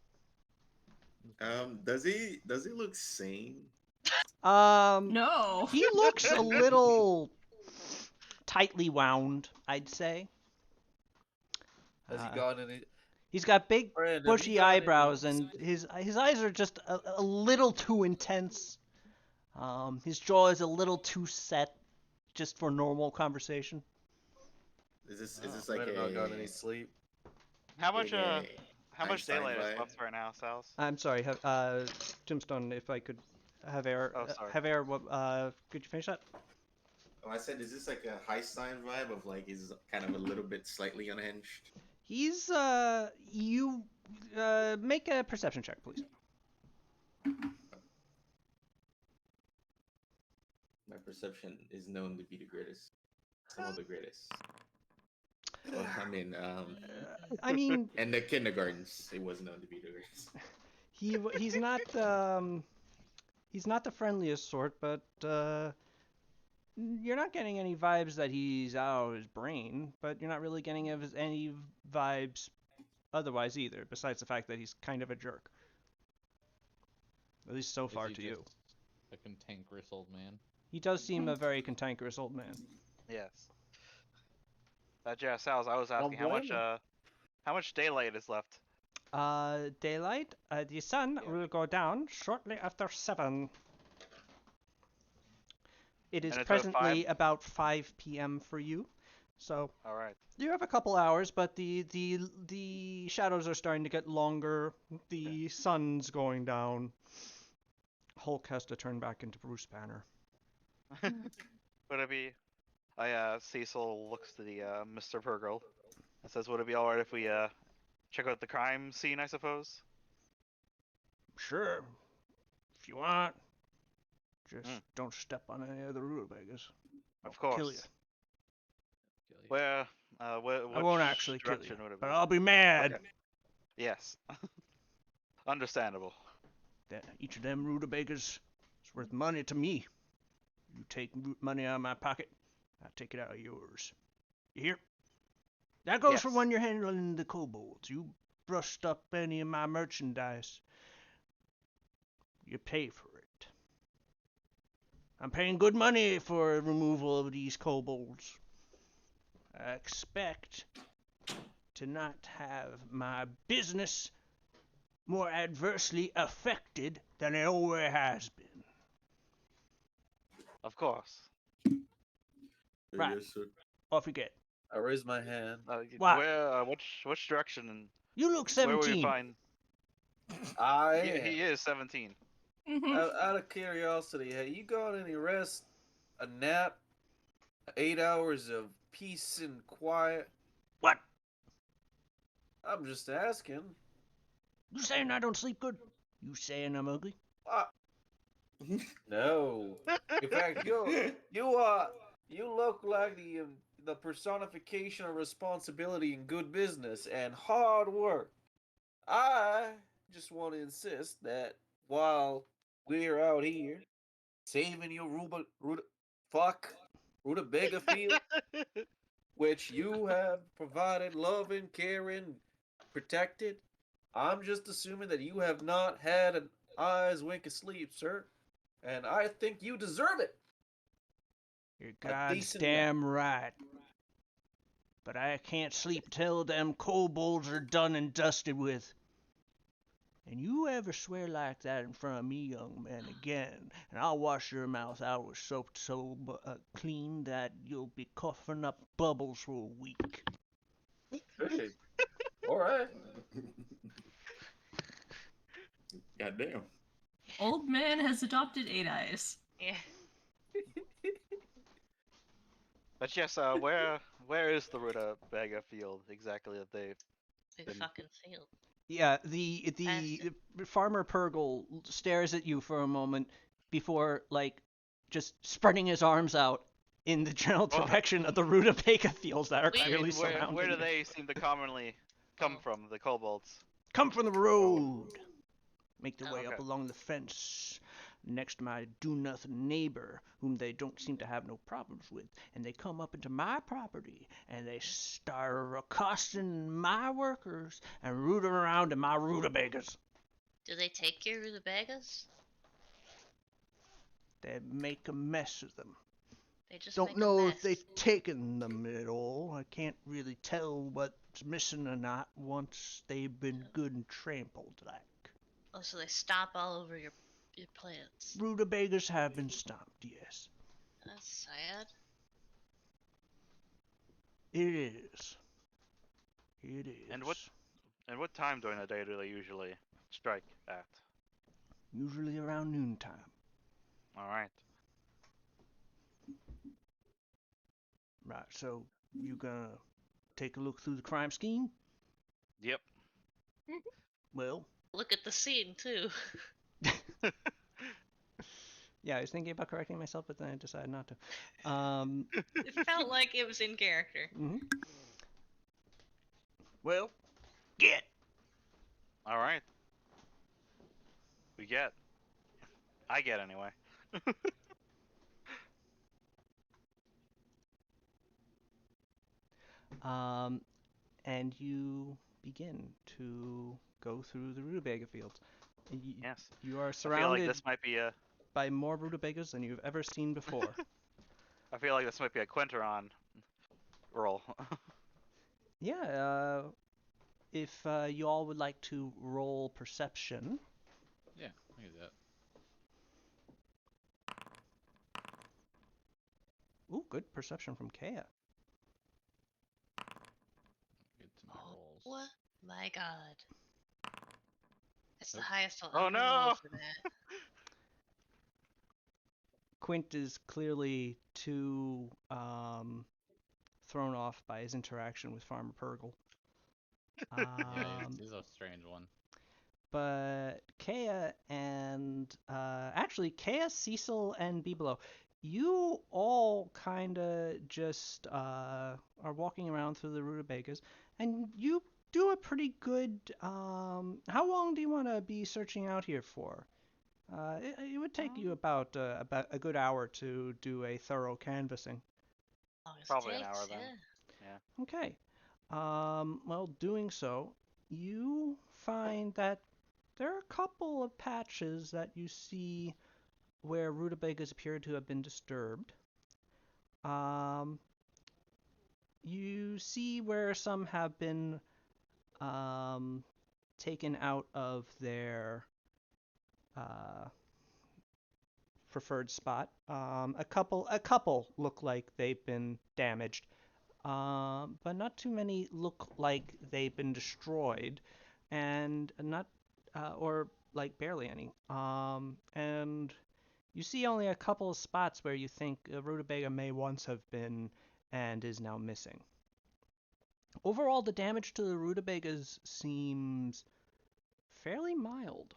Does he look sane? No. He looks a little tightly wound, I'd say. Has he got any? He's got big Brandon, bushy you got any eyebrows, notes? and his eyes are just a little too intense. His jaw is a little too set, just for normal conversation. Is this Oh, like Brandon not got any a sleep? How much a how much Einstein daylight is vibe? left right now, Sals? I'm sorry, Tombstone, if I could have air. Oh, sorry. Have air. Could you finish that? Oh, I said, is this like a Einstein vibe of like he's kind of a little bit slightly unhinged? He's you make a perception check, please. My perception is known to be the greatest. Some of the greatest. Well, I mean, in the kindergartens, it was known to be the greatest. he's not the friendliest sort, but you're not getting any vibes that he's out of his brain, but you're not really getting any vibes otherwise either, besides the fact that he's kind of a jerk. At least so far Is to he you. just a cantankerous old man? He does seem a very cantankerous old man. Yes. Yeah, Sals, I was asking blame him. how much daylight is left? Daylight, the sun Yeah. will go down shortly after 7. It is And it's about presently about 5 p.m. for you, so All right. you have a couple hours, but the shadows are starting to get longer. The sun's going down. Hulk has to turn back into Bruce Banner. Would it be? Cecil looks to the Mr. Purgle and says, "Would it be all right if we check out the crime scene? I suppose." Sure, if you want. Just Mm. don't step on any of the rutabagas. Of course. Kill you. Kill you. Where? I won't actually kill you, direction would it but be? I'll be mad. Okay. Yes. Understandable. That each of them rutabagas is worth money to me. You take money out of my pocket, I take it out of yours. You hear? That goes for Yes. when you're handling the kobolds. You brushed up any of my merchandise, you pay for it. I'm paying good money for removal of these kobolds. I expect to not have my business more adversely affected than it always has been. Of course. Right. Yes, sir. Off you get. I raise my hand. Wow. Where? Which direction? And You look where will you 17. find? I He, am. he is 17. Mhm. Out of curiosity, have you got any rest, a nap, 8 hours of peace and quiet? What? I'm just asking. You saying I don't sleep good? You saying I'm ugly? No. In fact, you look like the personification of responsibility and good business and hard work. I just want to insist that while we're out here saving your Rutabaga field, which you have provided love and care and protected, I'm just assuming that you have not had an eyes wink of sleep, sir. And I think you deserve it. You're A decent goddamn right. But I can't sleep till them kobolds are done and dusted with. And you ever swear like that in front of me, young man, again, and I'll wash your mouth out with soap so clean that you'll be coughing up bubbles for a week. Hey, all right. Goddamn. Old man has adopted 8 eyes. Yeah. But yes, where is the Rutabaga field exactly that they? Big Then- fucking field. Yeah, the Farmer Purgle stares at you for a moment before, like, just spreading his arms out in the general Oh. direction of the Rutabaga fields that are We- I clearly mean, where surrounding do you. they seem to commonly come Oh. from? The kobolds. Come from the road. Make their Oh, way up okay. along the fence next to my do-nothing neighbor, whom they don't seem to have no problems with, and they come up into my property, and they start accosting my workers and rooting around in my rutabagas. Do they take your rutabagas? They make a mess of them. They just Don't make a know mess. if they've taken them at all. I can't really tell what's missing or not once they've been good and trampled like. Oh, so they stomp all over your plants. Rutabagas have been stomped, yes. That's sad. It is. It is. And what time during the day do they usually strike at? Usually around noontime. All right. Right, so you gonna take a look through the crime scheme? Yep. Well, Look at the scene too. yeah, I was thinking about correcting myself, but then I decided not to. It felt like it was in character. Well, get. All right. We get. I get anyway. And you begin to go through the rutabaga fields. Yes. You are I feel like surrounded this might be a. by more rutabagas than you've ever seen before. I feel like this might be a Quinteron roll. Yeah, if you all would like to roll perception. Yeah, I can do that. Ooh, good perception from Kea. Get to my Oh, rolls. what? My God. That's the Nope. highest I'll Oh, ever no! roll for that. Quint is clearly too thrown off by his interaction with Farmer Purgle. Yeah, he's a strange one. But Kea and actually Kea, Cecil, and Bibelo, you all kind of just are walking around through the rutabagas, and you do a pretty good. How long do you want to be searching out here for? It would take you about a good hour to do a thorough canvassing. Long as it Probably an takes, hour then. yeah. Okay. Well, doing so, you find that there are a couple of patches that you see where rutabagas appear to have been disturbed. You see where some have been taken out of their preferred spot. A couple look like they've been damaged, but not too many look like they've been destroyed, and not or like barely any. And you see only a couple of spots where you think a rutabaga may once have been and is now missing. Overall, the damage to the rutabagas seems fairly mild.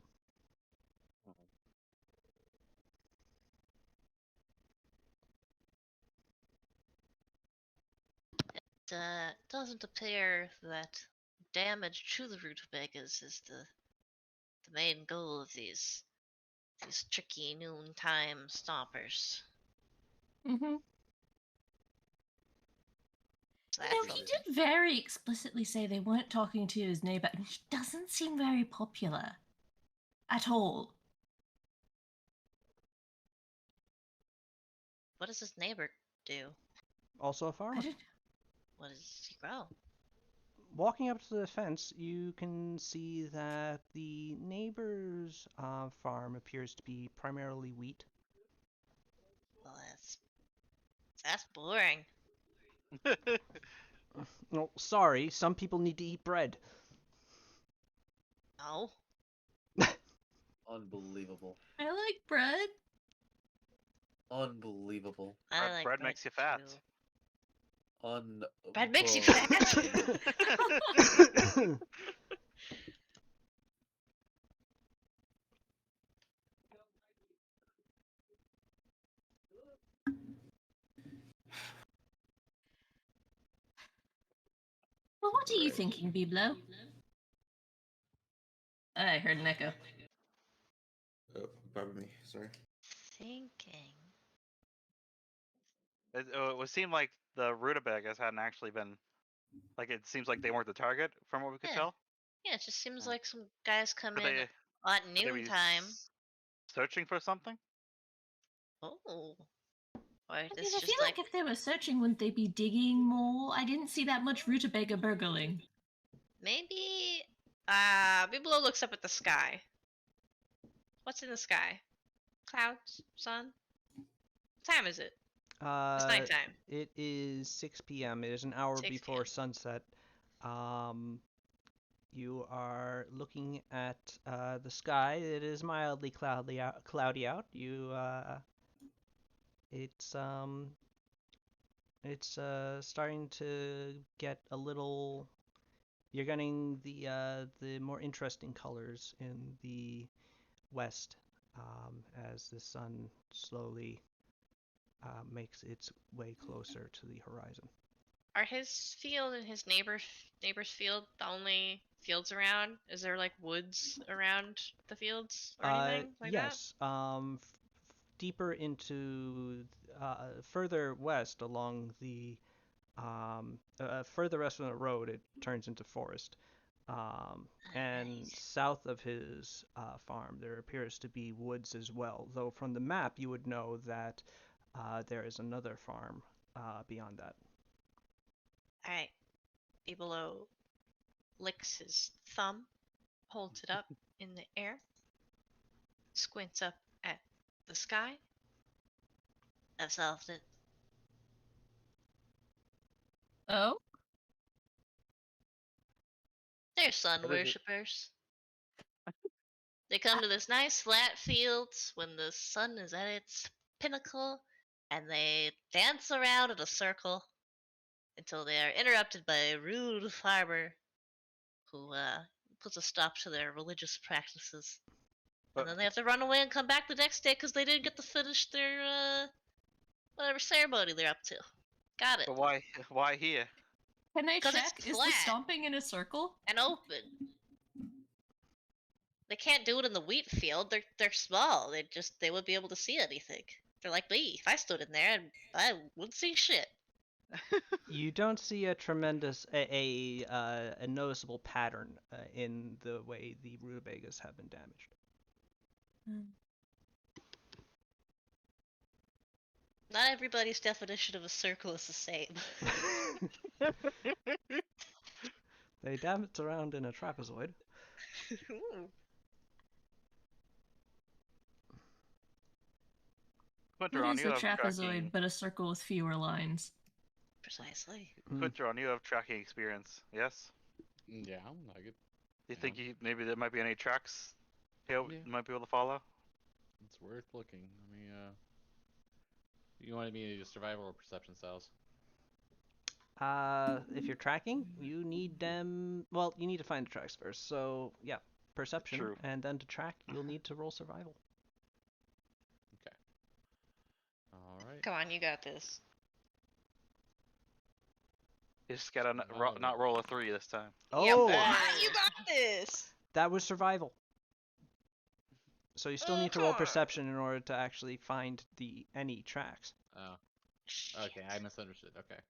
Doesn't appear that damage to the rutabagas is the main goal of these tricky noontime stompers. Mm-hmm. So You know, that's he something. did very explicitly say they weren't talking to his neighbor, and he doesn't seem very popular at all. What does his neighbor do? Also a I farmer. don't. What does he grow? Walking up to the fence, you can see that the neighbor's farm appears to be primarily wheat. Well, that's boring. No, sorry, some people need to eat bread. No. Unbelievable. I like bread. Unbelievable. I like bread makes you fat. too. Bread makes you fat. Well, what are you Right. thinking, Biblo? I heard an echo. Oh, pardon me. Sorry. Thinking. It would seem like the rutabagas hadn't actually been. Like, it seems like they weren't the target from what we could Yeah. tell. Yeah, it just seems like some guys come Could in they, at could they be noontime. searching for something? Oh. Or I mean, this I just feel like if they were searching, wouldn't they be digging more? I didn't see that much rutabaga burgling. maybe Biblo looks up at the sky. What's in the sky? Clouds? Sun? What time is it? It's nighttime. It is 6 p.m. It is an hour 6 before p.m. sunset. You are looking at the sky. It is mildly cloudy out. It's starting to get a little. You're getting the more interesting colors in the west as the sun slowly makes its way closer to the horizon. Are his field and his neighbor's field the only fields around? Is there like woods around the fields or anything like that? Yes. Deeper into further west along the further west from the road, it turns into forest. And Nice. south of his farm, there appears to be woods as well. Though from the map, you would know that there is another farm beyond that. Alright. Biblo licks his thumb, holds it up in the air, squints up at the sky. I've solved it. Oh? They're sun What is it? worshippers. They come to this nice flat field when the sun is at its pinnacle, and they dance around in a circle until they are interrupted by a rude farmer who puts a stop to their religious practices. But- And then they have to run away and come back the next day because they didn't get to finish their whatever ceremony they're up to. Got it. But why here? Can I 'Cause it's check? Is the flat. stomping in a circle? And open. They can't do it in the wheat field. They're small. They wouldn't be able to see anything. They're like me. If I stood in there, I wouldn't see shit. You don't see a noticeable pattern in the way the rutabagas have been damaged. Not everybody's definition of a circle is the same. They dance around in a trapezoid. Ooh. It Quinteron, is you a have trapezoid, tracking. but a circle with fewer lines. Precisely. Quinteron, you have tracking experience. Yes. Yeah, I could. Do you think maybe there might be any tracks you Yeah. might be able to follow? It's worth looking. I mean, you wanted me to do survival or perception styles? If you're tracking, you need them. Well, you need to find the tracks first. So yeah, perception, True. and then to track, you'll need to roll survival. Okay. All right. Come on, you got this. You just gotta not roll a 3 this time. Oh, Yep, you got this. that was survival. So you still need to roll perception in order to actually find any tracks. Oh. Okay, I misunderstood. Okay.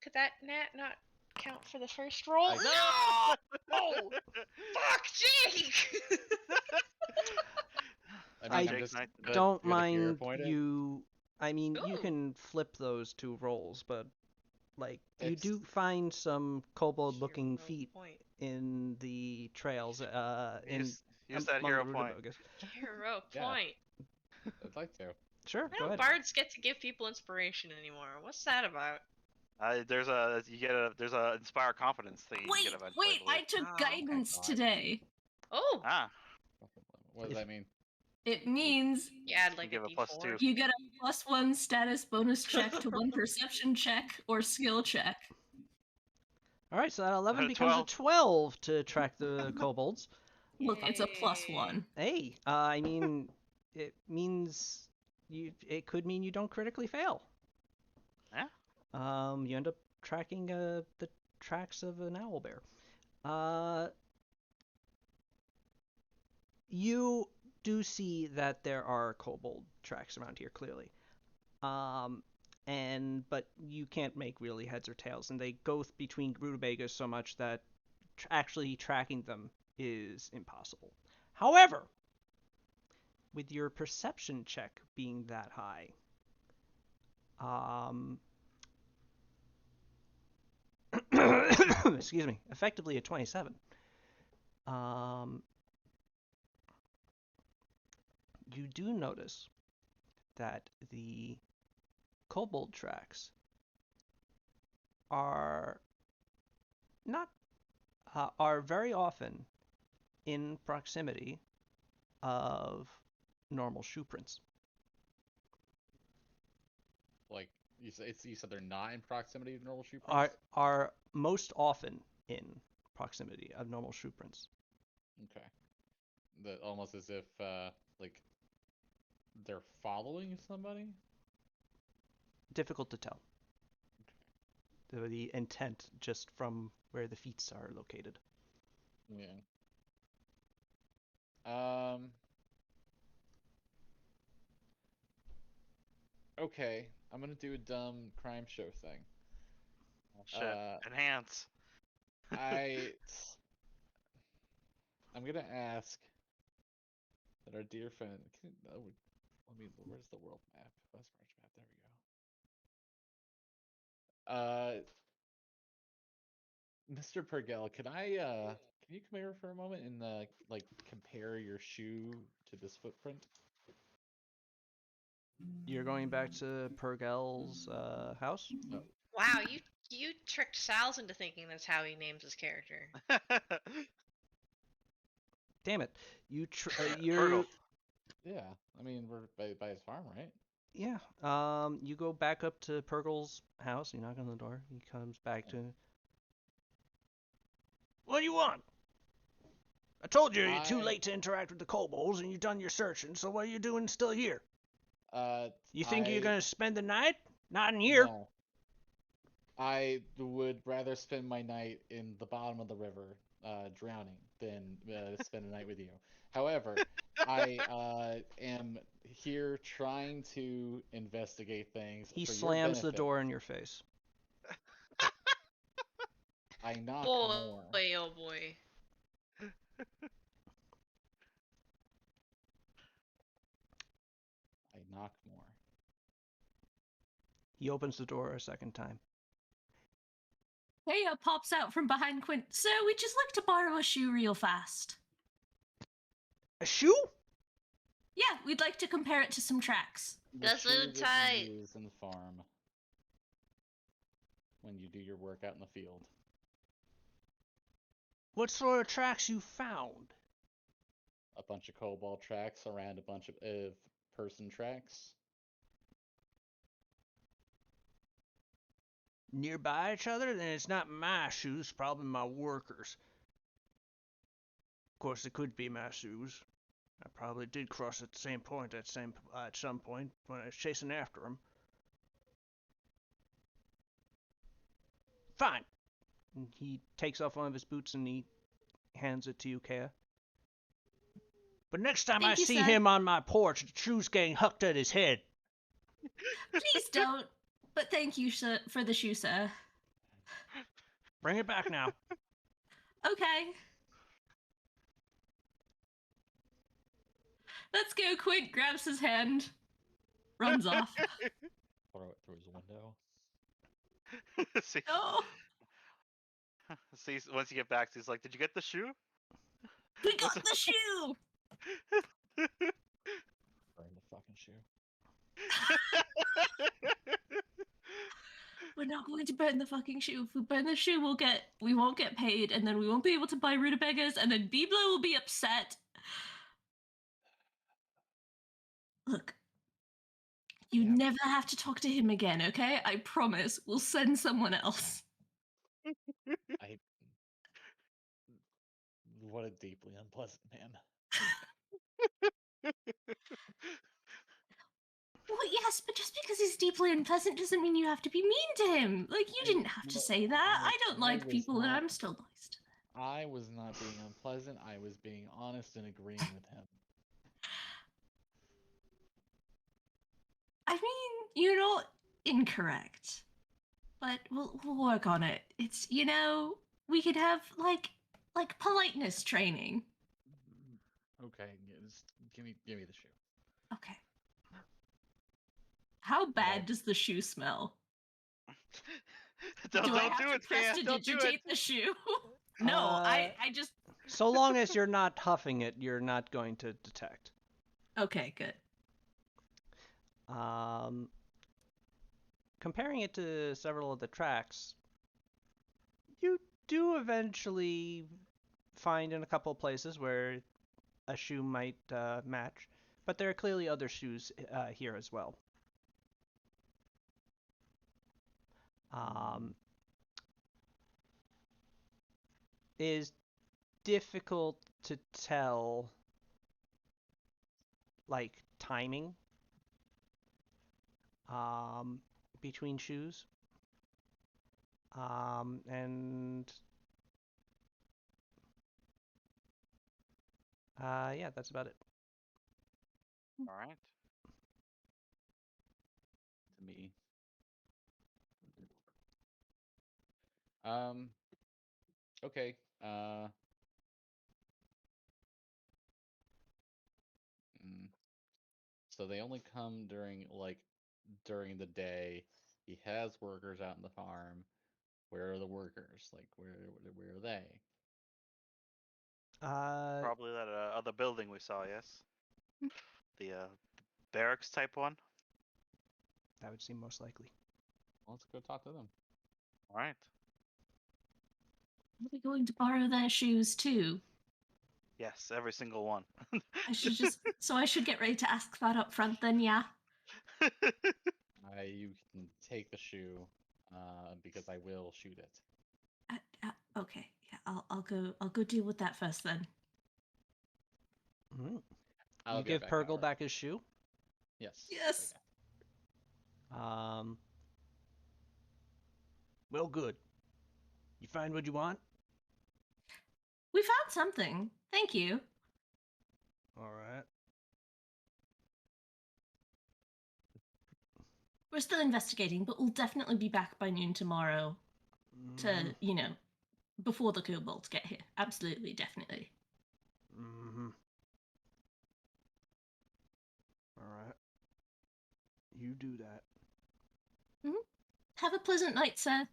Could that nat not count for the first roll? I- No! Oh, fuck, Jake! I I'm just Don't good if you're mind appointed. you. I mean, you Ooh. can flip those 2 rolls, but like you It's- do find some kobold-looking Hero feet point. in the trails. In Use that among hero the point. Rutabogas. Hero Yeah. point. I'd like to. Sure, Why go don't ahead. bards get to give people inspiration anymore? What's that about? There's a inspire confidence thing you Wait, can get eventually. wait! I took Oh, guidance God. today. Oh, Ah, What does that mean? It means you add like give a a plus D4. 2. you get a +1 status bonus check to one perception check or skill check. All right, so that 11 becomes a 12 to track the kobolds. Look, it's a Yay. +1. Hey, I mean, it means it could mean you don't critically fail. Yeah. You end up tracking the tracks of an owlbear. You do see that there are kobold tracks around here, clearly. But you can't make really heads or tails, and they go between rutabagas so much that actually tracking them is impossible. However, with your perception check being that high, excuse me, effectively a 27, you do notice that the kobold tracks are very often in proximity of normal shoe prints. Like you said they're not in proximity of normal shoe prints. Are most often in proximity of normal shoe prints. Okay. Almost as if like they're following somebody. Difficult to tell. The intent just from where the feet are located. Yeah. Okay, I'm gonna do a dumb crime show thing. Oh, shit. Enhance. I'm gonna ask that our dear friend. Where's the world map? Where's March map? There we go. Mr. Pergel, can you come here for a moment and like compare your shoe to this footprint? You're going back to Pergel's house? No. Wow, you tricked Sal's into thinking that's how he names his character. Damn it. You're Fergal. Yeah, I mean we're by his farm, right? Yeah. You go back up to Pergel's house, you knock on the door, he comes back to What do you want? I told you you're too late to interact with the kobolds and you've done your searching, so what are you doing still here? You think you're gonna spend the night? Not in here. No. I would rather spend my night in the bottom of the river, drowning, than spend a night with you. However, I am here trying to investigate things. He for your slams the benefit. door in your face. I knock Boy, more. oh boy. I knock more. He opens the door a second time. Heya pops out from behind Quint. So we'd just like to borrow a shoe real fast. A shoe? Yeah, we'd like to compare it to some tracks. The shoe that you Gesundheit. use in the farm when you do your work out in the field. What sort of tracks you found? A bunch of cobalt tracks around a bunch of person tracks. Nearby each other? Then it's not my shoes, probably my workers. Of course, it could be my shoes. I probably did cross at the same point at some point when I was chasing after them. Fine. And he takes off one of his boots and he hands it to you, Kea. But next time Thank I you, see sir. him on my porch, the shoe's getting hucked at his head. Please don't. But thank you, sir, for the shoe, sir. Bring it back now. Okay. Let's go. Quint grabs his hand, runs off. Throw it through his window. see, Oh, see, once you get back, he's like, "Did you get the shoe?" we got the shoe. Burn the fucking shoe. We're not going to burn the fucking shoe. If we burn the shoe, we won't get paid, and then we won't be able to buy rutabagas, and then Biblo will be upset. Look, you Yeah. never have to talk to him again, okay? I promise. We'll send someone else. I. What a deeply unpleasant man. Well, yes, but just because he's deeply unpleasant doesn't mean you have to be mean to him. Like, you didn't have to say that. I don't like people, and I'm still nice to them. I was not being unpleasant. I was being honest and agreeing with him. I mean, you're not incorrect. But we'll work on it. It's, we could have, like politeness training. Okay, just give me the shoe. Okay. How bad does the shoe smell? don't Do I have do to it, press Cam. to Don't do it. digitate the shoe? No, I just... So long as you're not huffing it, you're not going to detect. Okay, good. Comparing it to several of the tracks, you do eventually find in a couple of places where a shoe might match, but there are clearly other shoes here as well. It is difficult to tell, like, timing between shoes. And yeah, that's about it. All right. To me. Okay. So they only come during the day. He has workers out in the farm. Where are the workers? Like, where are they? Probably that other building we saw. Yes. The barracks type one. That would seem most likely. Let's go talk to them. All right. Are we going to borrow their shoes too? Yes, every single one. I should get ready to ask that up front then, yeah? You can take the shoe, because I will shoot it. Okay, yeah, I'll go deal with that first then. Mm-hmm. I'll You be give right back, Purgle Howard. back his shoe. Yes. Yes. Okay. Well, good. You find what you want? We found something. Thank you. All right. We're still investigating, but we'll definitely be back by noon tomorrow to, before the kobolds get here. Absolutely, definitely. Mm-hmm. All right. You do that. Have a pleasant night, sir.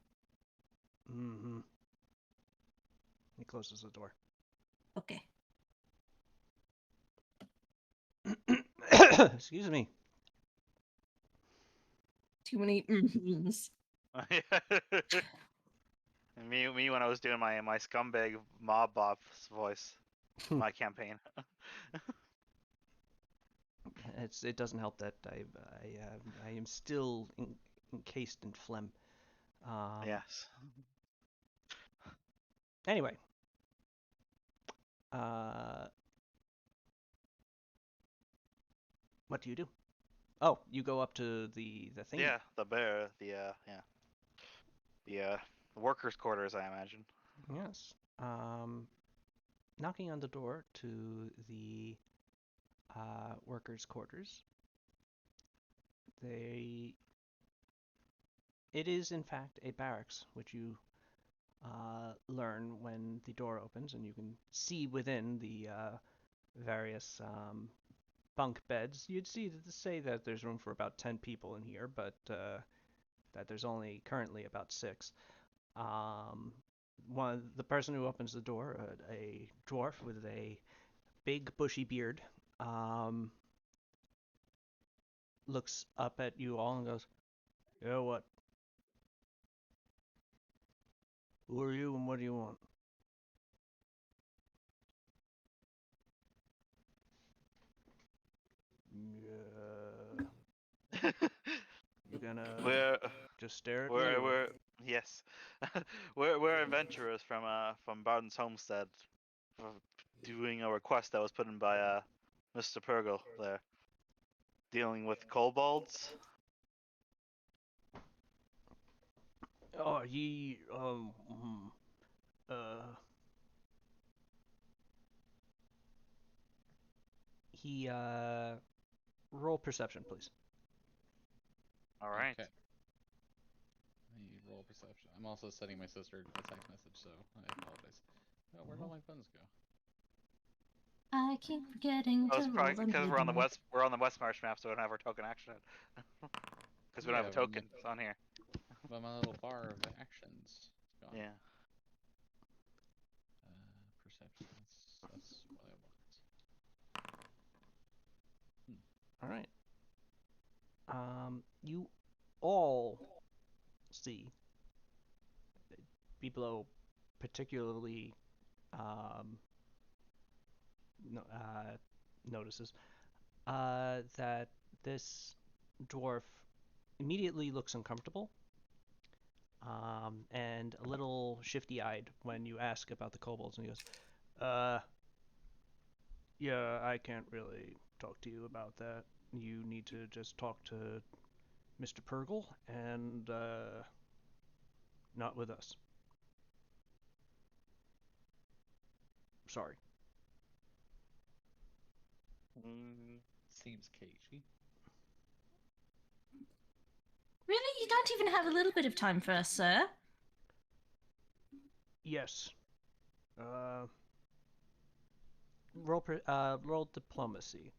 Mm-hmm. He closes the door. Okay. Excuse me. Too many mm-hms. And me when I was doing my scumbag mob boss voice, my campaign. It doesn't help that I am still encased in phlegm. Yes. Anyway, what do you do? Oh, you go up to the thing. Yeah, the bear, the workers' quarters, I imagine. Yes. Knocking on the door to the workers' quarters. It is in fact a barracks, which you learn when the door opens, and you can see within the various bunk beds. You'd say that there's room for about 10 people in here, but that there's only currently about 6. The person who opens the door, a dwarf with a big bushy beard, looks up at you all and goes, "Yeah, what? Who are you and what do you want?" You're gonna just stare at me? We're yes, we're adventurers from Barton's homestead, doing a request that was put in by Mr. Purgle there, dealing with kobolds. Oh, roll perception, please. All right. Okay. Let me roll perception. I'm also sending my sister a text message, so I apologize. Oh, where'd all my funds go? I keep forgetting Oh, it's to roll probably them. because we're on the West Marsh map, so we don't have our token action. Because we don't have a token on here. But my little bar of actions is gone. Yeah. Perception. That's what I want. All right. You all see Biblo particularly notices that this dwarf immediately looks uncomfortable and a little shifty-eyed when you ask about the kobolds, and he goes, yeah, I can't really talk to you about that. You need to just talk to Mr. Purgle and not with us. Sorry. Seems cagey. Really? You don't even have a little bit of time for us, sir? Yes. Roll diplomacy,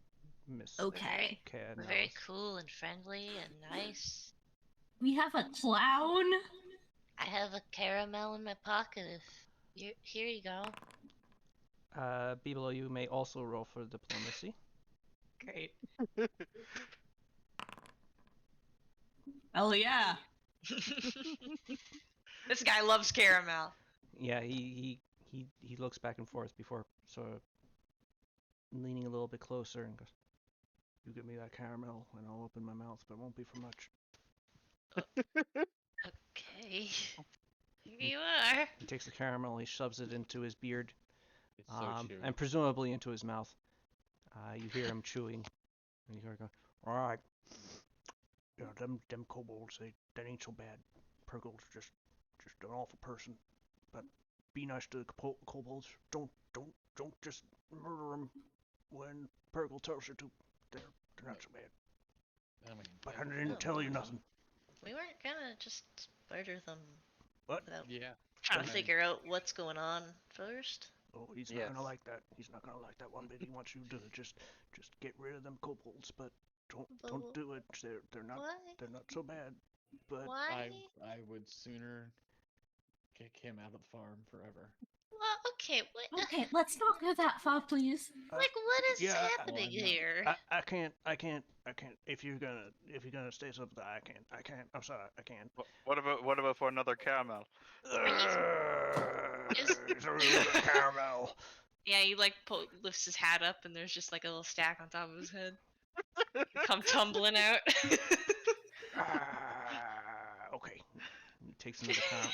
Miss. Okay. We're very cool and friendly and nice. We have a clown? I have a caramel in my pocket. Here you go. Biblo, you may also roll for diplomacy. Great. Oh yeah. This guy loves caramel. Yeah, he looks back and forth before sort of leaning a little bit closer and goes, "You give me that caramel and I'll open my mouth, but it won't be for much." Okay. Here you are. He takes the caramel, he shoves it into his beard, It's so chewy. and presumably into his mouth. You hear him chewing, and you hear him go, "All right, yeah, them kobolds, that ain't so bad. Purgle's just an awful person, but be nice to the kobolds. Don't just murder them when Purgle tells you to. They're not so bad. I mean, But I didn't tell you nothing." We weren't gonna just murder them. What? Without yeah. trying to Okay. figure out what's going on first. Oh, he's Yes. not gonna like that. He's not gonna like that one bit. He wants you to just get rid of them kobolds, but don't do it. They're not Why? they're not so bad. But Why? I would sooner kick him out of the farm forever. Well, okay. What? Okay, let's not go that far, please. Like, what is yeah, happening Why not? here? I can't. If you're gonna say something, I can't. I'm sorry, I can't. What about for another caramel? Is- Caramel. Yeah, he like lifts his hat up, and there's just like a little stack on top of his head. Come tumbling out. Okay. He takes another caramel.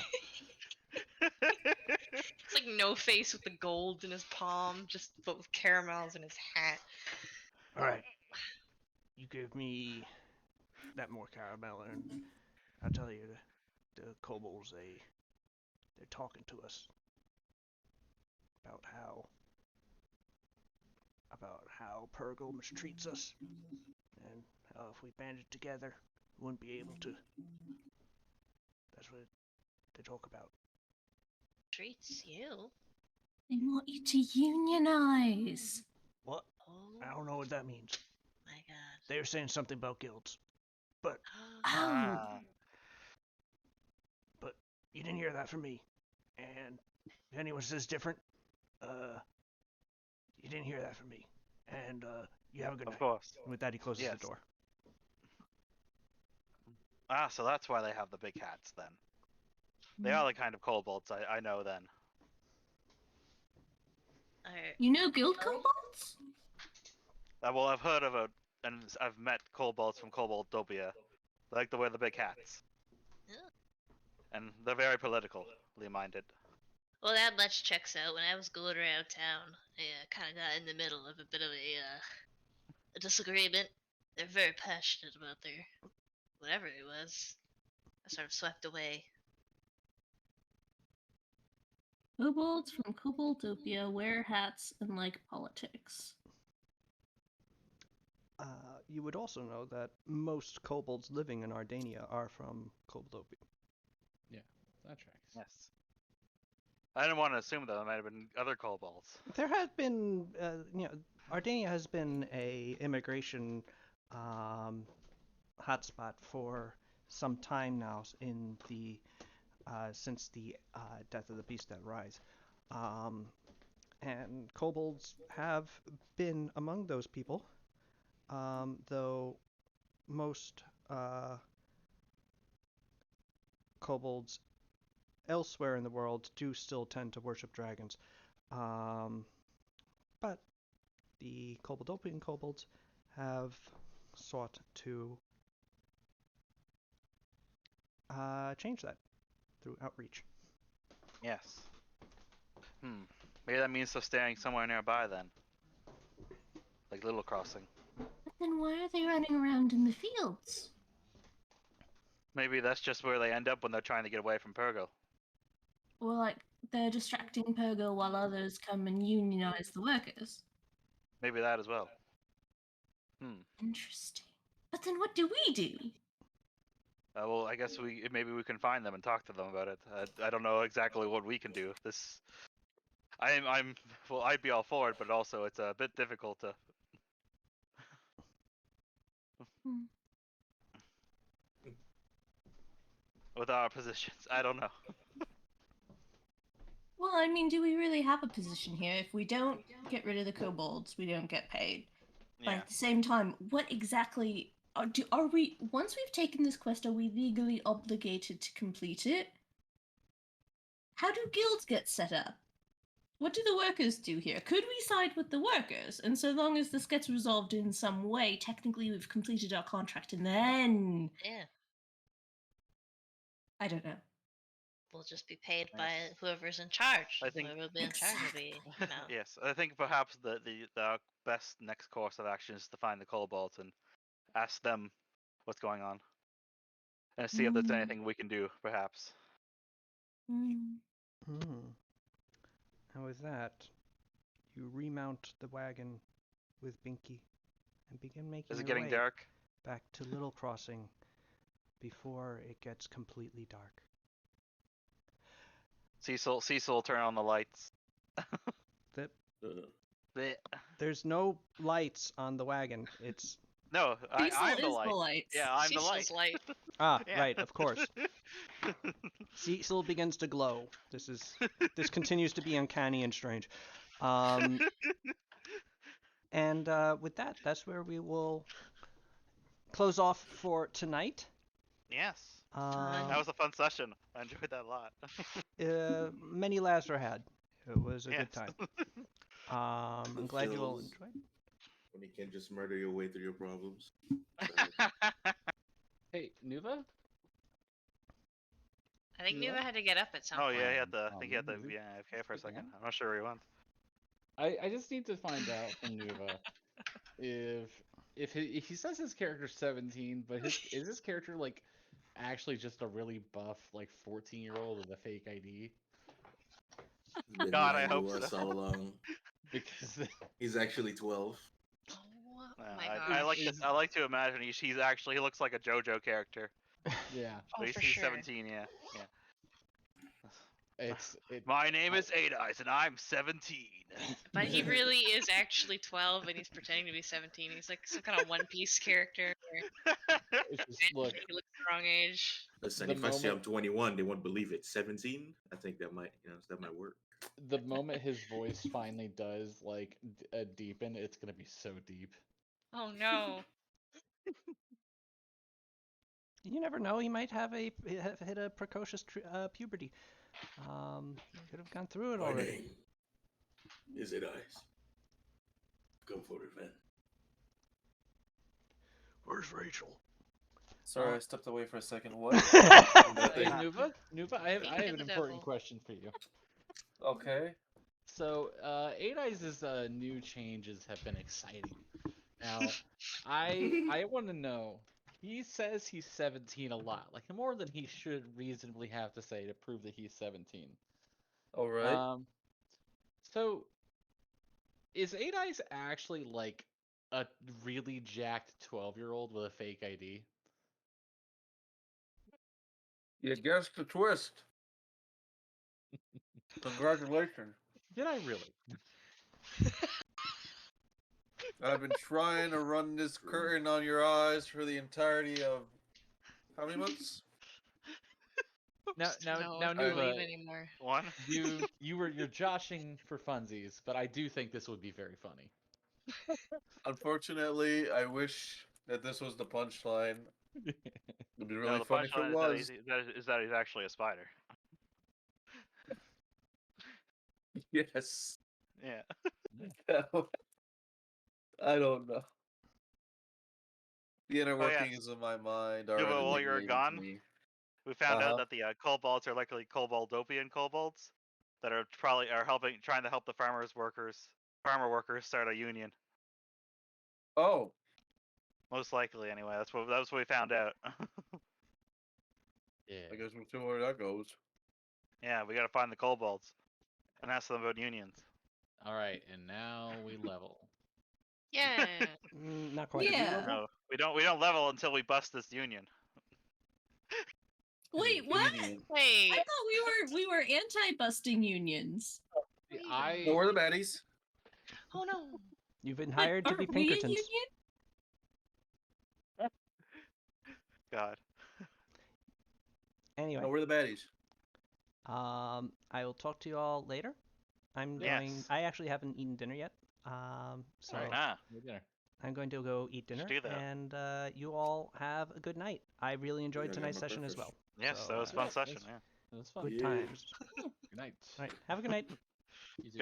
It's like No Face with the gold in his palm, just but with caramels in his hat. All right. You give me that more caramel, and I tell you, the kobolds they're talking to us about how Purgle mistreats us, and how if we banded together, we wouldn't be able to. That's what they talk about. Treats you. They want you to unionize. What? Oh I don't know what that means. my god. They were saying something about guilds, but Ah. you didn't hear that from me. And if anyone says different, you didn't hear that from me. And you have a good Of night. course. And with that, he closes Yes. the door. Ah, so that's why they have the big hats then. They are the kind of kobolds I know then. Alright. You know guild kobolds? Well, I've heard of it, and I've met kobolds from Koboldopia. They like to wear the big hats. Yeah. And they're very politically minded. Well, that much checks out. When I was going around town, I kind of got in the middle of a bit of a disagreement. They're very passionate about their whatever it was. I sort of swept away. Kobolds from Koboldopia wear hats and like politics. You would also know that most kobolds living in Ardania are from Koboldopia. That tracks. Yes. I didn't want to assume that there might have been other kobolds. There has been, Ardania has been a immigration hotspot for some time now in the since the death of the beast that rise, and kobolds have been among those people, though most kobolds elsewhere in the world do still tend to worship dragons. But the Koboldopian kobolds have sought to change that through outreach. Yes. Maybe that means they're staying somewhere nearby then. Like Little Crossing. But then why are they running around in the fields? Maybe that's just where they end up when they're trying to get away from Purgo. Or like they're distracting Pogo while others come and unionize the workers. Maybe that as well. Interesting. But then what do we do? Well, I guess maybe we can find them and talk to them about it. I don't know exactly what we can do. Well, I'd be all for it, but also it's a bit difficult to. With our positions, I don't know. Well, I mean, do we really have a position here? If we don't get rid of the kobolds, we don't get paid. But Yeah. at the same time, what exactly are we? Once we've taken this quest, are we legally obligated to complete it? How do guilds get set up? What do the workers do here? Could we side with the workers? And so long as this gets resolved in some way, technically we've completed our contract, and then Yeah. I don't know. We'll just be paid by whoever's in charge. I think- Whoever will be in charge will be, Yes, I think perhaps the best next course of action is to find the kobolds and ask them what's going on, and see if there's anything we can do, perhaps. Hmm. And with that, you remount the wagon with Binky and begin making Is it your getting way dark? back to Little Crossing before it gets completely dark. Cecil will turn on the lights. Bleh. There's no lights on the wagon. It's No, I'm the light. lights. Yeah, I'm the light. Cecil's light. ah Yeah. right, of course. Cecil begins to glow. This continues to be uncanny and strange. And with that, that's where we will close off for tonight. Yes. Um, That was a fun session. I enjoyed that a lot. Many laughs were had. It was a good Yes. time. I'm glad you all feels- enjoyed. When you can just murder your way through your problems. Hey, Nuva? I think Yeah. Nuva had to get up at some Oh point. yeah, he had the. I Oh, think he had the. maybe. Yeah, AFK for a second. Yeah. I'm not sure where he went. I just need to find out from Nuva if he says his character's 17, but is his character like actually just a really buff like 14-year-old with a fake ID? Been God, I lying to hope us so. all along. Because He's actually 12. Oh Yeah, my I gosh. like to. I like to imagine he's actually he looks like a JoJo character. yeah, Oh, But for he's sure. 17. Yeah. it. My name is Eight Eyes, and I'm 17. But he really is actually 12 and he's pretending to be 17. He's like some kind of One Piece character. It's just, look, He looks the wrong age. Listen, The if I say I'm moment- 21, they won't believe it. 17? I think that might, that might work. the moment his voice finally does like deepen, it's gonna be so deep. Oh no. You never know. He might have hit a precocious puberty. Could have gone through it My already. name is It Eyes. Come for revenge. Where's Rachel? Sorry, I stepped away for a second. What? Hey, Nothing. Nuva, I have Speaking an of the important devil. question for you. Okay. So, Eight Eyes' new changes have been exciting. Now, I want to know. He says he's 17 a lot, like more than he should reasonably have to say to prove that he's 17. All right. So is Eight Eyes actually like a really jacked 12-year-old with a fake ID? You guessed the twist. Congratulations. Did I really? I've been trying to run this curtain on your eyes for the entirety of how many months? Now, No, now, I don't believe Nuva, anymore. One. you're joshing for funsies, but I do think this would be very funny. Unfortunately, I wish that this was the punchline. It'd be really No, the fun if punchline it is was. that he's actually a spider. Yes. Yeah. I don't know. The inner Oh, yeah. workings of my mind are. Yeah, but while unreal you were to gone, me. We found Uh-huh. out that the kobolds are likely koboldopian kobolds that are trying to help the farmer workers start a union. Oh, Most likely, anyway. That's what we found out. Yeah. I guess we'll see where that goes. Yeah, we gotta find the kobolds and ask them about unions. All right, and now we level. Yeah. Not quite. Yeah. No, we don't level until we bust this union. Wait, what? Union. Wait. I thought we were anti-busting unions. See, I So we're the baddies. Oh no. You've been hired to be Aren't we a Pinkertons. union? God. Anyway, No, we're the baddies. I will talk to you all later. I'm Yes. going. I actually haven't eaten dinner yet. So Ah, We're dinner. I'm going to go eat dinner, do that. and you all have a good night. I really enjoyed Yeah, I got tonight's my session as breakfast. well. yes, So, that was a uh, fun session. yes. Yeah. It was fun. Good Yeah. times. Good night. All right, have a good night. You too.